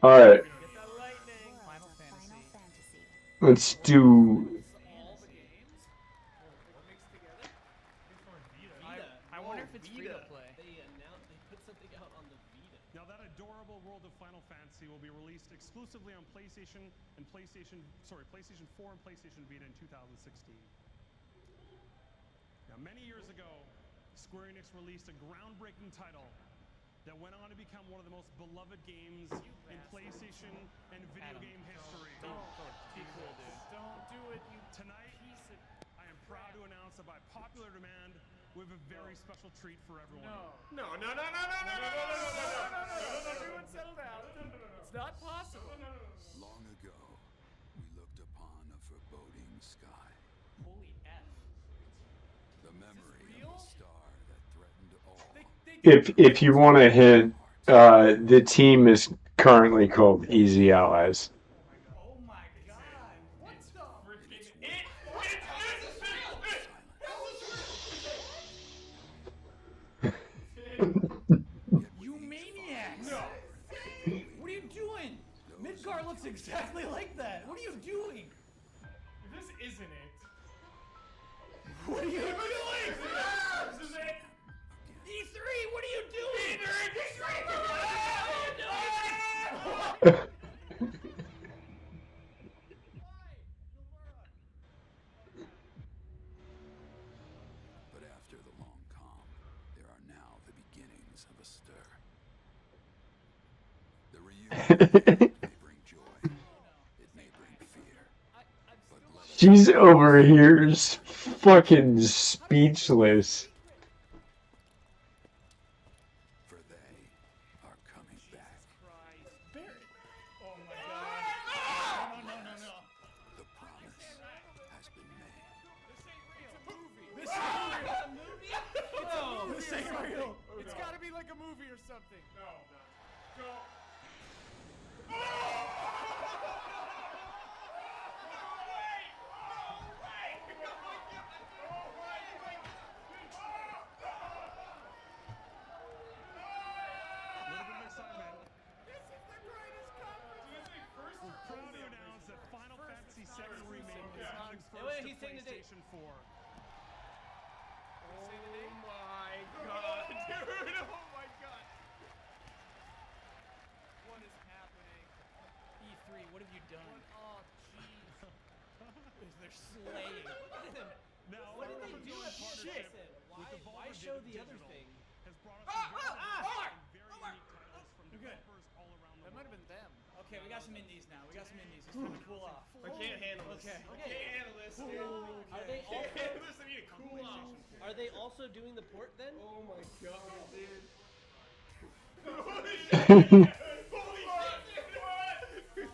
Speaker 1: All right, let's do.
Speaker 6: I wonder if it's free to play. They put something out on the Vita.
Speaker 7: Now that adorable world of Final Fantasy will be released exclusively on PlayStation 4 and PlayStation Vita in 2016. Now many years ago, Square Enix released a groundbreaking title that went on to become one of the most beloved games in PlayStation and video game history.
Speaker 6: Be cool, dude. Don't do it, you
Speaker 7: Tonight, I am proud to announce that by popular demand, we have a very special treat for everyone.
Speaker 6: No. Everyone settle down. It's not possible.
Speaker 8: Long ago, we looked upon a foreboding sky.
Speaker 6: Holy F.
Speaker 8: The memory of a star that threatened all.
Speaker 1: If you want to hint, the team is currently called Easy Allies.
Speaker 6: Oh my god. What the freaking You maniacs! No. What are you doing? Midgar looks exactly like that. What are you doing? This isn't it. What are you doing? This is it. E3, what are you doing?
Speaker 8: But after the long calm, there are now the beginnings of a stir. The reunion may bring joy. It may bring fear. But let us
Speaker 1: She's over here fucking speechless.
Speaker 8: for they are coming back.
Speaker 6: Barrett. Oh my god. No.
Speaker 8: The promise has been made.
Speaker 6: This ain't real. This ain't real. A movie? No, this ain't real. It's gotta be like a movie or something. No. Go.
Speaker 7: Little bit of excitement. We're proud to announce that Final Fantasy VII Remake is coming first
Speaker 6: Wait,
Speaker 7: to
Speaker 6: he's saying the date.
Speaker 7: PlayStation 4.
Speaker 6: Oh my god, dude! Oh my god! What is happening? E3, what have you done? Oh, jeez. They're slaying.
Speaker 7: Now,
Speaker 6: What did they do
Speaker 7: in
Speaker 6: at
Speaker 7: partnership
Speaker 6: shit?
Speaker 7: with the
Speaker 6: Why
Speaker 7: Volvo
Speaker 6: show the
Speaker 7: Digital
Speaker 6: other thing?
Speaker 7: has brought us some very
Speaker 6: Omar!
Speaker 7: unique titles from developers all around the
Speaker 6: That might have
Speaker 7: world.
Speaker 6: been them. Okay, we got some indies now. We got some indies. It's time to cool off. I can't handle this. Okay. I can't handle this, dude.
Speaker 9: Are they
Speaker 6: I can't
Speaker 9: also
Speaker 6: handle this. I need to cool off.
Speaker 9: are they also doing the port then?
Speaker 6: Oh my god, dude.
Speaker 7: Holy shit!
Speaker 6: Holy shit!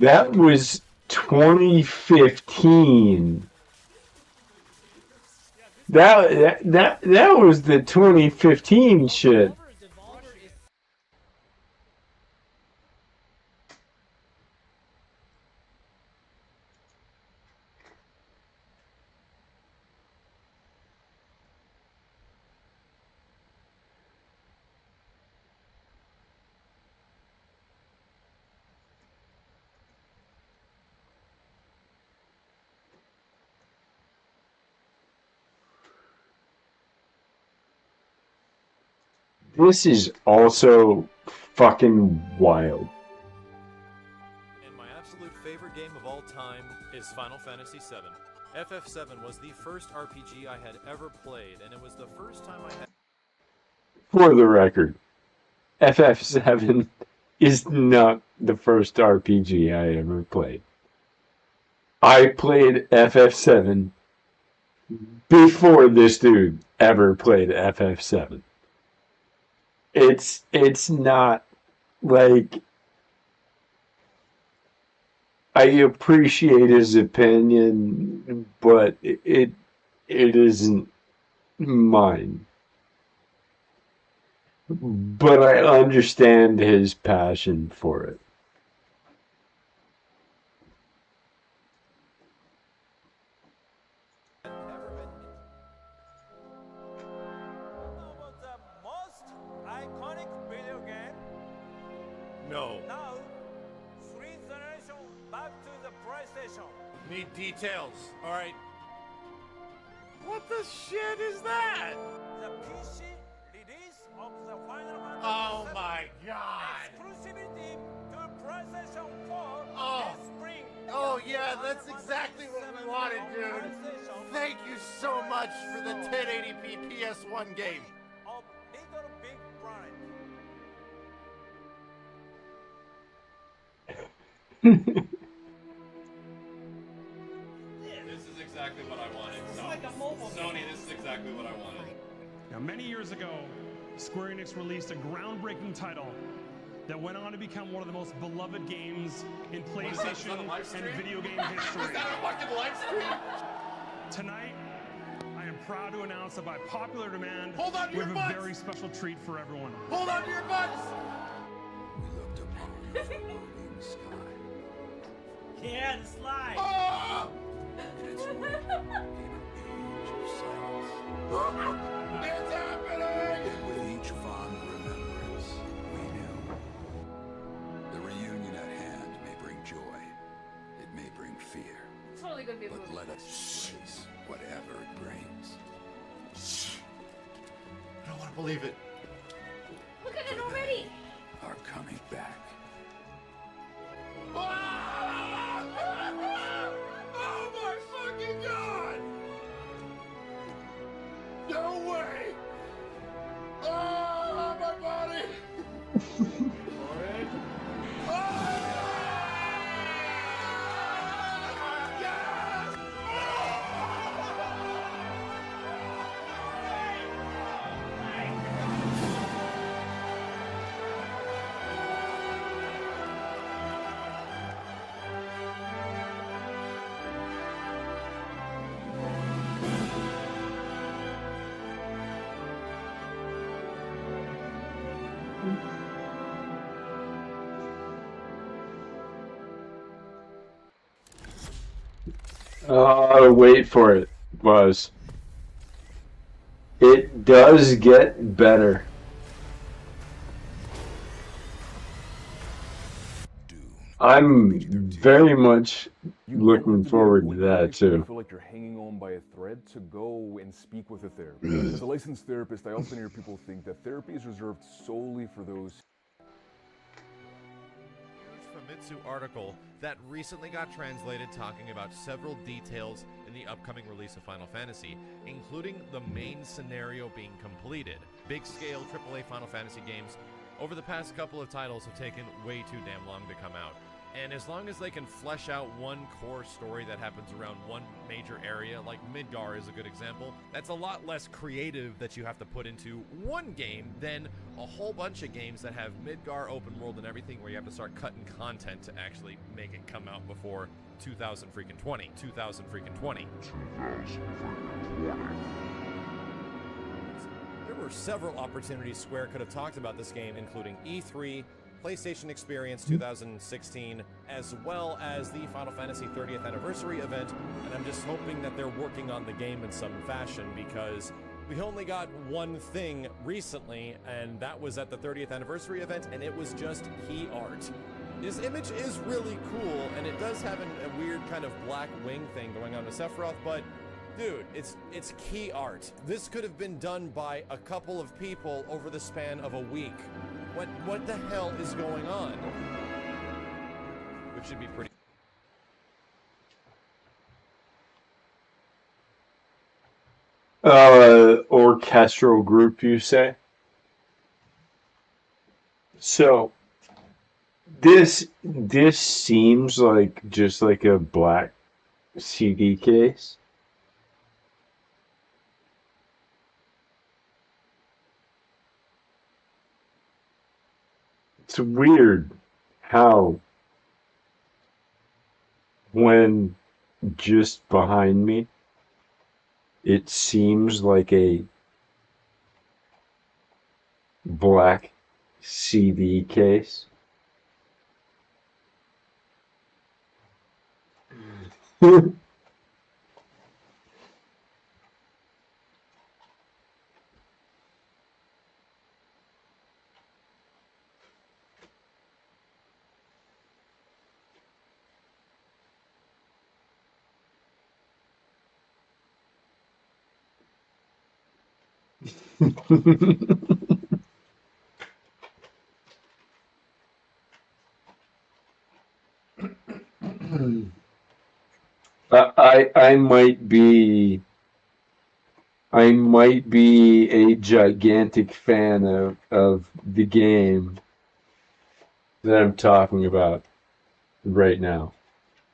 Speaker 1: That was 2015. That was the 2015 shit.
Speaker 9: Devolver is
Speaker 1: This is also fucking wild.
Speaker 10: And my absolute favorite game of all time is Final Fantasy VII. FF7 was the first RPG I had ever played, and it was the first time I had...
Speaker 1: For the record, FF7 is not the first RPG I ever played. I played FF7 before this dude ever played FF7. It's not like I appreciate his opinion, but it isn't mine. But I understand his passion for it.
Speaker 10: About the most iconic video game? No. Now, 3 generations back to the PlayStation. Need details. All right. What the shit is that? The PC release of the Final Fantasy. Oh my god. Exclusivity to PlayStation 4 this spring. Oh yeah, that's exactly what we wanted, dude. Thank you so much for the 1080p PS1 game. Of Little Big Planet. This is exactly what I wanted. Sony, this is exactly what I wanted.
Speaker 7: Now, many years ago, Square Enix released a groundbreaking title that went on to become one of the most beloved games in PlayStation and video game history.
Speaker 10: Is that a fucking live stream?
Speaker 7: Tonight, I am proud to announce that by popular demand,
Speaker 10: Hold on to
Speaker 7: we
Speaker 10: your
Speaker 7: have
Speaker 10: butts!
Speaker 7: a very special treat for everyone.
Speaker 10: Hold on to your butts!
Speaker 8: We looked upon the floating sky.
Speaker 9: yeah, the slide.
Speaker 10: Oh!
Speaker 8: In its wake came an age of silence.
Speaker 10: It's happening!
Speaker 8: And with each fond remembrance, we knew. The reunion at hand may bring joy. It may bring fear.
Speaker 11: Totally gonna be a
Speaker 8: But
Speaker 11: movie.
Speaker 8: let us face whatever it brings.
Speaker 10: I don't want to believe it.
Speaker 11: Look at it already.
Speaker 8: Are coming back.
Speaker 10: Oh my fucking god! No way! Oh, my body! Yes!
Speaker 1: Wait for it, Buzz. It does get better. I'm very much looking forward to that too.
Speaker 12: Feel like you're hanging on by a thread to go and speak with a therapist. As a licensed therapist, I often hear people think that therapy is reserved solely for those.
Speaker 10: Famitsu article that recently got translated talking about several details in the upcoming release of Final Fantasy, including the main scenario being completed. Big-scale AAA Final Fantasy games over the past couple of titles have taken way too damn long to come out.
Speaker 13: And as long as they can flesh out one core story that happens around one major area, like Midgar is a good example, that's a lot less creative that you have to put into one game than a whole bunch of games that have Midgar open world and everything where you have to start cutting content to actually make it come out before 2020. There were several opportunities Square could have talked about this game, including E3, PlayStation Experience 2016, as well as the Final Fantasy 30th Anniversary event, and I'm just hoping that they're working on the game in some fashion, because we only got one thing recently, and that was at the 30th Anniversary event, and it was just key art. This image is really cool, and it does have a weird kind of black wing thing going on with Sephiroth, but dude, it's key art. This could have been done by a couple of people over the span of a week. What the hell is going on? Which should be pretty...
Speaker 1: Orchestral group, you say? So, this seems like just like a black CD case. It's weird how when just behind me it seems like a black CD case. I might be a gigantic fan of the game that I'm talking about right now.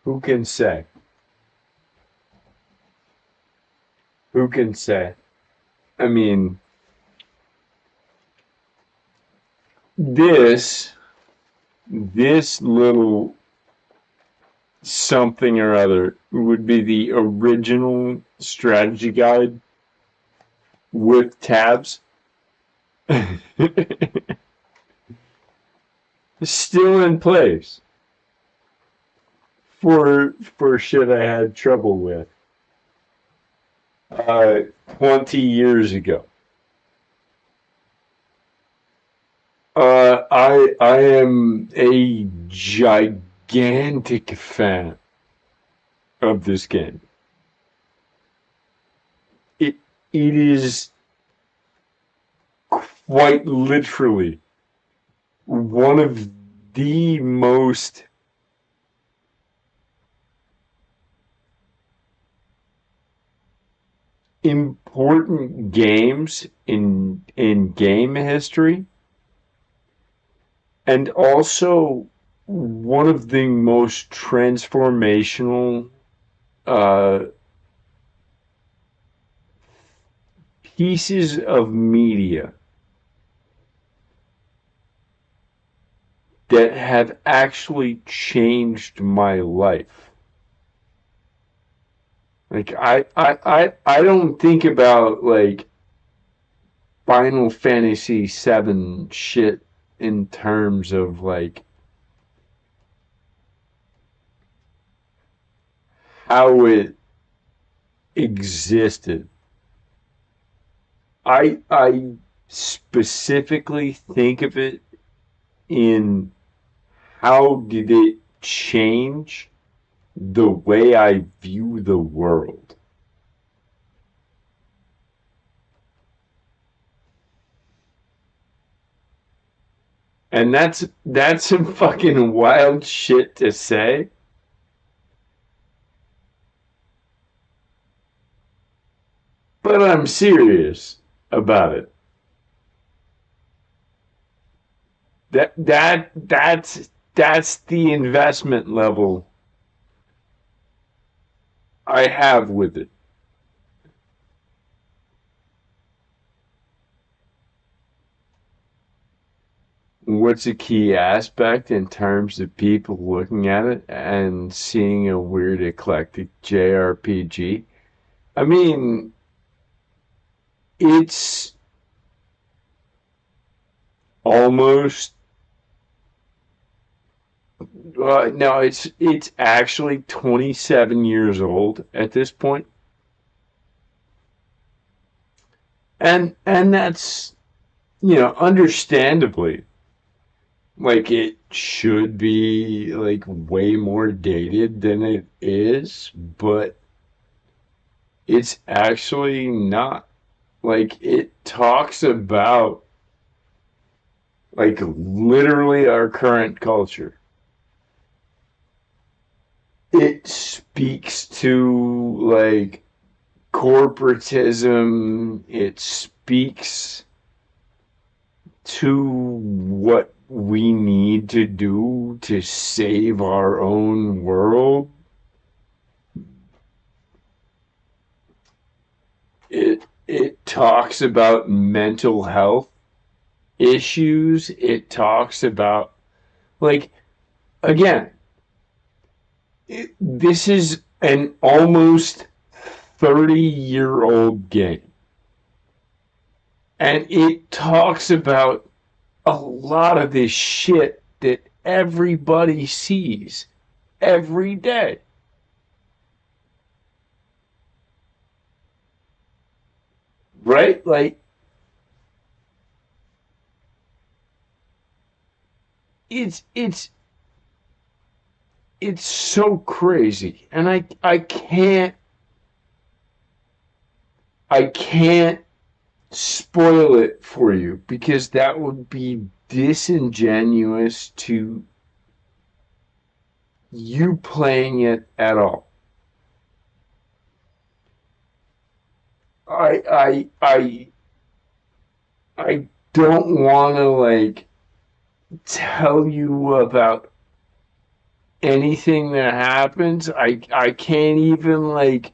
Speaker 1: Who can say? Who can say? I mean, this little something or other would be the original strategy guide with tabs. Still in place for shit I had trouble with 20 years ago. I am a gigantic fan of this game. It is quite literally one of the most important games in game history, and also one of the most transformational pieces of media that have actually changed my life. Like I don't think about like Final Fantasy VII shit in terms of like how it existed. I specifically think of it in how did it change the way I view the world. And that's some fucking wild shit to say. But I'm serious about it. that's the investment level I have with it. What's a key aspect in terms of people looking at it and seeing a weird eclectic JRPG? I mean, it's almost no, it's actually 27 years old at this point. And that's, understandably, like, it should be like way more dated than it is, but it's actually not. Like, it talks about like literally our current culture. It speaks to like corporatism. It speaks to what we need to do to save our own world. It talks about mental health issues. It talks about, like, again, this is an almost 30-year-old game. And it talks about a lot of this shit that everybody sees every day. Right? Like, it's so crazy. And I can't spoil it for you because that would be disingenuous to you playing it at all. I don't want to like tell you about anything that happens. I can't even like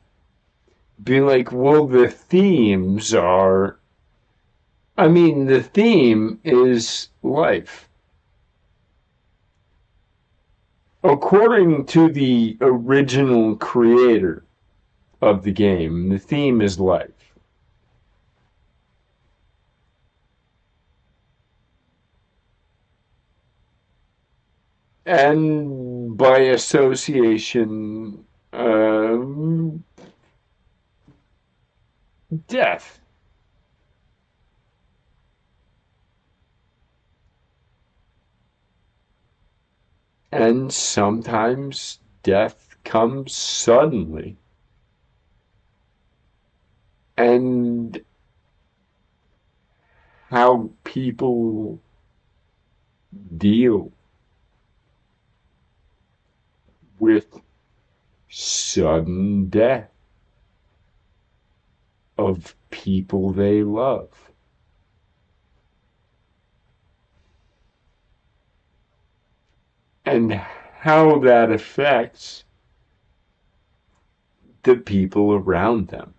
Speaker 1: be like, well, the themes are. I mean, the theme is life. According to the original creator of the game, the theme is life. And by association, death. And sometimes death comes suddenly. And how people deal with sudden death of people they love. And how that affects the people around them.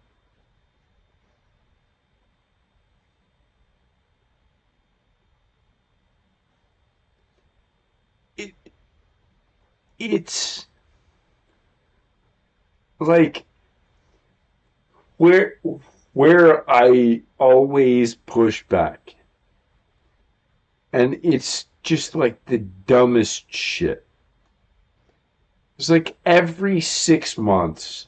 Speaker 1: It's like where I always push back. And it's just like the dumbest shit. It's like every 6 months,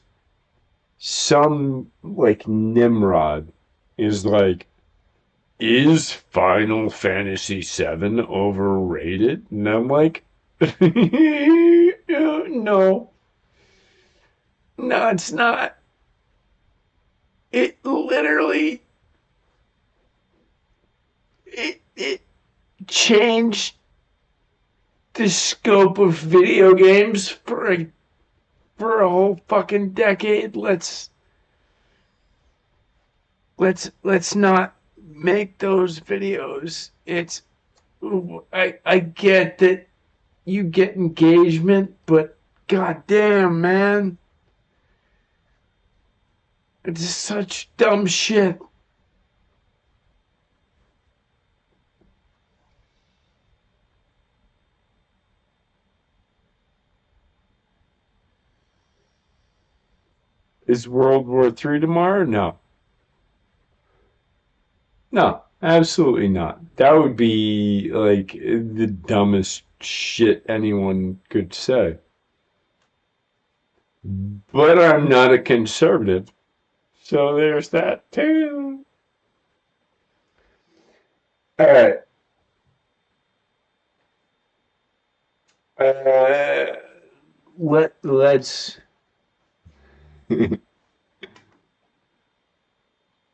Speaker 1: some like Nimrod is like, is Final Fantasy VII overrated? And I'm like, no. No, it's not. It literally, it changed the scope of video games for a whole fucking decade. Let's not make those videos. I get that you get engagement, but goddamn, man. It's such dumb shit. Is World War III tomorrow? No. No, absolutely not. That would be like the dumbest shit anyone could say. But I'm not a conservative, so there's that too. All right. Let's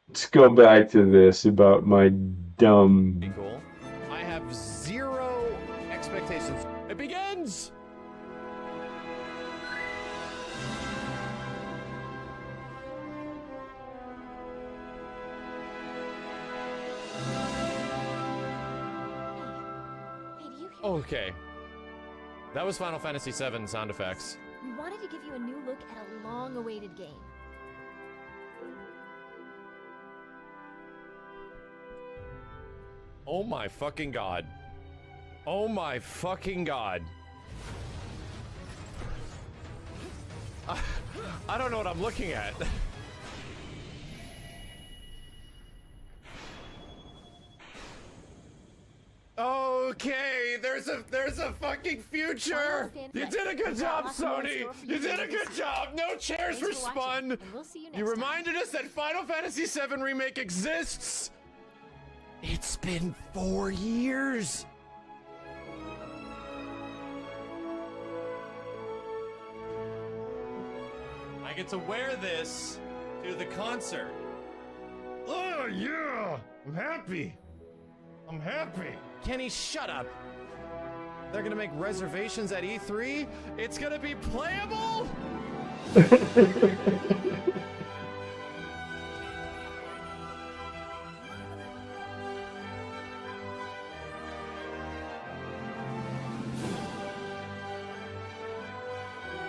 Speaker 1: let's go back to this about my dumb.
Speaker 13: Cool. I have zero expectations. It begins! Okay. That was Final Fantasy VII sound effects.
Speaker 14: We wanted to give you a new look at a long-awaited game.
Speaker 13: Oh my fucking god. Oh my fucking god. I don't know what I'm looking at. Okay, there's a fucking future. You did a good job, Sony. You did a good job. No chairs were spun. You reminded us that Final Fantasy VII Remake exists. It's been 4 years. I get to wear this to the concert.
Speaker 10: Oh, yeah! I'm happy. I'm happy.
Speaker 13: Kenny, shut up. They're gonna make reservations at E3? It's gonna be playable?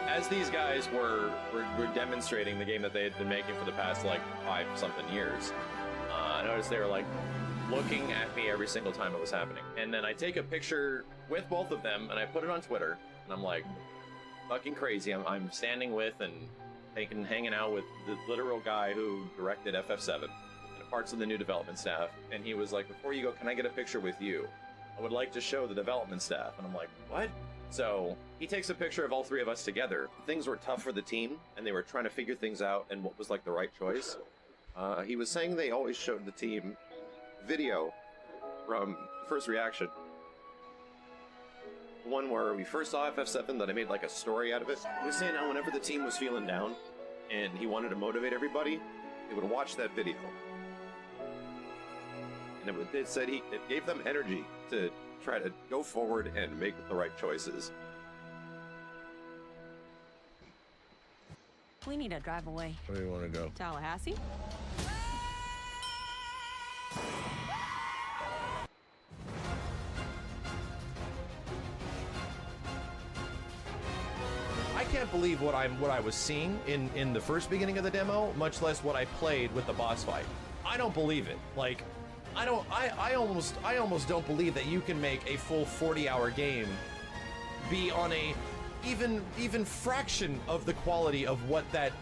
Speaker 13: As these guys were demonstrating the game that they had been making for the past like 5-something years, I noticed they were like looking at me every single time it was happening. And then I take a picture with both of them and I put it on Twitter, and I'm like, fucking crazy. I'm standing with and hanging out with the literal guy who directed FF7 and parts of the new development staff. And he was like, before you go, can I get a picture with you? I would like to show the development staff. And I'm like, what? So he takes a picture of all three of us together. Things were tough for the team, and they were trying to figure things out and what was like the right choice. He was saying they always showed the team video from First Reaction. One where we first saw FF7 that I made like a story out of it. He was saying how whenever the team was feeling down and he wanted to motivate everybody, they would watch that video. And it said it gave them energy to try to go forward and make the right choices.
Speaker 15: We need to drive away.
Speaker 13: Where do you want to go?
Speaker 15: Tallahassee?
Speaker 13: I can't believe what I was seeing in the first beginning of the demo, much less what I played with the boss fight. I don't believe it. Like, I almost don't believe that you can make a full 40-hour game be on a even fraction of the quality of what that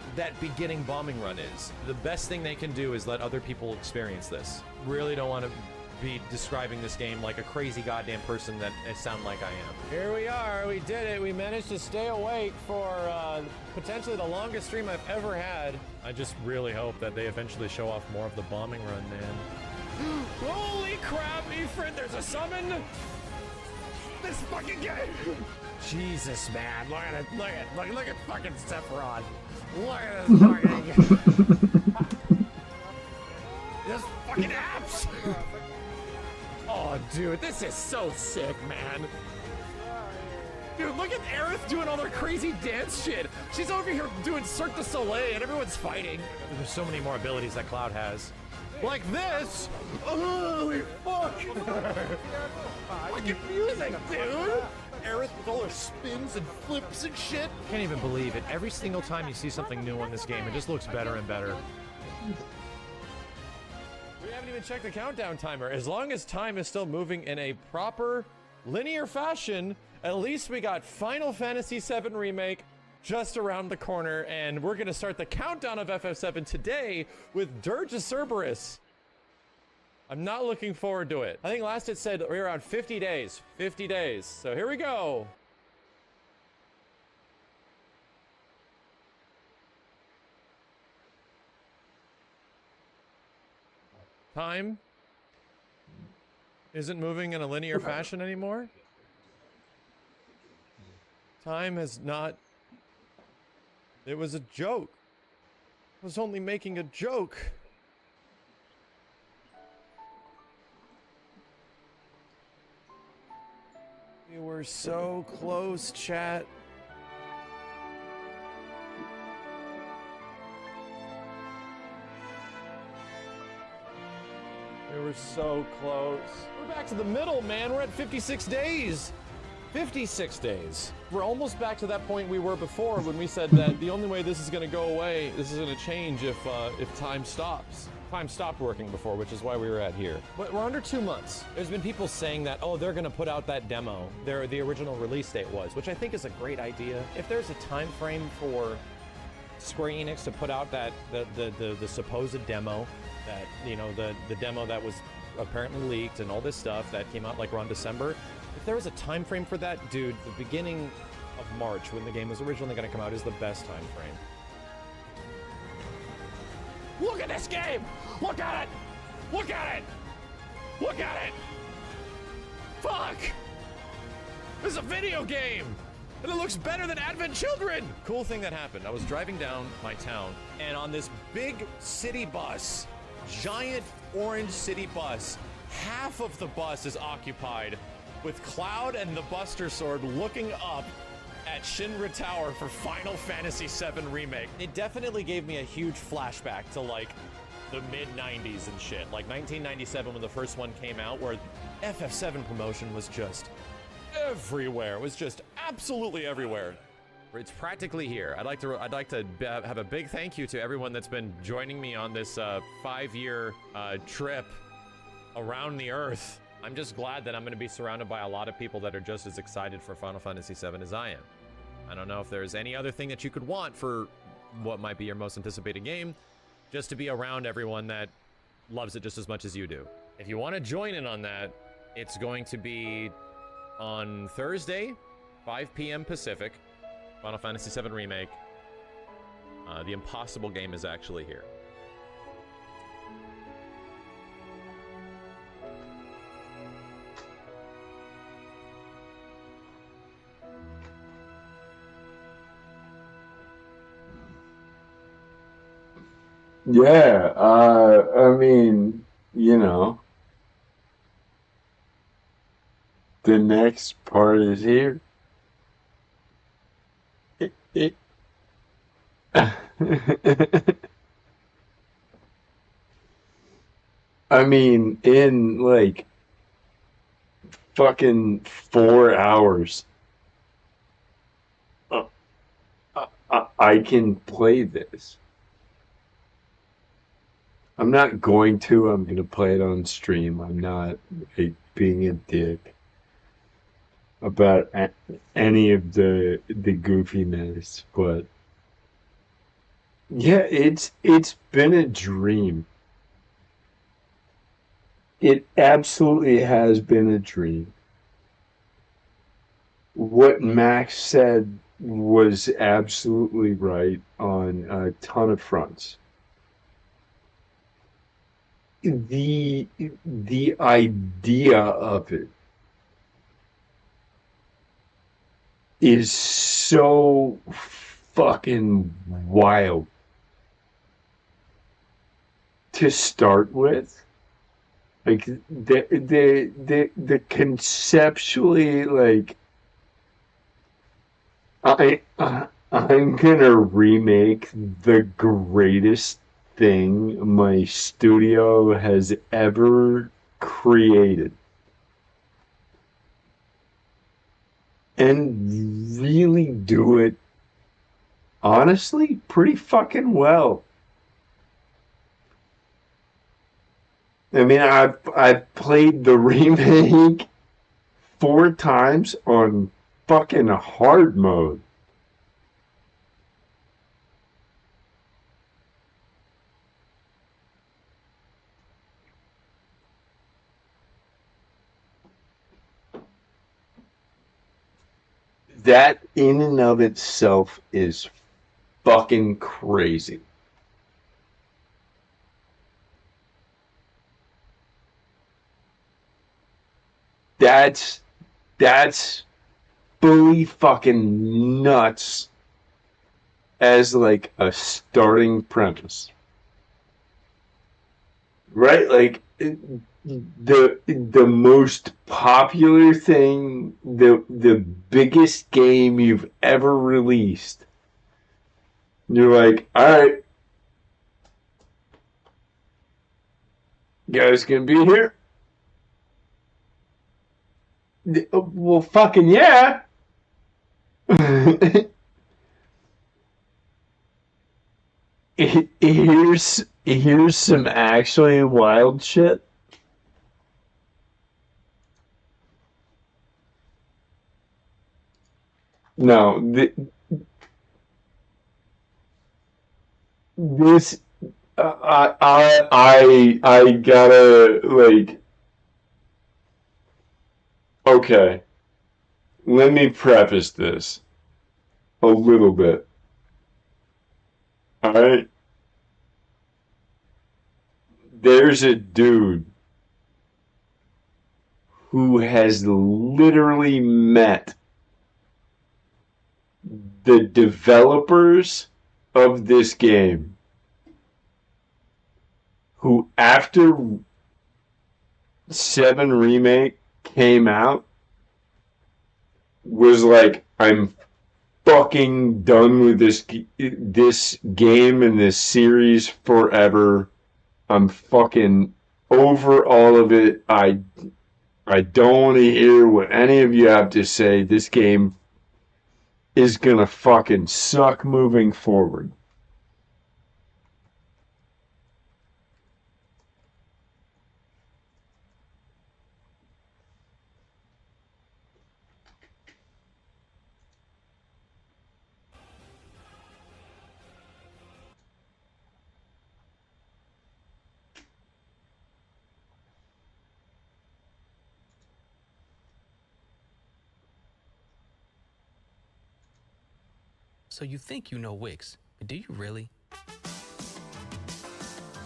Speaker 13: beginning bombing run is. The best thing they can do is let other people experience this. Really don't want to be describing this game like a crazy goddamn person that I sound like I am. Here we are, we did it. We managed to stay awake for potentially the longest stream I've ever had. I just really hope that they eventually show off more of the bombing run, man. Holy crap, Efren, there's a summon! This fucking game! Jesus, man, look at it, look at fucking Sephiroth. Look at this fucking... This fucking apps! Oh, dude, this is so sick, man. Dude, look at Aerith doing all their crazy dance shit. She's over here doing Cirque du Soleil and everyone's fighting. There's so many more abilities that Cloud has. Like this! Holy fuck! Fucking music, dude! Aerith with all her spins and flips and shit. Can't even believe it. Every single time you see something new on this game, it just looks better and better. We haven't even checked the countdown timer. As long as time is still moving in a proper linear fashion, at least we got Final Fantasy VII Remake just around the corner, and we're gonna start the countdown of FF7 today with Dirge of Cerberus. I'm not looking forward to it. I think last it said we're around 50 days. 50 days. So here we go. Time isn't moving in a linear fashion anymore. Time has not... It was a joke. I was only making a joke. We were so close, chat. We were so close. We're back to the middle, man. We're at 56 days. 56 days. We're almost back to that point we were before when we said that the only way this is going to go away, this is going to change if time stops. Time stopped working before, which is why we were at here. But we're under 2 months. There's been people saying that, oh, they're going to put out that demo. The original release date was, which I think is a great idea. If there's a time frame for Square Enix to put out that the supposed demo, that, you know, the demo that was apparently leaked and all this stuff that came out like around December, if there was a time frame for that, dude, the beginning of March when the game was originally going to come out is the best time frame. Look at this game! Look at it! Look at it! Look at it! Fuck! This is a video game! And it looks better than Advent Children! Cool thing that happened. I was driving down my town, and on this big city bus, giant orange city bus, half of the bus is occupied with Cloud and the Buster Sword looking up at Shinra Tower for Final Fantasy VII Remake. It definitely gave me a huge flashback to like the mid-90s and shit. Like 1997 when the first one came out, where FF7 promotion was just everywhere. It was just absolutely everywhere. It's practically here. I'd like to have a big thank you to everyone that's been joining me on this 5-year trip around the Earth. I'm just glad that I'm going to be surrounded by a lot of people that are just as excited for Final Fantasy VII as I am. I don't know if there's any other thing that you could want for what might be your most anticipated game, just to be around everyone that loves it just as much as you do. If you want to join in on that, it's going to be on Thursday, 5 p.m. Pacific, Final Fantasy VII Remake. The Impossible game is actually here.
Speaker 1: Yeah, I mean, you know, the next part is here. I mean, in like fucking 4 hours, I can play this. I'm not going to. I'm going to play it on stream. I'm not like, being a dick about any of the goofiness, but yeah, it's been a dream. It absolutely has been a dream. What Max said was absolutely right on a ton of fronts. The idea of it is so fucking wild to start with. Like the conceptually, like I'm gonna remake the greatest thing my studio has ever created. and really do it, honestly, pretty fucking well. I mean, I've played the remake 4 times on fucking hard mode. That in and of itself is fucking crazy. That's fully fucking nuts as like a starting premise. Right? Like the most popular thing, the biggest game you've ever released. You're like, alright, you guys gonna be here? Well, fucking yeah. Here's some actually wild shit. No, this I gotta like. Okay, let me preface this a little bit. All right, there's a dude who has literally met the developers of this game, who after 7 Remake came out was like, I'm fucking done with this game and this series forever. I'm fucking over all of it. I don't want to hear what any of you have to say. This game is gonna fucking suck moving forward.
Speaker 15: So you think you know Wix, but do you really?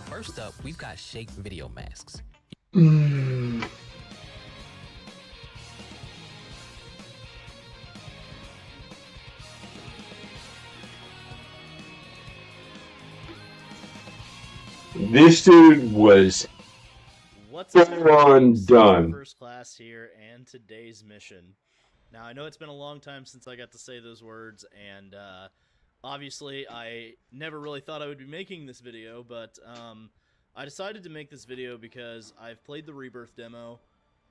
Speaker 15: First up, we've got Shake Video Masks.
Speaker 1: This dude was
Speaker 16: What's up,
Speaker 1: done.
Speaker 16: First Class here, and today's mission. Now, I know it's been a long time since I got to say those words, and obviously I never really thought I would be making this video, but I decided to make this video because I've played the Rebirth demo.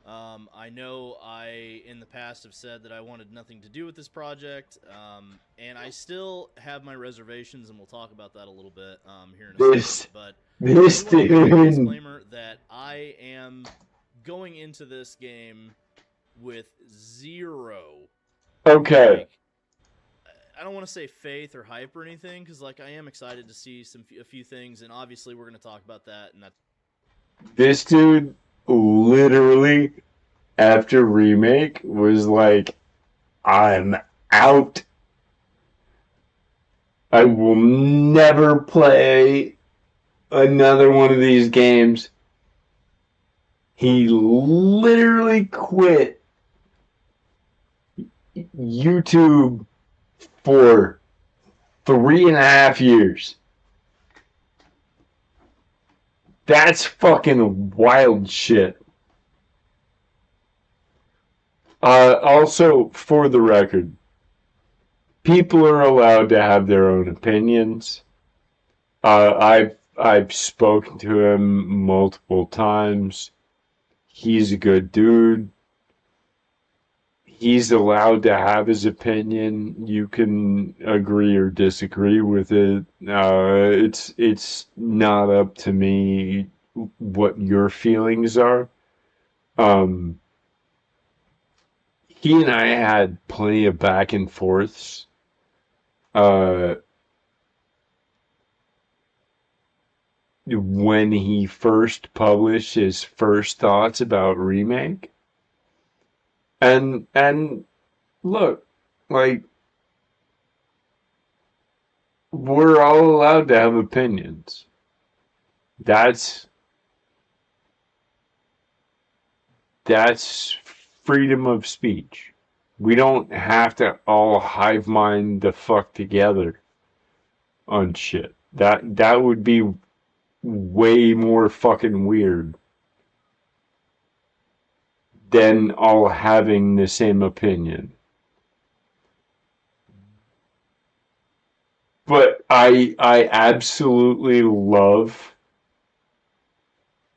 Speaker 16: I know I, in the past, have said that I wanted nothing to do with this project, and I still have my reservations, and we'll talk about that a little bit here in a second, but
Speaker 1: this
Speaker 16: I do want to make a
Speaker 1: dude.
Speaker 16: disclaimer that I am going into this game with zero.
Speaker 1: Okay.
Speaker 16: Like, I don't want to say faith or hype or anything, because like I am excited to see a few things, and obviously we're going to talk about that. And that.
Speaker 1: This dude literally after Remake was like, I'm out. I will never play another one of these games. He literally quit YouTube for 3.5 years. That's fucking wild shit. Also, for the record, people are allowed to have their own opinions. I've spoken to him multiple times. He's a good dude. he's allowed to have his opinion. You can agree or disagree with it. It's not up to me what your feelings are. Um, he and I had plenty of back and forths. Uh, when he first published his first thoughts about Remake. And look, like, we're all allowed to have opinions. That's freedom of speech. We don't have to all hive mind the fuck together on shit. That would be way more fucking weird than all having the same opinion. But I absolutely love,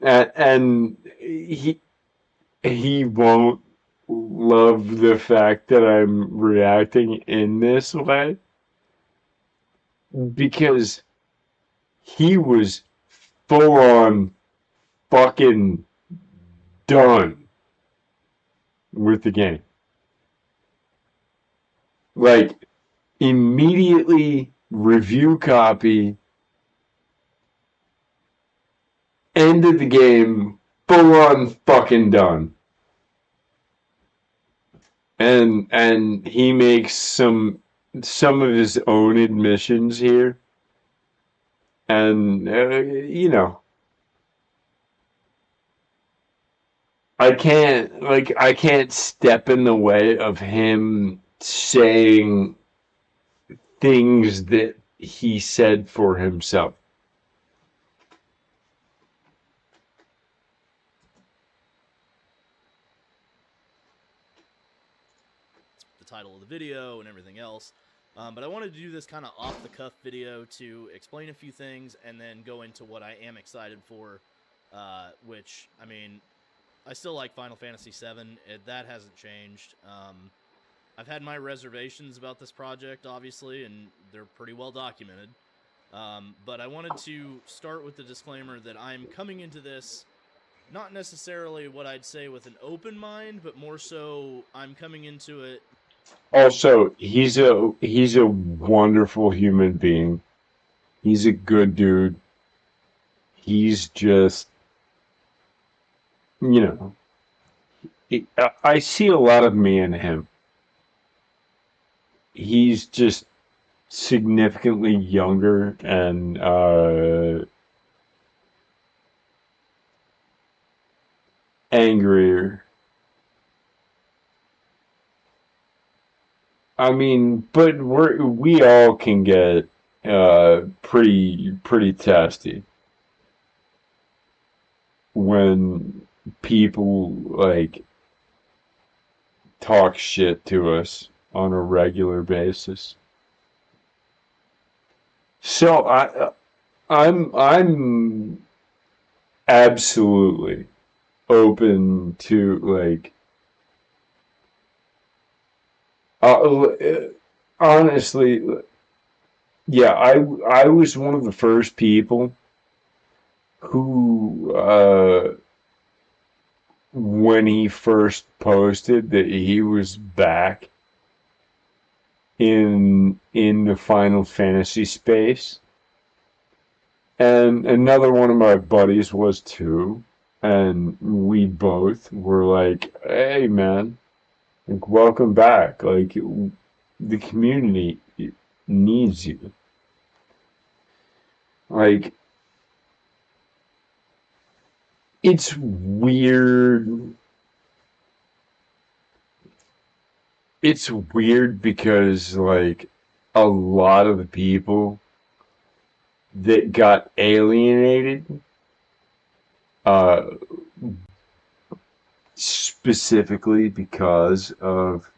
Speaker 1: and he won't love the fact that I'm reacting in this way, because he was full on fucking done with the game. Like, immediately review copy, ended the game, full on fucking done. And he makes some of his own admissions here, and you know, I can't step in the way of him saying things that he said for himself.
Speaker 16: The title of the video and everything else. But I wanted to do this kind of off-the-cuff video to explain a few things and then go into what I am excited for, which, I mean, I still like Final Fantasy VII. That hasn't changed. I've had my reservations about this project, obviously, and they're pretty well documented. But I wanted to start with the disclaimer that I'm coming into this not necessarily what I'd say with an open mind, but more so I'm coming into it.
Speaker 1: Also, he's a wonderful human being. He's a good dude. He's just, you know, I see a lot of me in him. He's just significantly younger and angrier. I mean, but we all can get pretty testy when people like talk shit to us on a regular basis. So I'm absolutely open to, like, honestly, yeah, I was one of the first people who when he first posted that he was back in the Final Fantasy space, and another one of my buddies was too, and we both were like, hey man, like, welcome back, like, the community needs you. Like, it's weird. It's weird because, like, a lot of the people that got alienated, specifically because of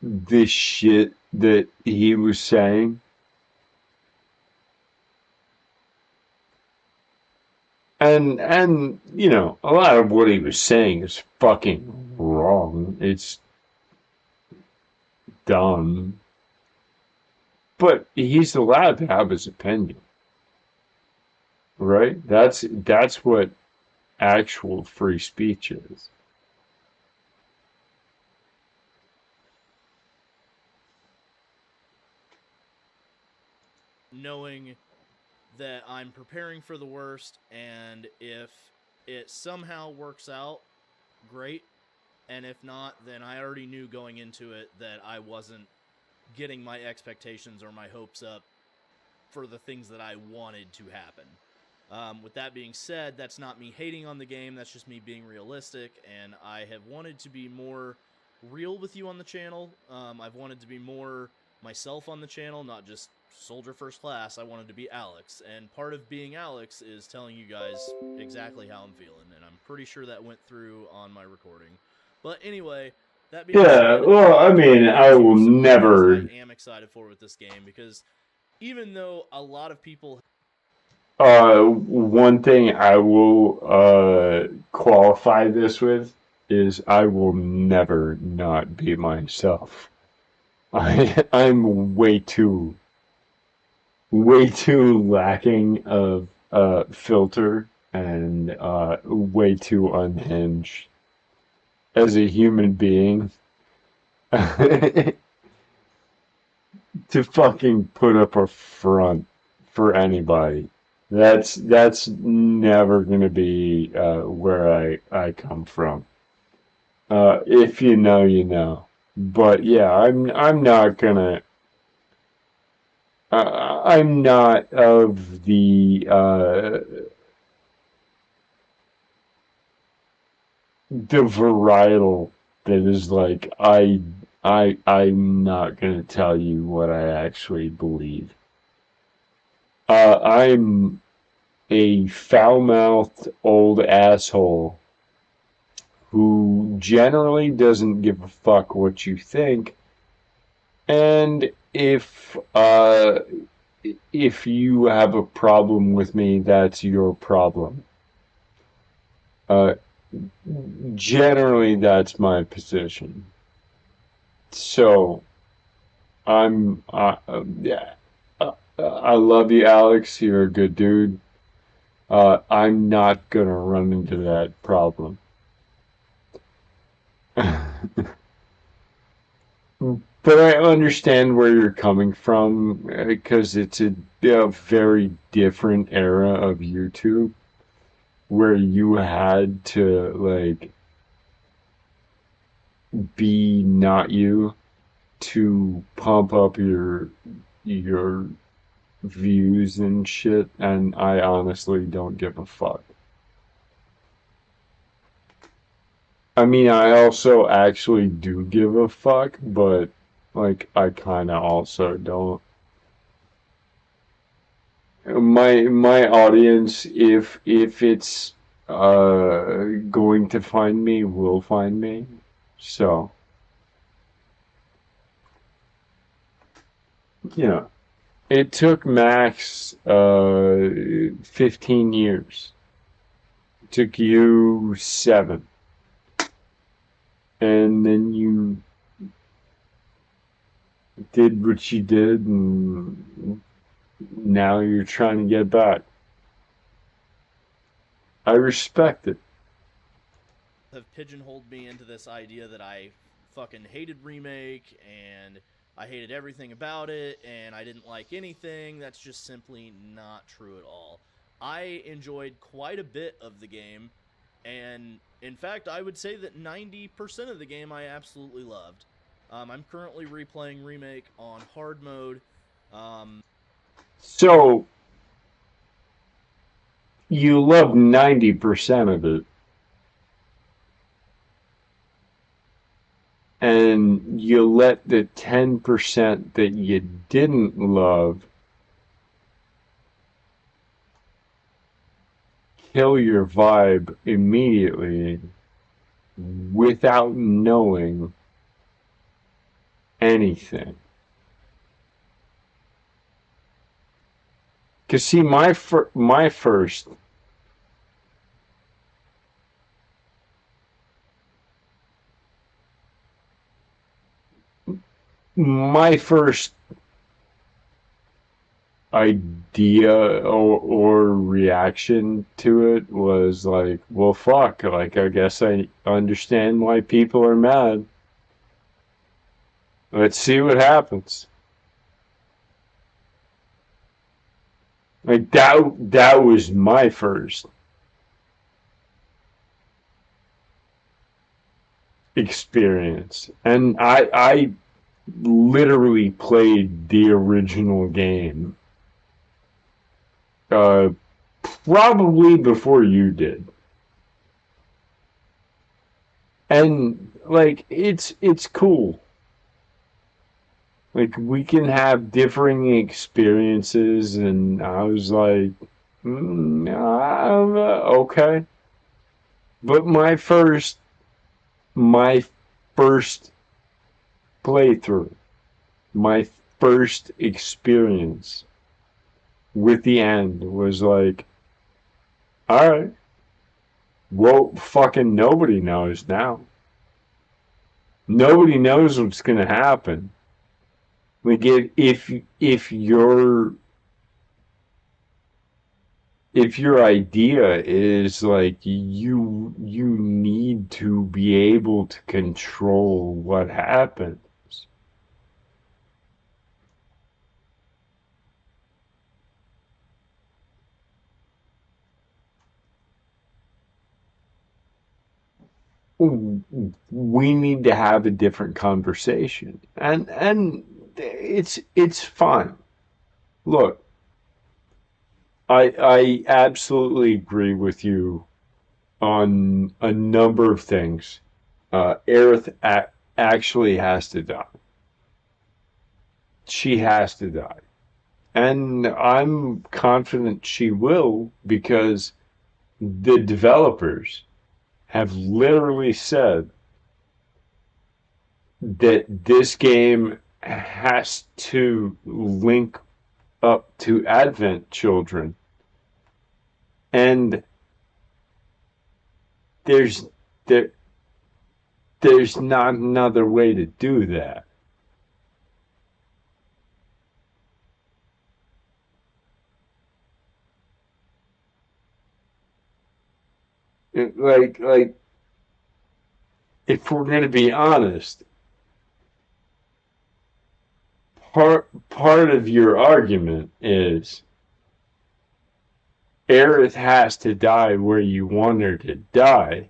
Speaker 1: this shit that he was saying, And you know, a lot of what he was saying is fucking wrong. It's dumb. But he's allowed to have his opinion. Right? That's what actual free speech is.
Speaker 16: Knowing that I'm preparing for the worst, and if it somehow works out, great. And if not, then I already knew going into it that I wasn't getting my expectations or my hopes up for the things that I wanted to happen. With that being said, that's not me hating on the game, that's just me being realistic, and I have wanted to be more real with you on the channel. I've wanted to be more myself on the channel, not just Soldier First Class. I wanted to be Alex, and part of being Alex is telling you guys exactly how I'm feeling, and I'm pretty sure that went through on my recording. But anyway, that being
Speaker 1: Yeah,
Speaker 16: said,
Speaker 1: well, I mean, I will never.
Speaker 16: I am excited for with this game, because even though a lot of people
Speaker 1: One thing I will qualify this with is I will never not be myself. I'm way too lacking of filter and way too unhinged as a human being to fucking put up a front for anybody. That's never gonna be where I come from. If you know, you know. But yeah, I'm not gonna. I'm not of the varietal that is like I'm not gonna tell you what I actually believe. I'm a foul-mouthed old asshole who generally doesn't give a fuck what you think, and if you have a problem with me, that's your problem. Generally, that's my position. So, yeah. I love you, Alex. You're a good dude. I'm not gonna run into that problem. But I understand where you're coming from because it's a very different era of YouTube where you had to like be not you to pump up your views and shit, and I honestly don't give a fuck. I mean, I also actually do give a fuck, but like I kind of also don't. My audience, if it's going to find me, will find me. So, you know, it took Max 15 years. It took you 7. And then you did what you did, and now you're trying to get back. I respect it.
Speaker 16: have pigeonholed me into this idea that I fucking hated Remake and I hated everything about it and I didn't like anything. That's just simply not true at all. I enjoyed quite a bit of the game, and in fact, I would say that 90% of the game I absolutely loved. I'm currently replaying Remake on hard mode.
Speaker 1: So, you love 90% of it. And you let the 10% that you didn't love kill your vibe immediately without knowing anything. Because see, my first my first idea or reaction to it was like, well, fuck, like, I guess I understand why people are mad. Let's see what happens. Like, that was my first experience. And I literally played the original game probably before you did. And like it's cool. Like we can have differing experiences, and I was like, okay. But my first playthrough, my first experience with the end was like, all right, well, fucking nobody knows now. Nobody knows what's gonna happen. Like if your idea is like you need to be able to control what happens. We need to have a different conversation, and it's fine. Look, I absolutely agree with you on a number of things. Aerith actually has to die. She has to die, and I'm confident she will because the developers have literally said that this game has to link up to Advent children. And there's not another way to do that. Like if we're going to be honest, part of your argument is Aerith has to die where you want her to die,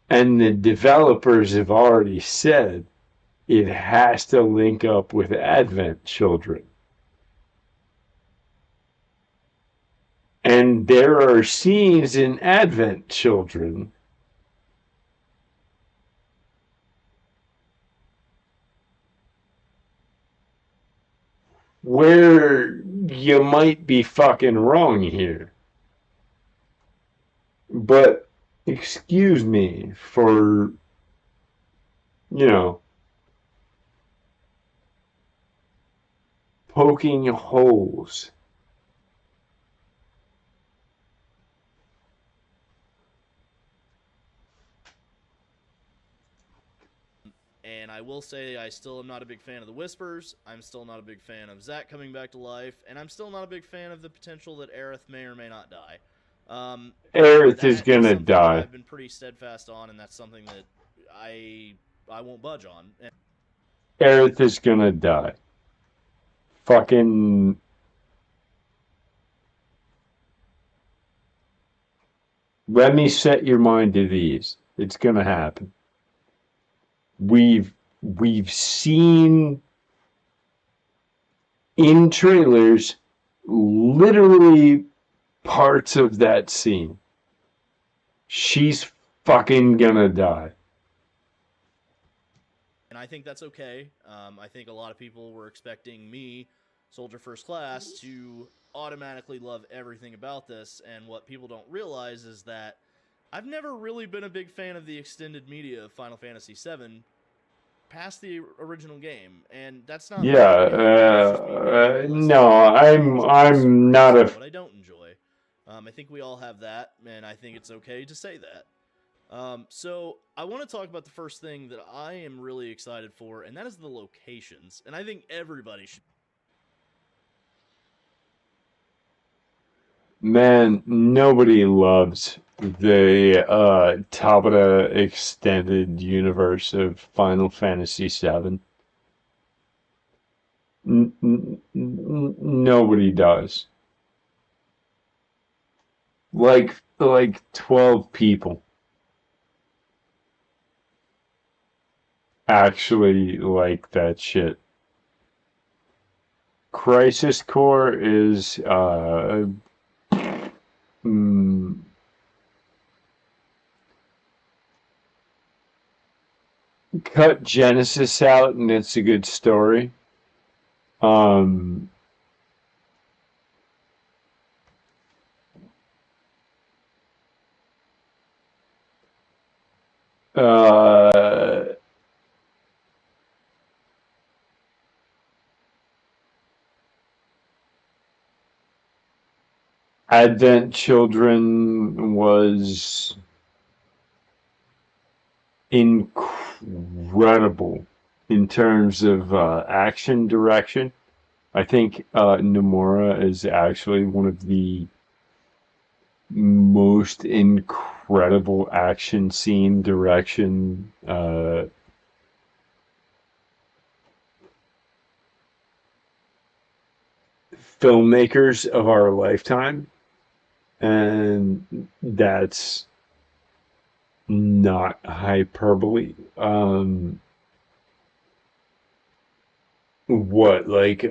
Speaker 1: and the developers have already said it has to link up with Advent children. And there are scenes in Advent children where you might be fucking wrong here. But excuse me for, poking holes.
Speaker 16: And I will say I still am not a big fan of the Whispers, I'm still not a big fan of Zack coming back to life, and I'm still not a big fan of the potential that Aerith may or may not die.
Speaker 1: Aerith is gonna die.
Speaker 16: I've been pretty steadfast on, and that's something that I won't budge on.
Speaker 1: Aerith is gonna die. Fucking... Let me set your mind at ease. It's gonna happen. We've seen in trailers literally parts of that scene. She's fucking gonna die.
Speaker 16: And I think that's okay. I think a lot of people were expecting me, Soldier First Class, to automatically love everything about this, and what people don't realize is that I've never really been a big fan of the extended media of Final Fantasy VII past the original game, and that's not...
Speaker 1: Yeah, no, I'm not a...
Speaker 16: What I don't enjoy. I think we all have that, and I think it's okay to say that. So I want to talk about the first thing that I am really excited for, and that is the locations. And I think everybody should.
Speaker 1: Man, nobody loves the Tabata extended universe of Final Fantasy VII. Nobody does. Like 12 people actually like that shit. Crisis Core is mm, cut Genesis out and it's a good story. Um, uh, Advent Children was incredible in terms of action direction. I think Nomura is actually one of the most incredible action scene direction filmmakers of our lifetime, and that's not hyperbole. What like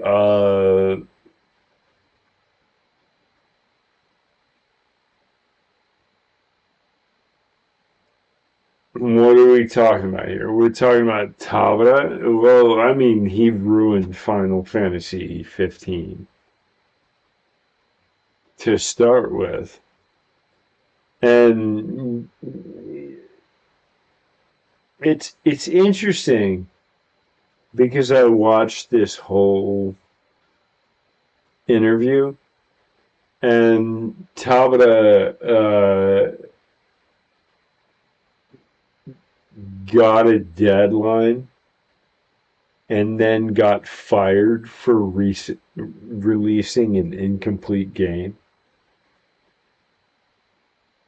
Speaker 1: what are we talking about here? We're talking about Tabata? Well, I mean, he ruined Final Fantasy 15 to start with. And it's interesting because I watched this whole interview and Tabata got a deadline and then got fired for releasing an incomplete game.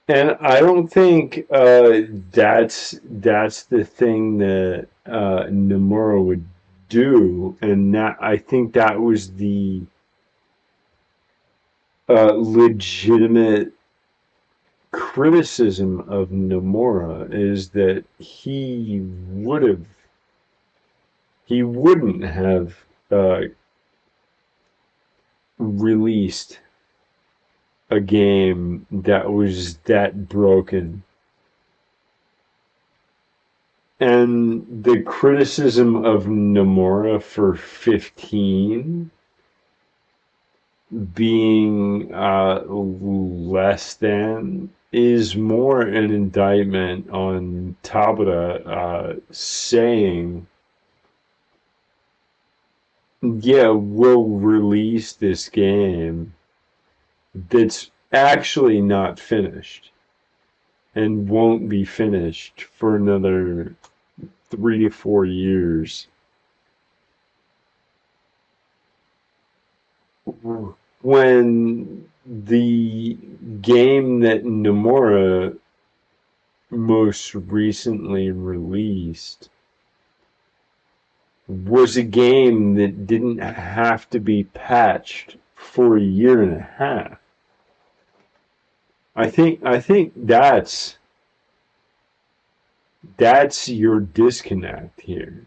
Speaker 1: And I don't think that's the thing that Nomura would do, and that I think that was the legitimate criticism of Nomura is that he wouldn't have released a game that was that broken. And the criticism of Nomura for 15 being less than is more an indictment on Tabata saying, yeah, we'll release this game that's actually not finished and won't be finished for another 3 to 4 years. When the game that Nomura most recently released was a game that didn't have to be patched for a year and a half. I think that's your disconnect here.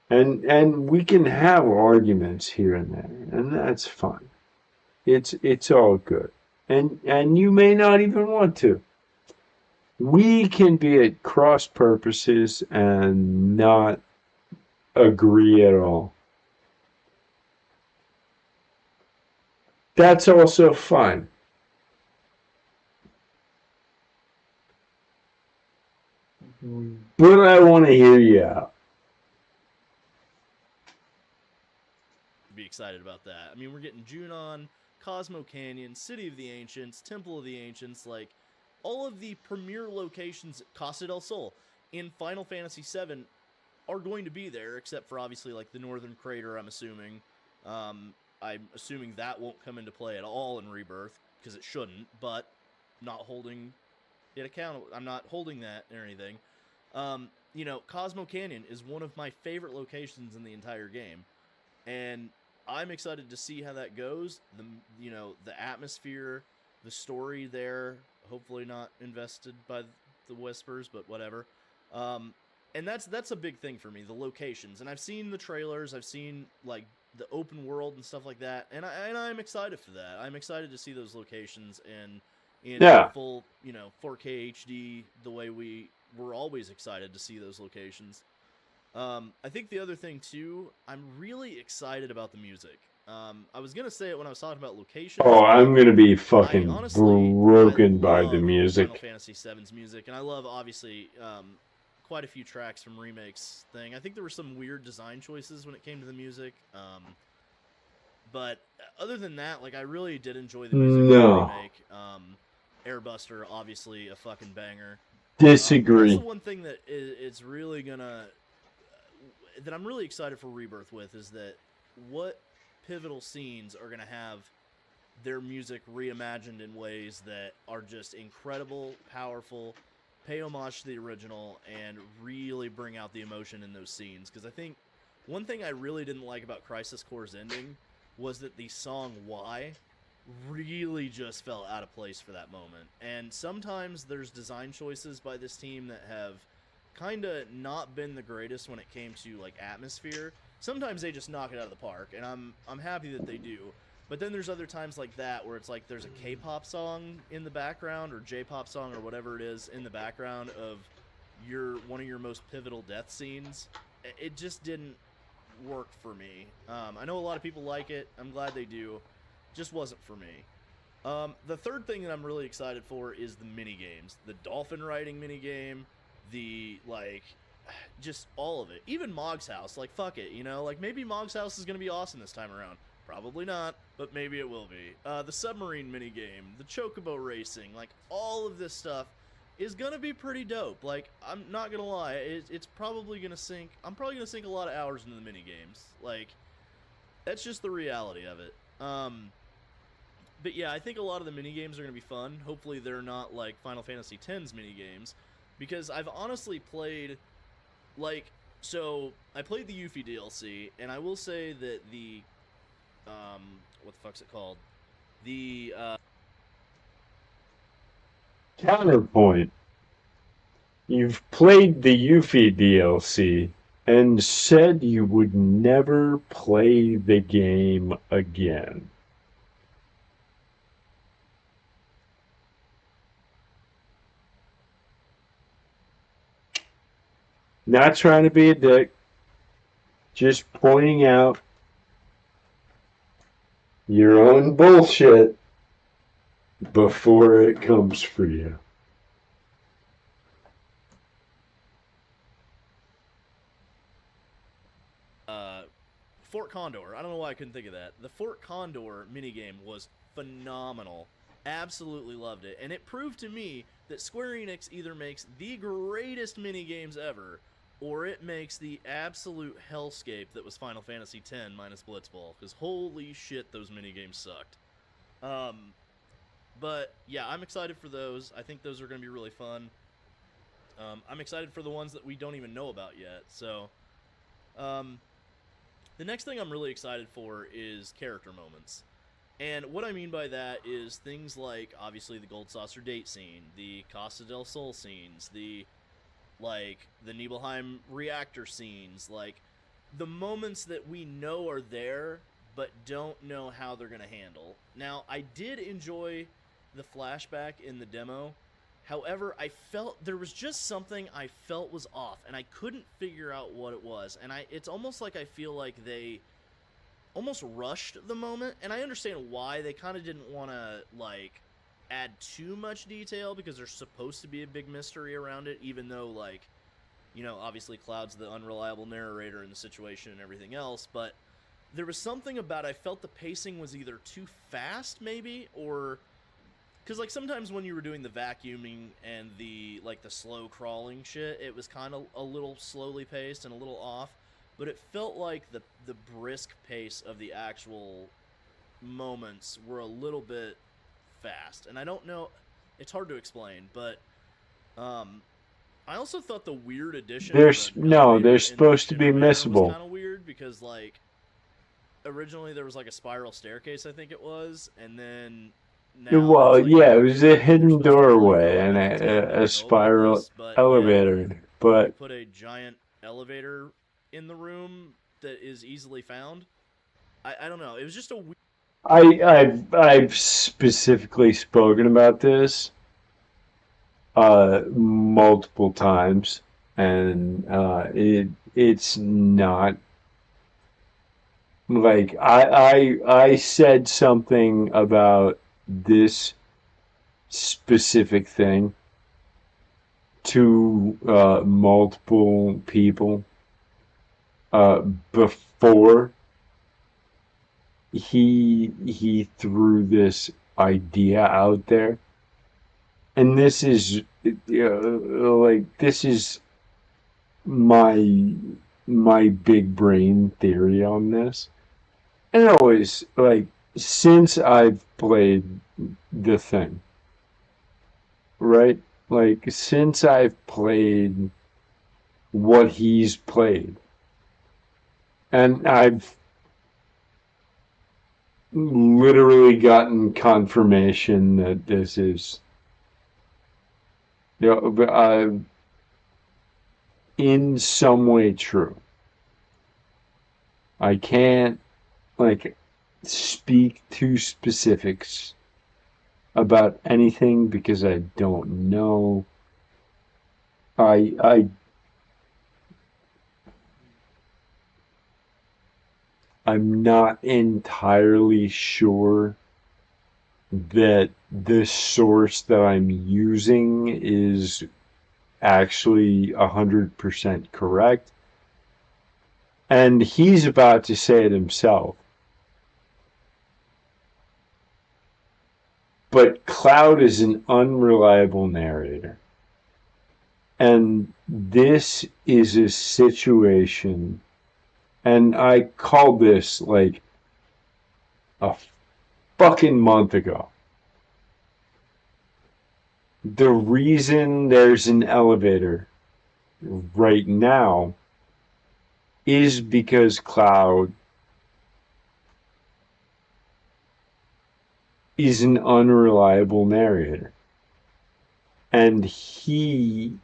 Speaker 1: And we can have arguments here and there, and that's fine. It's all good. And you may not even want to. We can be at cross purposes and not agree at all. That's also fine. But I want to hear you out.
Speaker 16: Be excited about that. I mean, we're getting Junon, Cosmo Canyon, City of the Ancients, Temple of the Ancients, like all of the premier locations at Casa del Sol in Final Fantasy VII are going to be there, except for obviously like the Northern Crater, I'm assuming. I'm assuming that won't come into play at all in Rebirth, because it shouldn't, but not holding it accountable. I'm not holding that or anything. You know, Cosmo Canyon is one of my favorite locations in the entire game, and I'm excited to see how that goes. You know, the atmosphere, the story there, hopefully not invested by the Whispers, but whatever. And that's a big thing for me, the locations. And I've seen the trailers, I've seen like the open world and stuff like that, and I'm excited for that. I'm excited to see those locations in full, you know, 4K HD, the way we were always excited to see those locations. I think the other thing too, I'm really excited about the music. I was gonna say it when I was talking about locations.
Speaker 1: Oh, I'm gonna be fucking
Speaker 16: honestly,
Speaker 1: broken by the music.
Speaker 16: Final Fantasy VII's music, and I love obviously quite a few tracks from Remakes thing. I think there were some weird design choices when it came to the music. But other than that, like I really did enjoy the music of the Remake. Airbuster, obviously a fucking banger.
Speaker 1: Disagree.
Speaker 16: That's the one thing that it's really gonna that I'm really excited for Rebirth with is that what pivotal scenes are gonna have their music reimagined in ways that are just incredible, powerful, pay homage to the original, and really bring out the emotion in those scenes. Because I think one thing I really didn't like about Crisis Core's ending was that the song Why really just fell out of place for that moment. And sometimes there's design choices by this team that have kind of not been the greatest when it came to like atmosphere. Sometimes they just knock it out of the park, and I'm happy that they do. But then there's other times like that where it's like there's a K-pop song in the background, or J-pop song, or whatever it is in the background of one of your most pivotal death scenes. It just didn't work for me. I know a lot of people like it. I'm glad they do. Just wasn't for me. The third thing that I'm really excited for is the mini games. The dolphin riding mini game, the like, just all of it. Even Mog's house. Like fuck it, you know. Like maybe Mog's house is gonna be awesome this time around. Probably not, but maybe it will be. The submarine minigame, the chocobo racing, like all of this stuff is gonna be pretty dope. Like, I'm not gonna lie, it's probably gonna sink. I'm probably gonna sink a lot of hours into the minigames. Like, that's just the reality of it. But yeah, I think a lot of the minigames are gonna be fun. Hopefully they're not like Final Fantasy X's minigames, because I've honestly played, like, so I played the Yuffie DLC, and I will say that the what the fuck's it called? The
Speaker 1: Counterpoint. You've played the Yuffie DLC and said you would never play the game again. Not trying to be a dick, just pointing out your own bullshit before it comes for you.
Speaker 16: Fort Condor. I don't know why I couldn't think of that. The Fort Condor minigame was phenomenal. Absolutely loved it. And it proved to me that Square Enix either makes the greatest minigames ever, or it makes the absolute hellscape that was Final Fantasy X minus Blitzball. Because holy shit, those minigames sucked. But yeah, I'm excited for those. I think those are going to be really fun. I'm excited for the ones that we don't even know about yet. So, the next thing I'm really excited for is character moments. And what I mean by that is things like, obviously, the Gold Saucer date scene, the Casa del Sol scenes, the Nibelheim reactor scenes, like, the moments that we know are there, but don't know how they're going to handle. Now, I did enjoy the flashback in the demo. However, I felt there was just something I felt was off, and I couldn't figure out what it was. And it's almost like I feel like they almost rushed the moment, and I understand why. They kind of didn't want to, like, add too much detail because there's supposed to be a big mystery around it, even though, like, you know, obviously Cloud's the unreliable narrator in the situation and everything else, but there was something about I felt the pacing was either too fast, maybe, or because like sometimes when you were doing the vacuuming and the slow crawling shit, it was kind of a little slowly paced and a little off, but it felt like the brisk pace of the actual moments were a little bit fast. And I don't know, it's hard to explain, but I also thought the weird addition.
Speaker 1: They're supposed to be missable.
Speaker 16: Kind of weird because like originally there was like a spiral staircase, I think it was, and then.
Speaker 1: Well, yeah, it was a hidden doorway and a spiral elevator,
Speaker 16: they
Speaker 1: but
Speaker 16: put a giant elevator in the room that is easily found. I don't know. It was just a weird.
Speaker 1: I've specifically spoken about this multiple times, and it's not like I said something about this specific thing to multiple people before he threw this idea out there, and this is this is my big brain theory on this. And always, like, since I've played the thing, right? Like, since I've played what he's played, and I've literally gotten confirmation that this is, in some way true. I can't speak to specifics about anything because I don't know. I'm not entirely sure that this source that I'm using is actually 100% correct. And he's about to say it himself. But Cloud is an unreliable narrator. And this is a situation, and I called this like a fucking month ago. The reason there's an elevator right now is because Cloud is an unreliable narrator. And he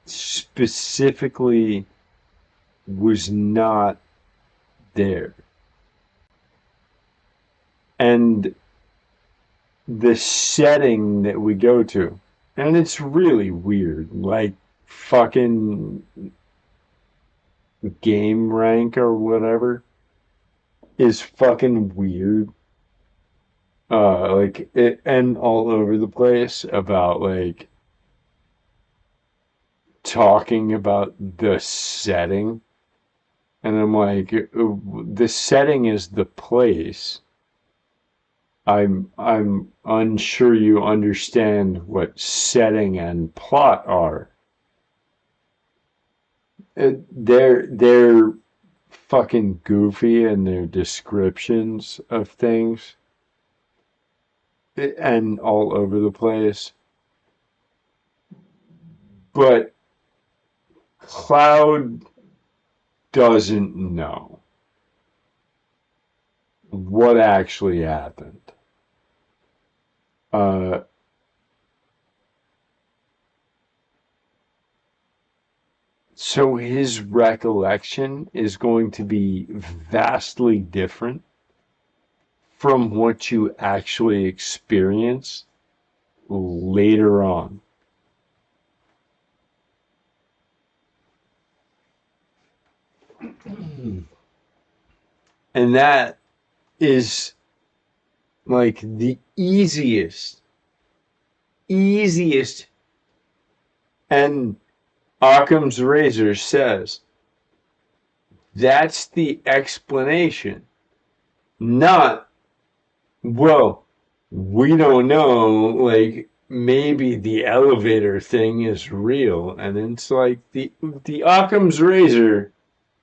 Speaker 1: specifically was not there. And the setting that we go to, and it's really weird, like fucking game rank or whatever is fucking weird. And all over the place about like talking about the setting, and I'm like, the setting is the place. I'm unsure you understand what setting and plot are. They're fucking goofy in their descriptions of things, and all over the place. But Cloud doesn't know what actually happened. So his recollection is going to be vastly different from what you actually experience later on. And that is like the easiest, and Occam's razor says that's the explanation, not Well, we don't know. Like, maybe the elevator thing is real, and it's like the Occam's razor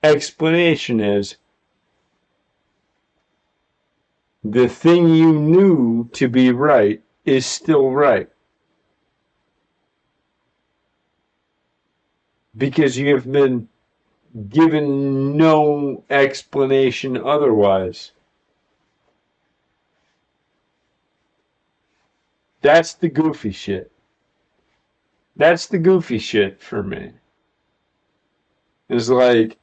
Speaker 1: explanation is the thing you knew to be right is still right. Because you have been given no explanation otherwise. That's the goofy shit. That's the goofy shit for me. It's like,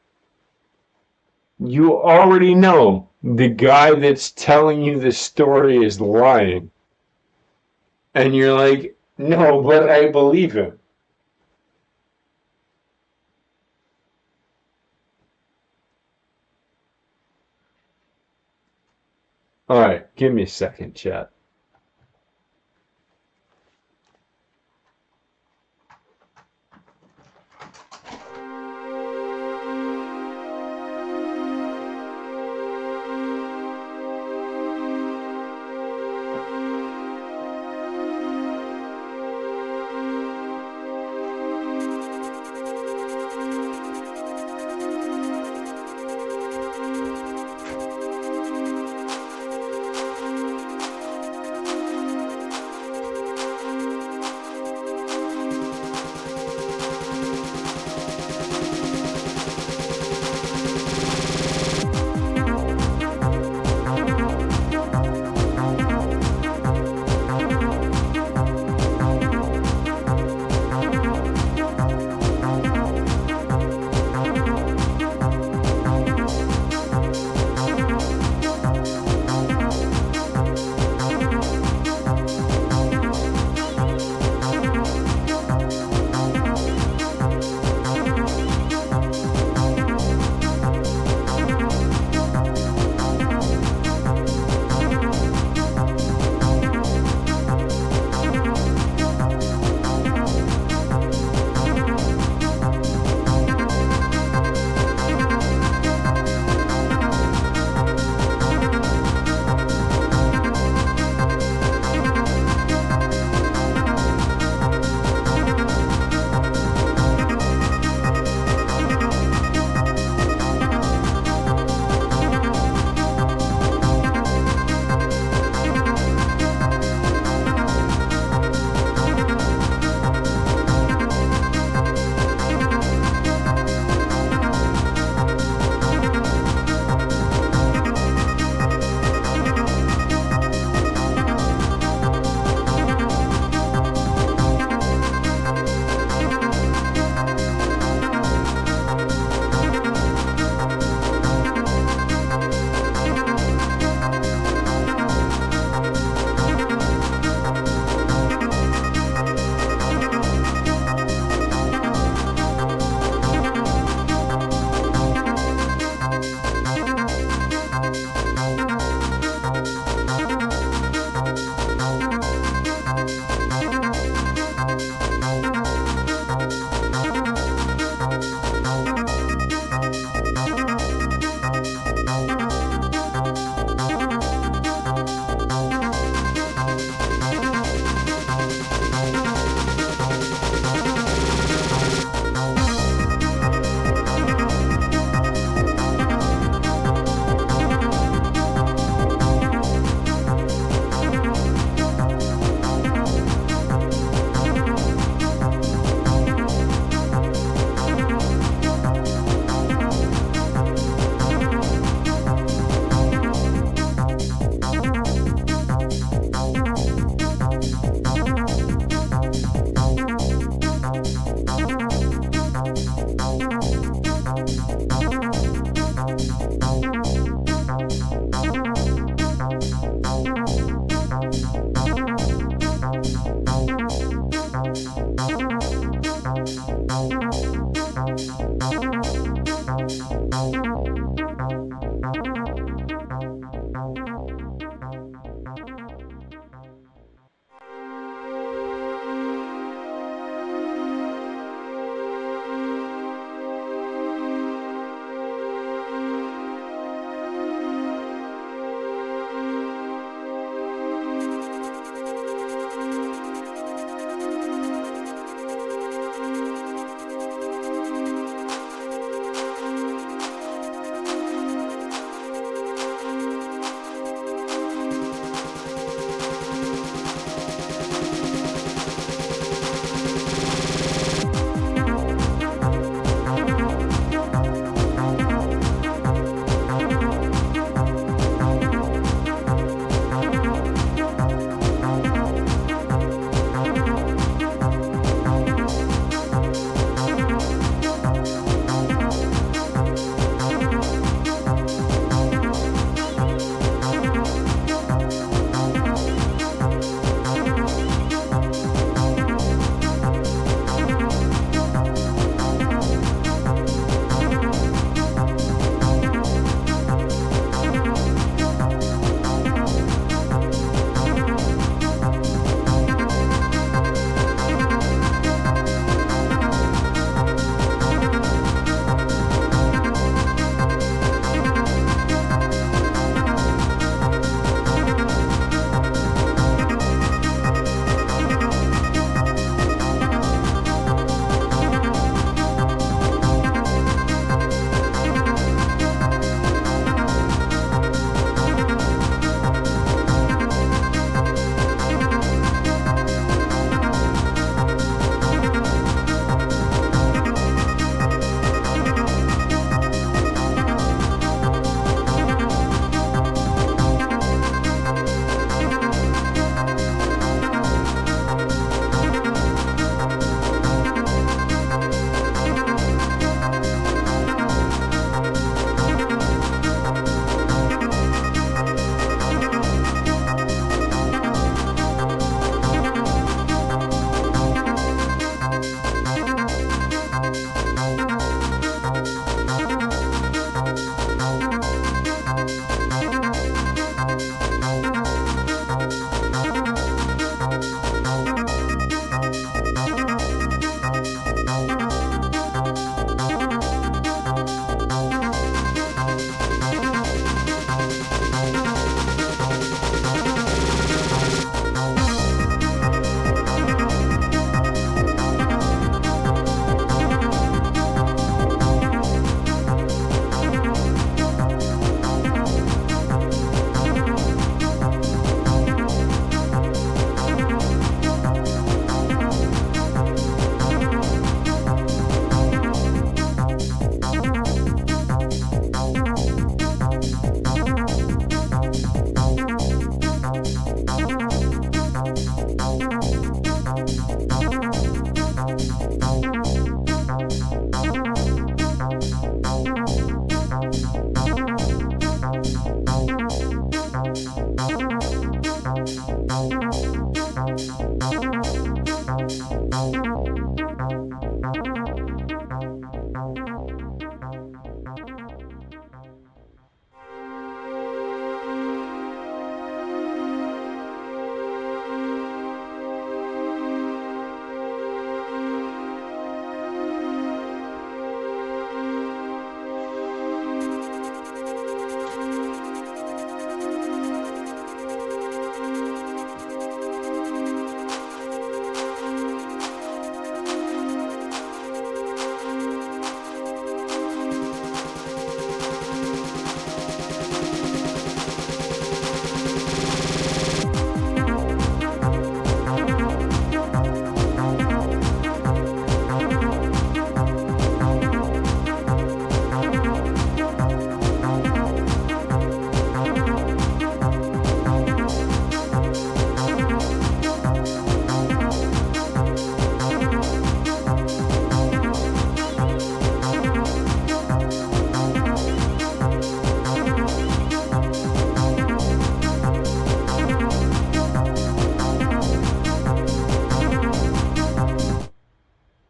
Speaker 1: you already know the guy that's telling you the story is lying. And you're like, no, but I believe him. Alright, give me a second, chat.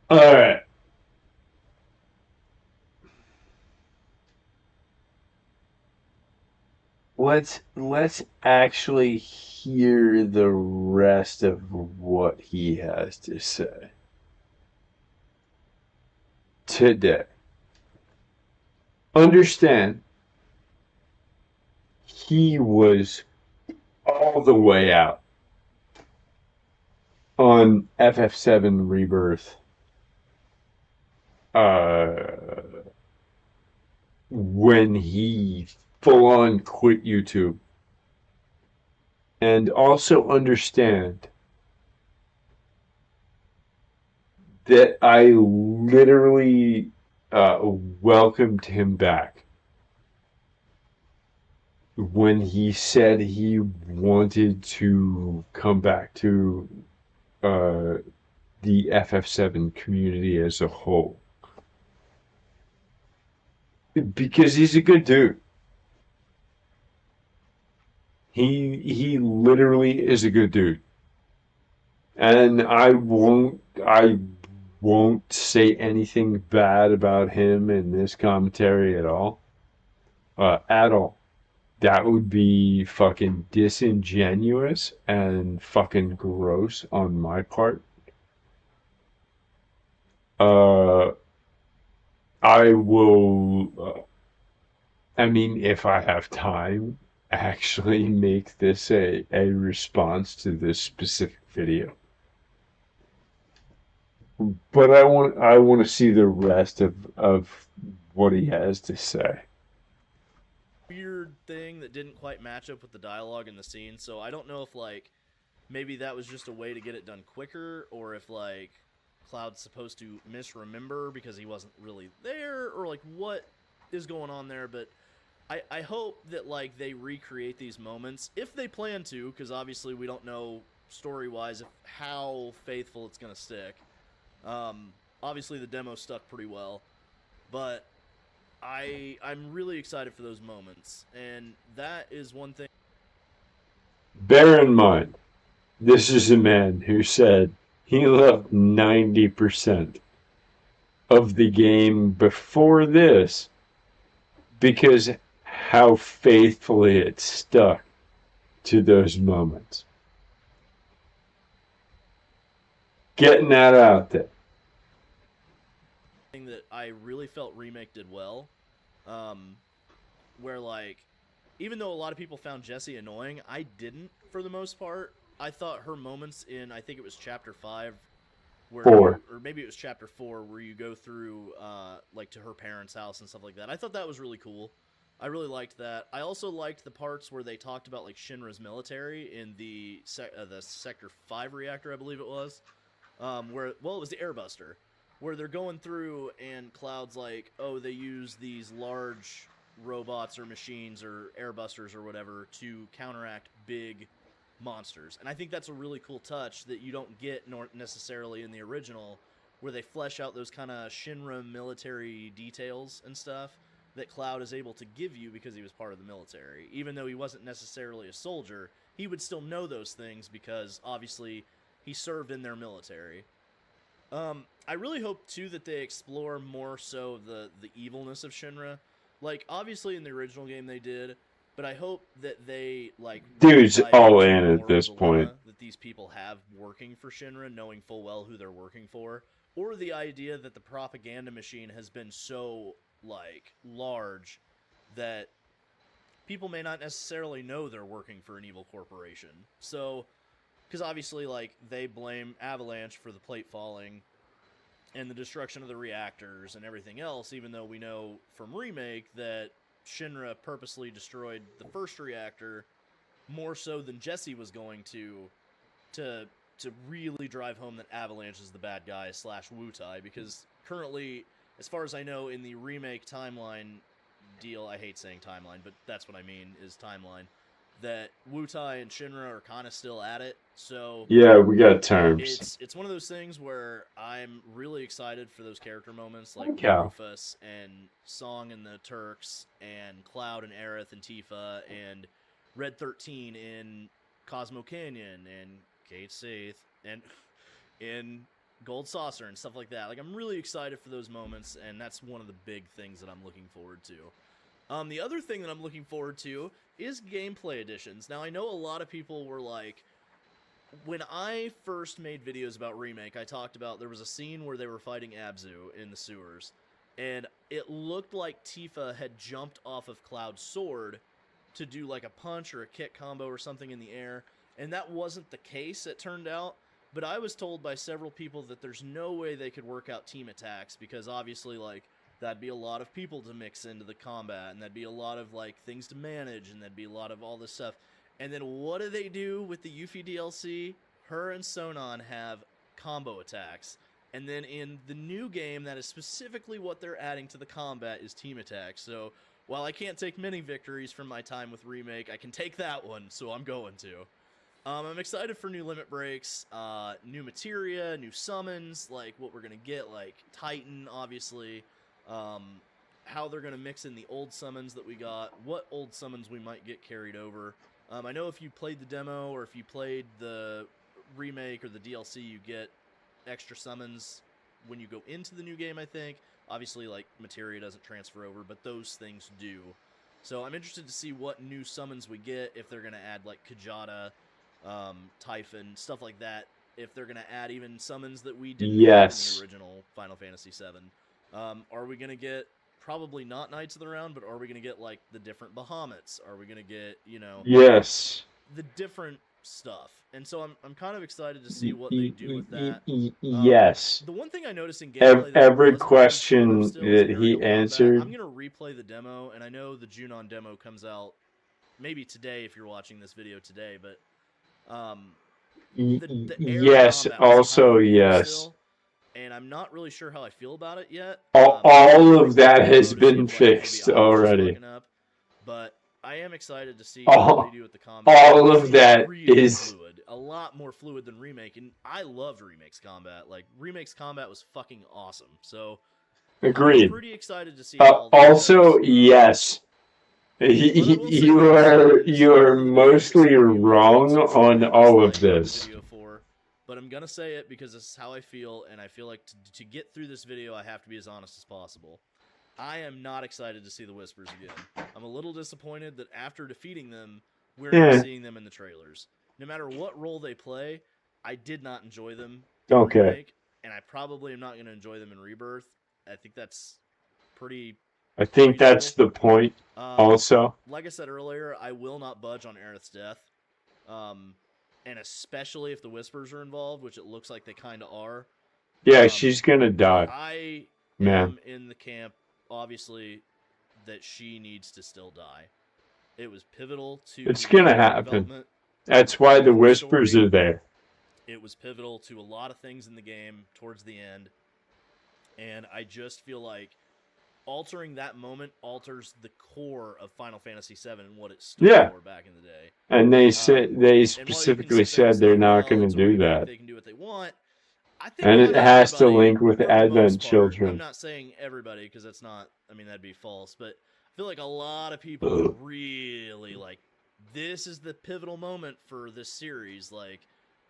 Speaker 1: All right. Let's actually hear the rest of what he has to say today. Understand, he was all the way out on FF7 Rebirth. When he full on quit YouTube. And also understand that I literally welcomed him back when he said he wanted to come back to the FF7 community as a whole. Because he's a good dude. He literally is a good dude. And I won't say anything bad about him in this commentary at all. At all. That would be fucking disingenuous and fucking gross on my part. I will, I mean, if I have time, actually make this a response to this specific video. But I want to see the rest of what he has to say.
Speaker 16: Weird thing that didn't quite match up with the dialogue in the scene, so I don't know if, like, maybe that was just a way to get it done quicker, or if, like, Cloud's supposed to misremember because he wasn't really there, or, like, what is going on there, but I hope that, like, they recreate these moments, if they plan to, because obviously we don't know, story-wise, how faithful it's going to stick. Obviously the demo stuck pretty well, but I'm really excited for those moments, and that is one thing.
Speaker 1: Bear in mind, this is a man who said he loved 90% of the game before this because how faithfully it stuck to those moments. Getting that out there.
Speaker 16: Thing that I really felt Remake did well, where, like, even though a lot of people found Jessie annoying, I didn't for the most part. I thought her moments in, I think it was chapter 5, where
Speaker 1: 4.
Speaker 16: or maybe it was chapter 4, where you go through like to her parents' house and stuff like that. I thought that was really cool. I really liked that. I also liked the parts where they talked about, like, Shinra's military in the Sector 5 reactor, I believe it was, where, well, it was the Airbuster, where they're going through and Cloud's like, oh, they use these large robots or machines or Airbusters or whatever to counteract big monsters. And I think that's a really cool touch that you don't get necessarily in the original, where they flesh out those kind of Shinra military details and stuff that Cloud is able to give you because he was part of the military. Even though he wasn't necessarily a soldier, he would still know those things because obviously he served in their military. I really hope too that they explore more so the evilness of Shinra. Like, obviously in the original game they did, but I hope that they, like,
Speaker 1: Dude's
Speaker 16: dive
Speaker 1: all
Speaker 16: into
Speaker 1: in
Speaker 16: the
Speaker 1: at
Speaker 16: moral
Speaker 1: this
Speaker 16: dilemma
Speaker 1: point.
Speaker 16: that these people have working for Shinra, knowing full well who they're working for, or the idea that the propaganda machine has been so, like, large that people may not necessarily know they're working for an evil corporation. So, because obviously, like, they blame Avalanche for the plate falling and the destruction of the reactors and everything else, even though we know from Remake that Shinra purposely destroyed the first reactor more so than Jessie was going to really drive home that Avalanche is the bad guy / Wutai, because currently, as far as I know, in the Remake timeline deal, I hate saying timeline, but that's what I mean, is timeline, that Wutai and Shinra are kind of still at it, so...
Speaker 1: Yeah, we got terms.
Speaker 16: It's one of those things where I'm really excited for those character moments, like
Speaker 1: Yeah.
Speaker 16: Rufus and Song and the Turks, and Cloud and Aerith and Tifa, and Red 13 in Cosmo Canyon, and Kate Seath, and in gold saucer and stuff like that. Like, I'm really excited for those moments, and that's one of the big things that I'm looking forward to. The other thing that I'm looking forward to is gameplay additions. Now, I know a lot of people were like, when I first made videos about Remake, I talked about there was a scene where they were fighting Abzu in the sewers, and it looked like Tifa had jumped off of Cloud's sword to do like a punch or a kick combo or something in the air, and that wasn't the case, it turned out. But I was told by several people that there's no way they could work out team attacks, because obviously, like, that'd be a lot of people to mix into the combat, and that'd be a lot of, like, things to manage, and that'd be a lot of all this stuff. And then what do they do with the Yuffie DLC? Her and Sonon have combo attacks. And then in the new game, that is specifically what they're adding to the combat is team attacks. So while I can't take many victories from my time with Remake, I can take that one, so I'm going to. I'm excited for new limit breaks, new materia, new summons, like what we're going to get, like Titan, obviously, how they're going to mix in the old summons that we got, what old summons we might get carried over. I know if you played the demo or if you played the Remake or the DLC, you get extra summons when you go into the new game, I think. Obviously, like, materia doesn't transfer over, but those things do. So I'm interested to see what new summons we get, if they're going to add, like, Kajata, Typhon, stuff like that. If they're going to add even summons that we didn't have in the original Final Fantasy VII. Are we going to get, probably not Knights of the Round, but are we going to get, like, the different Bahamut's? Are we going to get, you know...
Speaker 1: Yes.
Speaker 16: The different stuff. And so I'm kind of excited to see what they do with that.
Speaker 1: Yes.
Speaker 16: The one thing I noticed in gameplay
Speaker 1: Every question that he answered.
Speaker 16: I'm going to replay the demo, and I know the Junon demo comes out maybe today if you're watching this video today, but the air
Speaker 1: yes,
Speaker 16: combat was
Speaker 1: also
Speaker 16: kind of weird
Speaker 1: yes.
Speaker 16: still, and I'm not really sure how I feel about it yet.
Speaker 1: All of that has been fixed already.
Speaker 16: But I am excited to see what they do with the combat.
Speaker 1: All of that
Speaker 16: really
Speaker 1: is
Speaker 16: fluid, a lot more fluid than Remake, and I loved Remake's combat. Like, Remake's combat was fucking awesome. So
Speaker 1: agreed.
Speaker 16: I'm pretty excited to see how
Speaker 1: also, yes. You are mostly wrong on all of this.
Speaker 16: But I'm gonna say it because this is how I feel, and I feel like to get through this video, I have to be as honest as possible. I am not excited to see the Whispers again. I'm a little disappointed that after defeating them, we're not seeing them in the trailers. No matter what role they play, I did not enjoy them in Remake, and I probably am not going to enjoy them in Rebirth. I think that's pretty...
Speaker 1: I think that's the point, also.
Speaker 16: Like I said earlier, I will not budge on Aerith's death. And especially if the Whispers are involved, which it looks like they kind of are.
Speaker 1: Yeah, she's going to die.
Speaker 16: I am in the camp, obviously, that she needs to still die. It was pivotal to...
Speaker 1: It's going to happen. That's why the Whispers are there.
Speaker 16: It was pivotal to a lot of things in the game towards the end. And I just feel like altering that moment alters the core of Final Fantasy VII and what it stood for back in the day.
Speaker 1: And they specifically said they're not going to do that.
Speaker 16: They can do what they want. I think
Speaker 1: and it has to link with Advent Children.
Speaker 16: I'm not saying everybody, because that's not, I mean, that'd be false, but I feel like a lot of people really, like, this is the pivotal moment for this series. Like,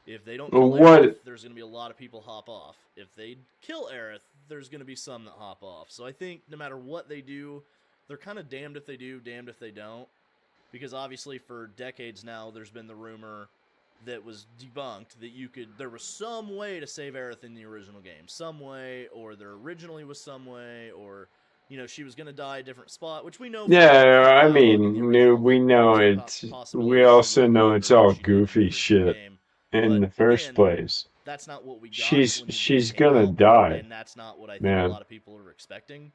Speaker 16: if they don't kill Aerith, there's going to be a lot of people hop off. If they kill Aerith, there's going to be some that hop off. So I think no matter what they do, they're kind of damned if they do, damned if they don't. Because obviously for decades now, there's been the rumor that was debunked that there was some way to save Aerith in the original game. Some way, or there originally was some way, or, you know, she was going to die a different spot, which we know.
Speaker 1: Yeah, I mean, we know it. We also know it's all goofy shit in the first place.
Speaker 16: That's not what we got.
Speaker 1: She's gonna die.
Speaker 16: And that's not what I think a lot of people are expecting.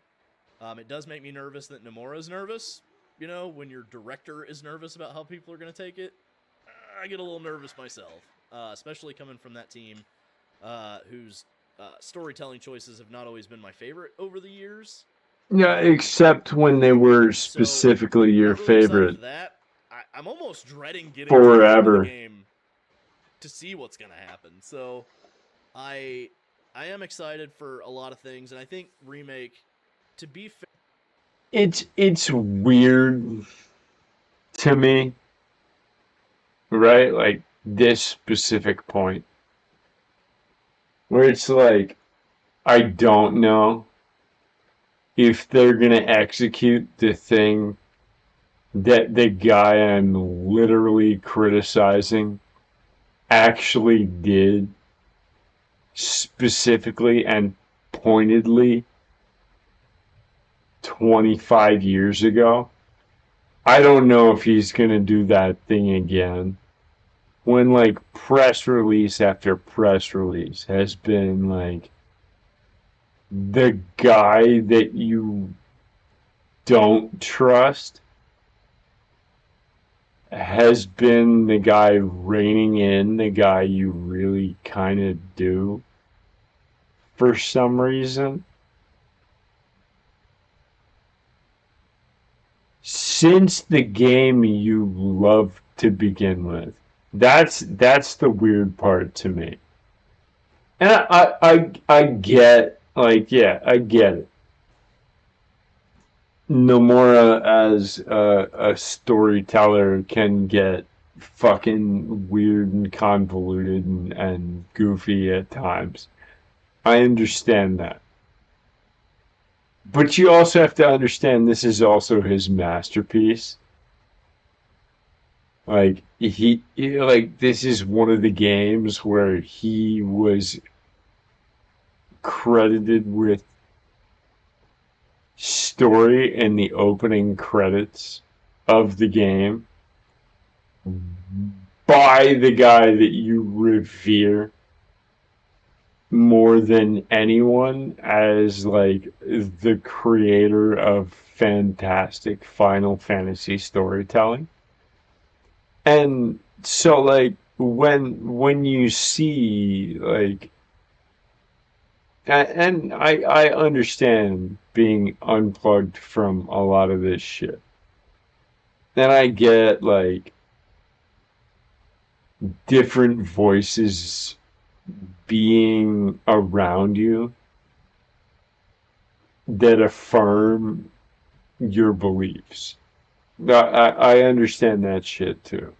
Speaker 16: It does make me nervous that Nomura's nervous. You know, when your director is nervous about how people are going to take it, I get a little nervous myself, especially coming from that team whose storytelling choices have not always been my favorite over the years.
Speaker 1: Yeah, except when they were specifically your favorite.
Speaker 16: That I'm almost dreading getting
Speaker 1: forever
Speaker 16: the game to see what's going to happen. So I am excited for a lot of things, and I think Remake, to be fair,
Speaker 1: it's weird to me. Right? Like, this specific point. where it's like, I don't know if they're gonna execute the thing that the guy I'm literally criticizing actually did specifically and pointedly 25 years ago. I don't know if he's gonna do that thing again. When like press release after press release has been like the guy that you don't trust has been the guy reining in the guy you really kind of do for some reason. Since the game you love to begin with. That's the weird part to me. And I get, like, yeah, I get it. Nomura as a storyteller can get fucking weird and convoluted and goofy at times. I understand that. But you also have to understand this is also his masterpiece. Like this is one of the games where he was credited with story in the opening credits of the game by the guy that you revere more than anyone as like the creator of fantastic Final Fantasy storytelling. And so like when you see like and I understand being unplugged from a lot of this shit. And I get like different voices being around you that affirm your beliefs. I understand that shit too.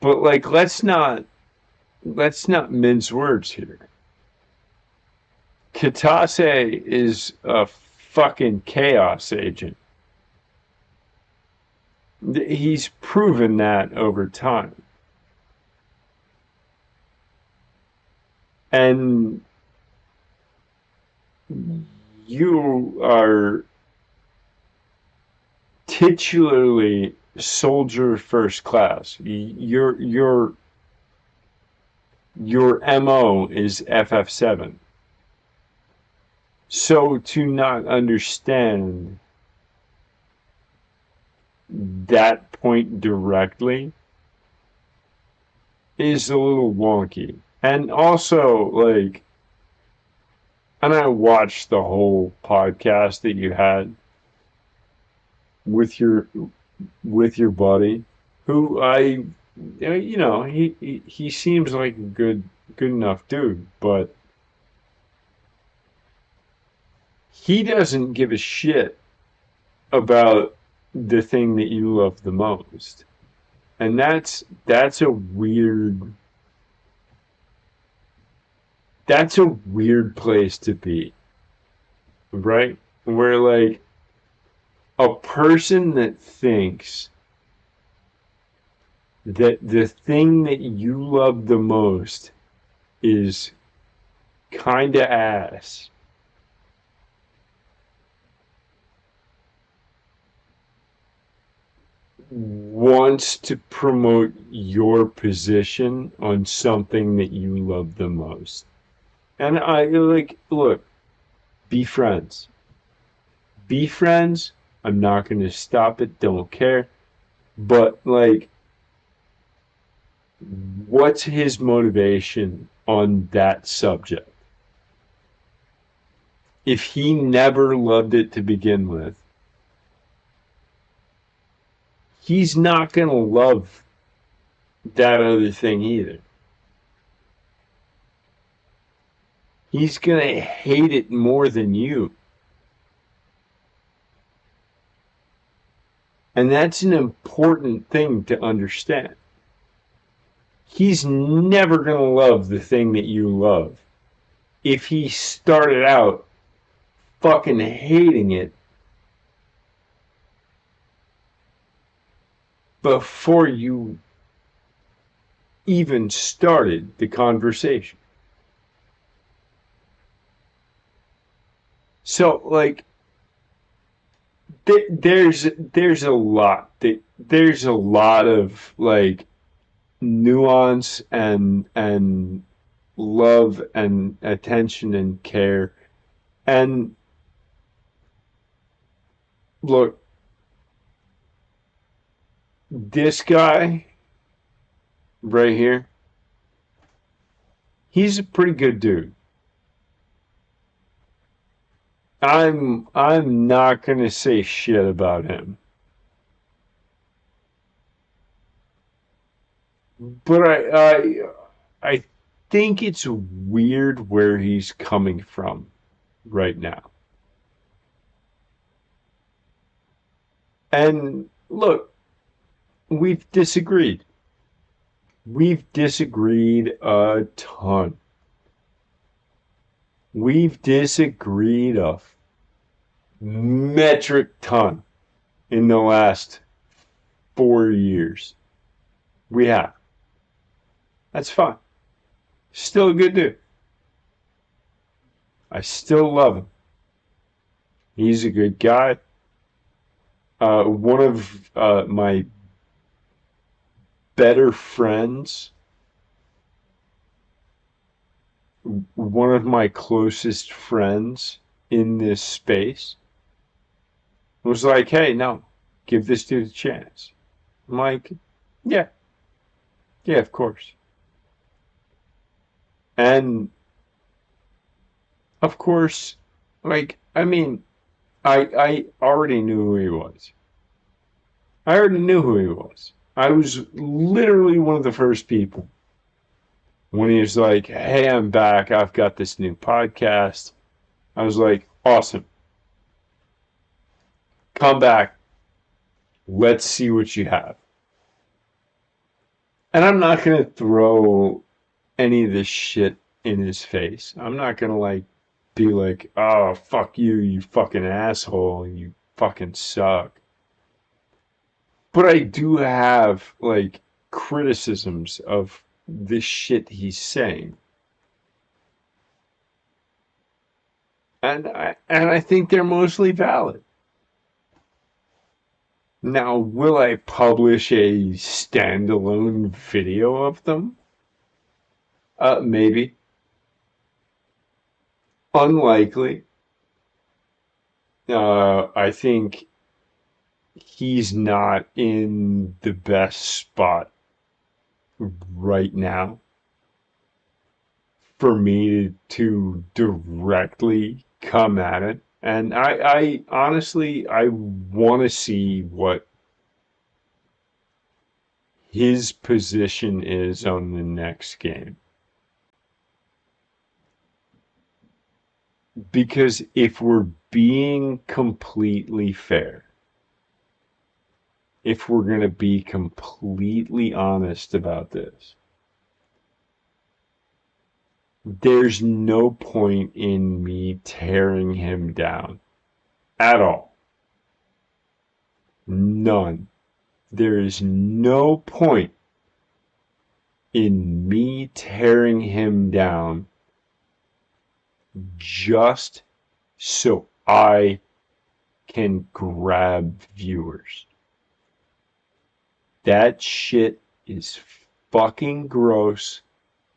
Speaker 1: But like let's not mince words here. Kitase is a fucking chaos agent. He's proven that over time. And you are titularly soldier first class. Your MO is FF7. So to not understand that point directly is a little wonky. And also, like, and I watched the whole podcast that you had with your buddy, who he seems like a good enough dude, but he doesn't give a shit about the thing that you love the most. And that's a weird place to be, right? Where like a person that thinks that the thing that you love the most is kinda ass wants to promote your position on something that you love the most. And I like, look, be friends. Be friends. I'm not going to stop it. Don't care. But like, what's his motivation on that subject? If he never loved it to begin with, he's not going to love that other thing either. He's going to hate it more than you. And that's an important thing to understand. he's never going to love the thing that you love. If he started out fucking hating it before you even started the conversation. So, like, there's a lot of like nuance and love and attention and care. And look, this guy right here, he's a pretty good dude. I'm not gonna say shit about him. But I think it's weird where he's coming from right now. And look, we've disagreed. We've disagreed a ton. We've disagreed a metric ton in the last 4 years. We have. That's fine. Still a good dude. I still love him. He's a good guy. One of my better friends, one of my closest friends in this space, was like, hey, no, give this dude a chance. I'm like, yeah, of course. And of course, like, I mean, I already knew who he was. I already knew who he was. I was literally one of the first people when he was like, hey, I'm back. I've got this new podcast. I was like, awesome. Come back. Let's see what you have. And I'm not going to throw any of this shit in his face. I'm not going to like be like, oh, fuck you, you fucking asshole. You fucking suck. But I do have like criticisms of this shit he's saying. And I think they're mostly valid. Now, will I publish a standalone video of them? Maybe. Unlikely. I think he's not in the best spot right now for me to directly come at it. And I honestly, I want to see what his position is on the next game. Because if we're being completely fair, if we're going to be completely honest about this, there's no point in me tearing him down at all. None. There is no point in me tearing him down just so I can grab viewers. That shit is fucking gross,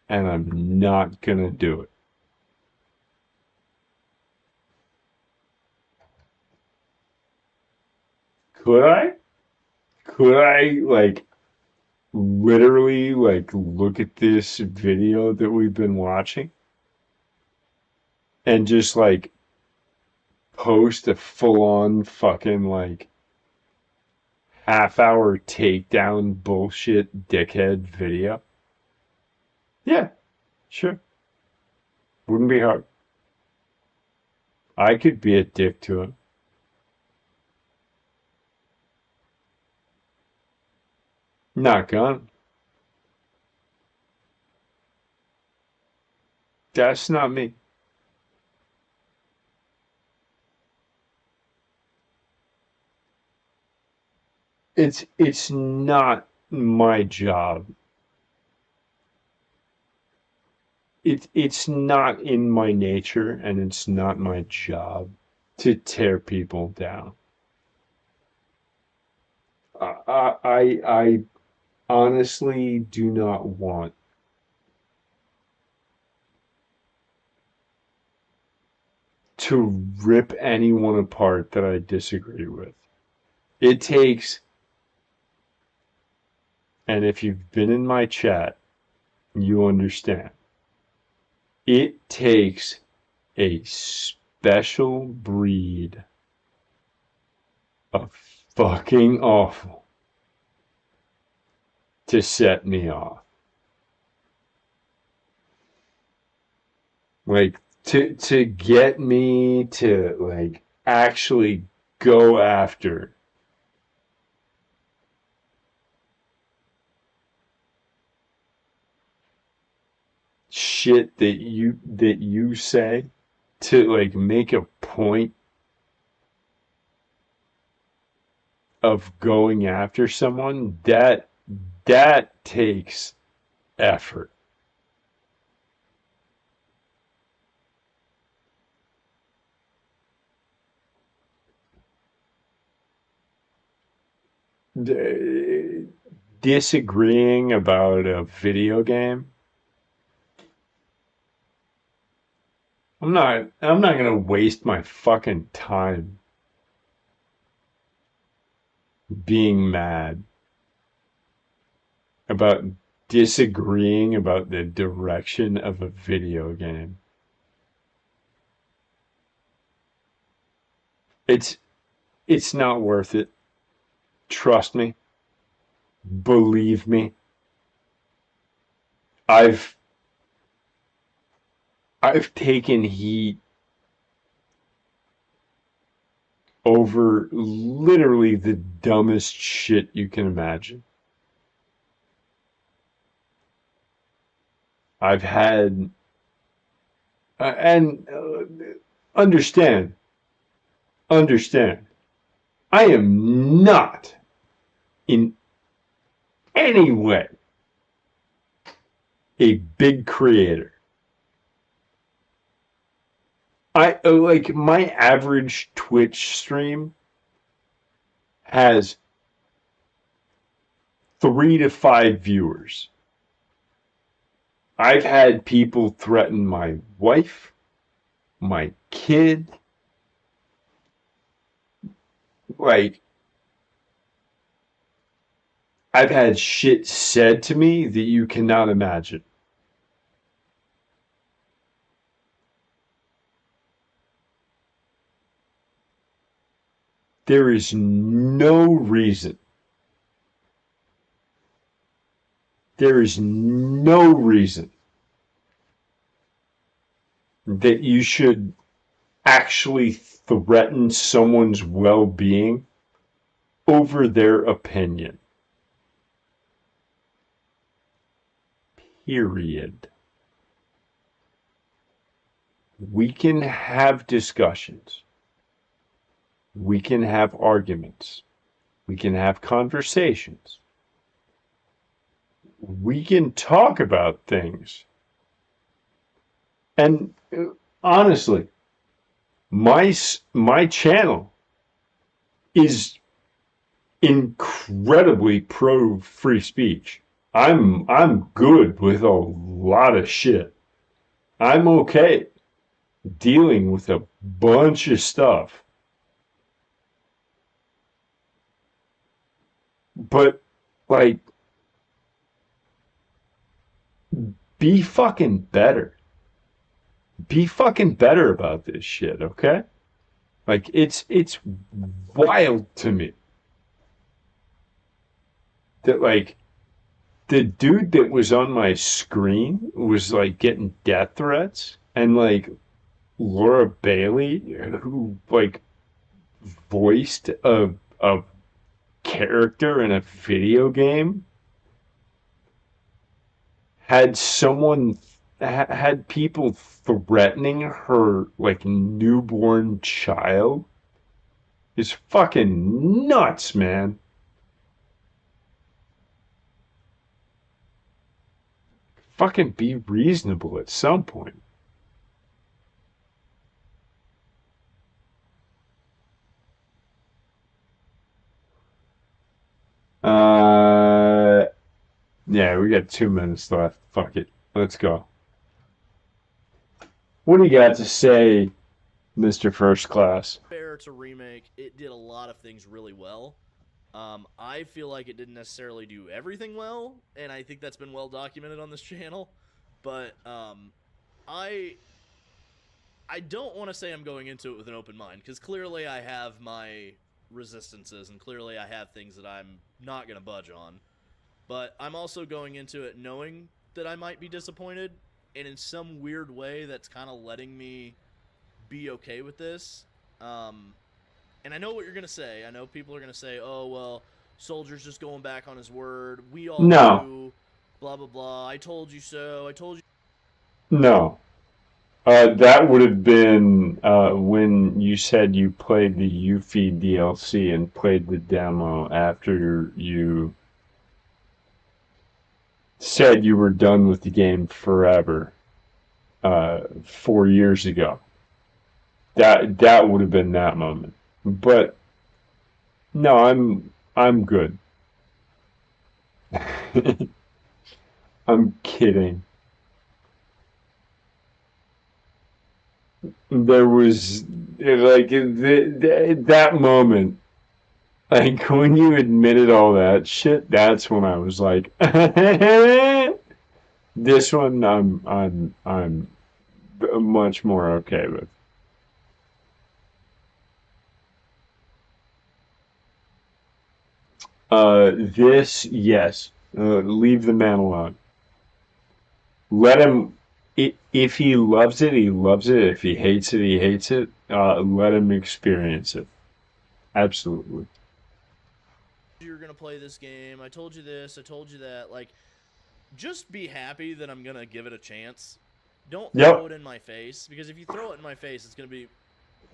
Speaker 1: and I'm not gonna do it. Could I? Could I, like, literally, like, look at this video that we've been watching and just, like, post a full-on fucking, like, half-hour takedown bullshit dickhead video? Yeah, sure. Wouldn't be hard. I could be a dick to him. Not gonna. That's not me. It's not my job. It's not in my nature, and it's not my job to tear people down. I honestly do not want to rip anyone apart that I disagree with. It takes, and if you've been in my chat, you understand. It takes a special breed of fucking awful to set me off. Like, to get me to, like, actually go after shit that you say, to, like, make a point of going after someone, that takes effort. Disagreeing about a video game, I'm not gonna waste my fucking time being mad about disagreeing about the direction of a video game. It's not worth it. Trust me. Believe me. I've taken heat over literally the dumbest shit you can imagine. I've had, and understand, I am not in any way a big creator. I like my average Twitch stream has 3 to 5 viewers. I've had people threaten my wife, my kid. Like, I've had shit said to me that you cannot imagine. There is no reason. There is no reason that you should actually threaten someone's well-being over their opinion. Period. We can have discussions. We can have arguments. We can have conversations. We can talk about things. And honestly, my channel is incredibly pro free speech. I'm good with a lot of shit. I'm okay dealing with a bunch of stuff. But, like, be fucking better. Be fucking better about this shit, okay? Like, it's wild to me that, like, the dude that was on my screen was, like, getting death threats, and, like, Laura Bailey, who, like, voiced a character in a video game, had someone had people threatening her like newborn child is fucking nuts, man. Fucking be reasonable at some point. Yeah, we got 2 minutes left. Fuck it. Let's go. What do you got to say, Mr. First Class?
Speaker 16: Fair to Remake, it did a lot of things really well. I feel like it didn't necessarily do everything well, and I think that's been well documented on this channel. But I don't want to say I'm going into it with an open mind, because clearly I have my resistances, and clearly I have things that I'm not going to budge on. But I'm also going into it knowing that I might be disappointed, and in some weird way that's kind of letting me be okay with this. And I know what you're going to say. I know people are going to say, oh, well, Soldier's just going back on his word. We all do. Blah, blah, blah. I told you so. I told you.
Speaker 1: No. That would have been when you said you played the Yuffie DLC and played the demo after you said you were done with the game forever 4 years ago. That would have been that moment. But no, I'm good. I'm kidding. There was like that moment, like when you admitted all that shit. That's when I was like, this one I'm much more okay with. This, yes. Leave the man alone. Let him. If he loves it, he loves it. If he hates it, he hates it. Let him experience it. Absolutely.
Speaker 16: You're going to play this game. I told you this. I told you that. Like, just be happy that I'm going to give it a chance. Don't throw it in my face. Because if you throw it in my face, it's going to be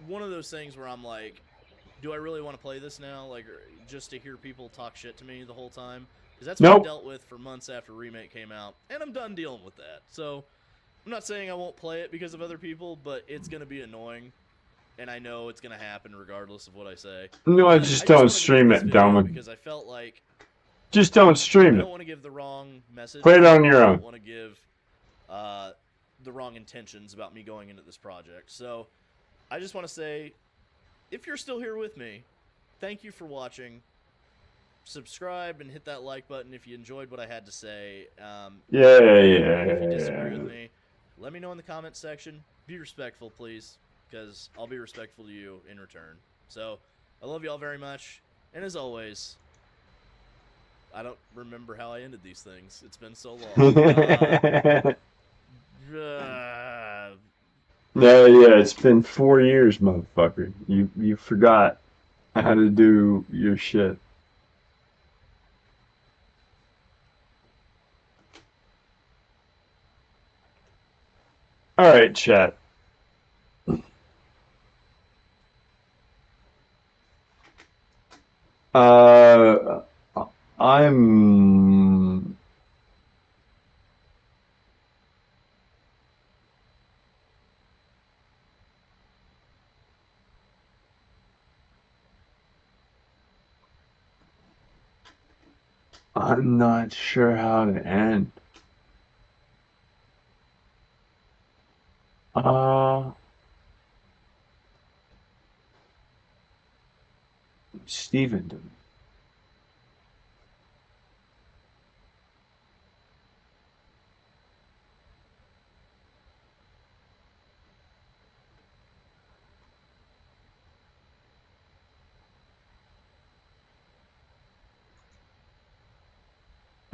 Speaker 16: one of those things where I'm like, do I really want to play this now? Like, just to hear people talk shit to me the whole time? Because that's what I dealt with for months after Remake came out. And I'm done dealing with that. So, I'm not saying I won't play it because of other people, but it's going to be annoying. And I know it's going to happen regardless of what I say.
Speaker 1: No, I just don't stream it, Dominic.
Speaker 16: Because I felt like...
Speaker 1: Just don't stream it.
Speaker 16: I don't want to give the wrong message.
Speaker 1: Play it on your own.
Speaker 16: I don't want to give the wrong intentions about me going into this project. So, I just want to say, if you're still here with me, thank you for watching. Subscribe and hit that like button if you enjoyed what I had to say. If you disagree with me, let me know in the comments section. Be respectful, please, because I'll be respectful to you in return. So, I love you all very much, and as always, I don't remember how I ended these things. It's been so long.
Speaker 1: Yeah, it's been 4 years, motherfucker. You forgot how to do your shit. Alright, chat. I'm... I'm not sure how to end. Steven.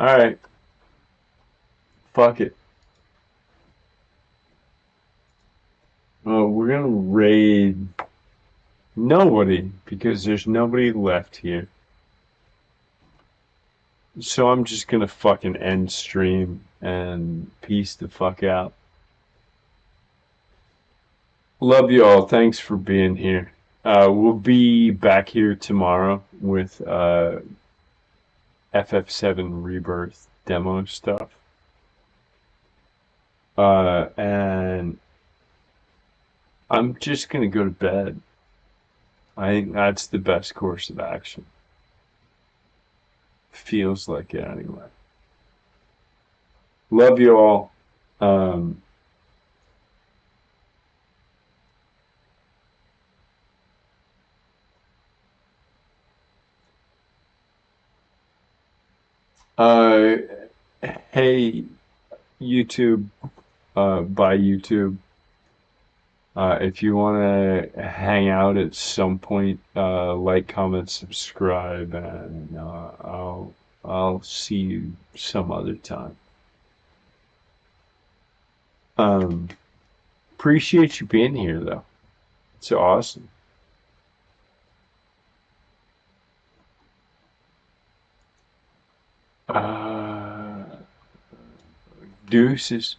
Speaker 1: Alright. Fuck it. We're gonna raid nobody because there's nobody left here. So I'm just gonna fucking end stream and peace the fuck out. Love you all. Thanks for being here. We'll be back here tomorrow with FF7 Rebirth demo stuff. And I'm just gonna go to bed. I think that's the best course of action. Feels like it anyway. Love you all. Hey, YouTube, by YouTube. If you want to hang out at some point, like, comment, subscribe, and I'll see you some other time. Appreciate you being here, though. It's awesome. Deuces.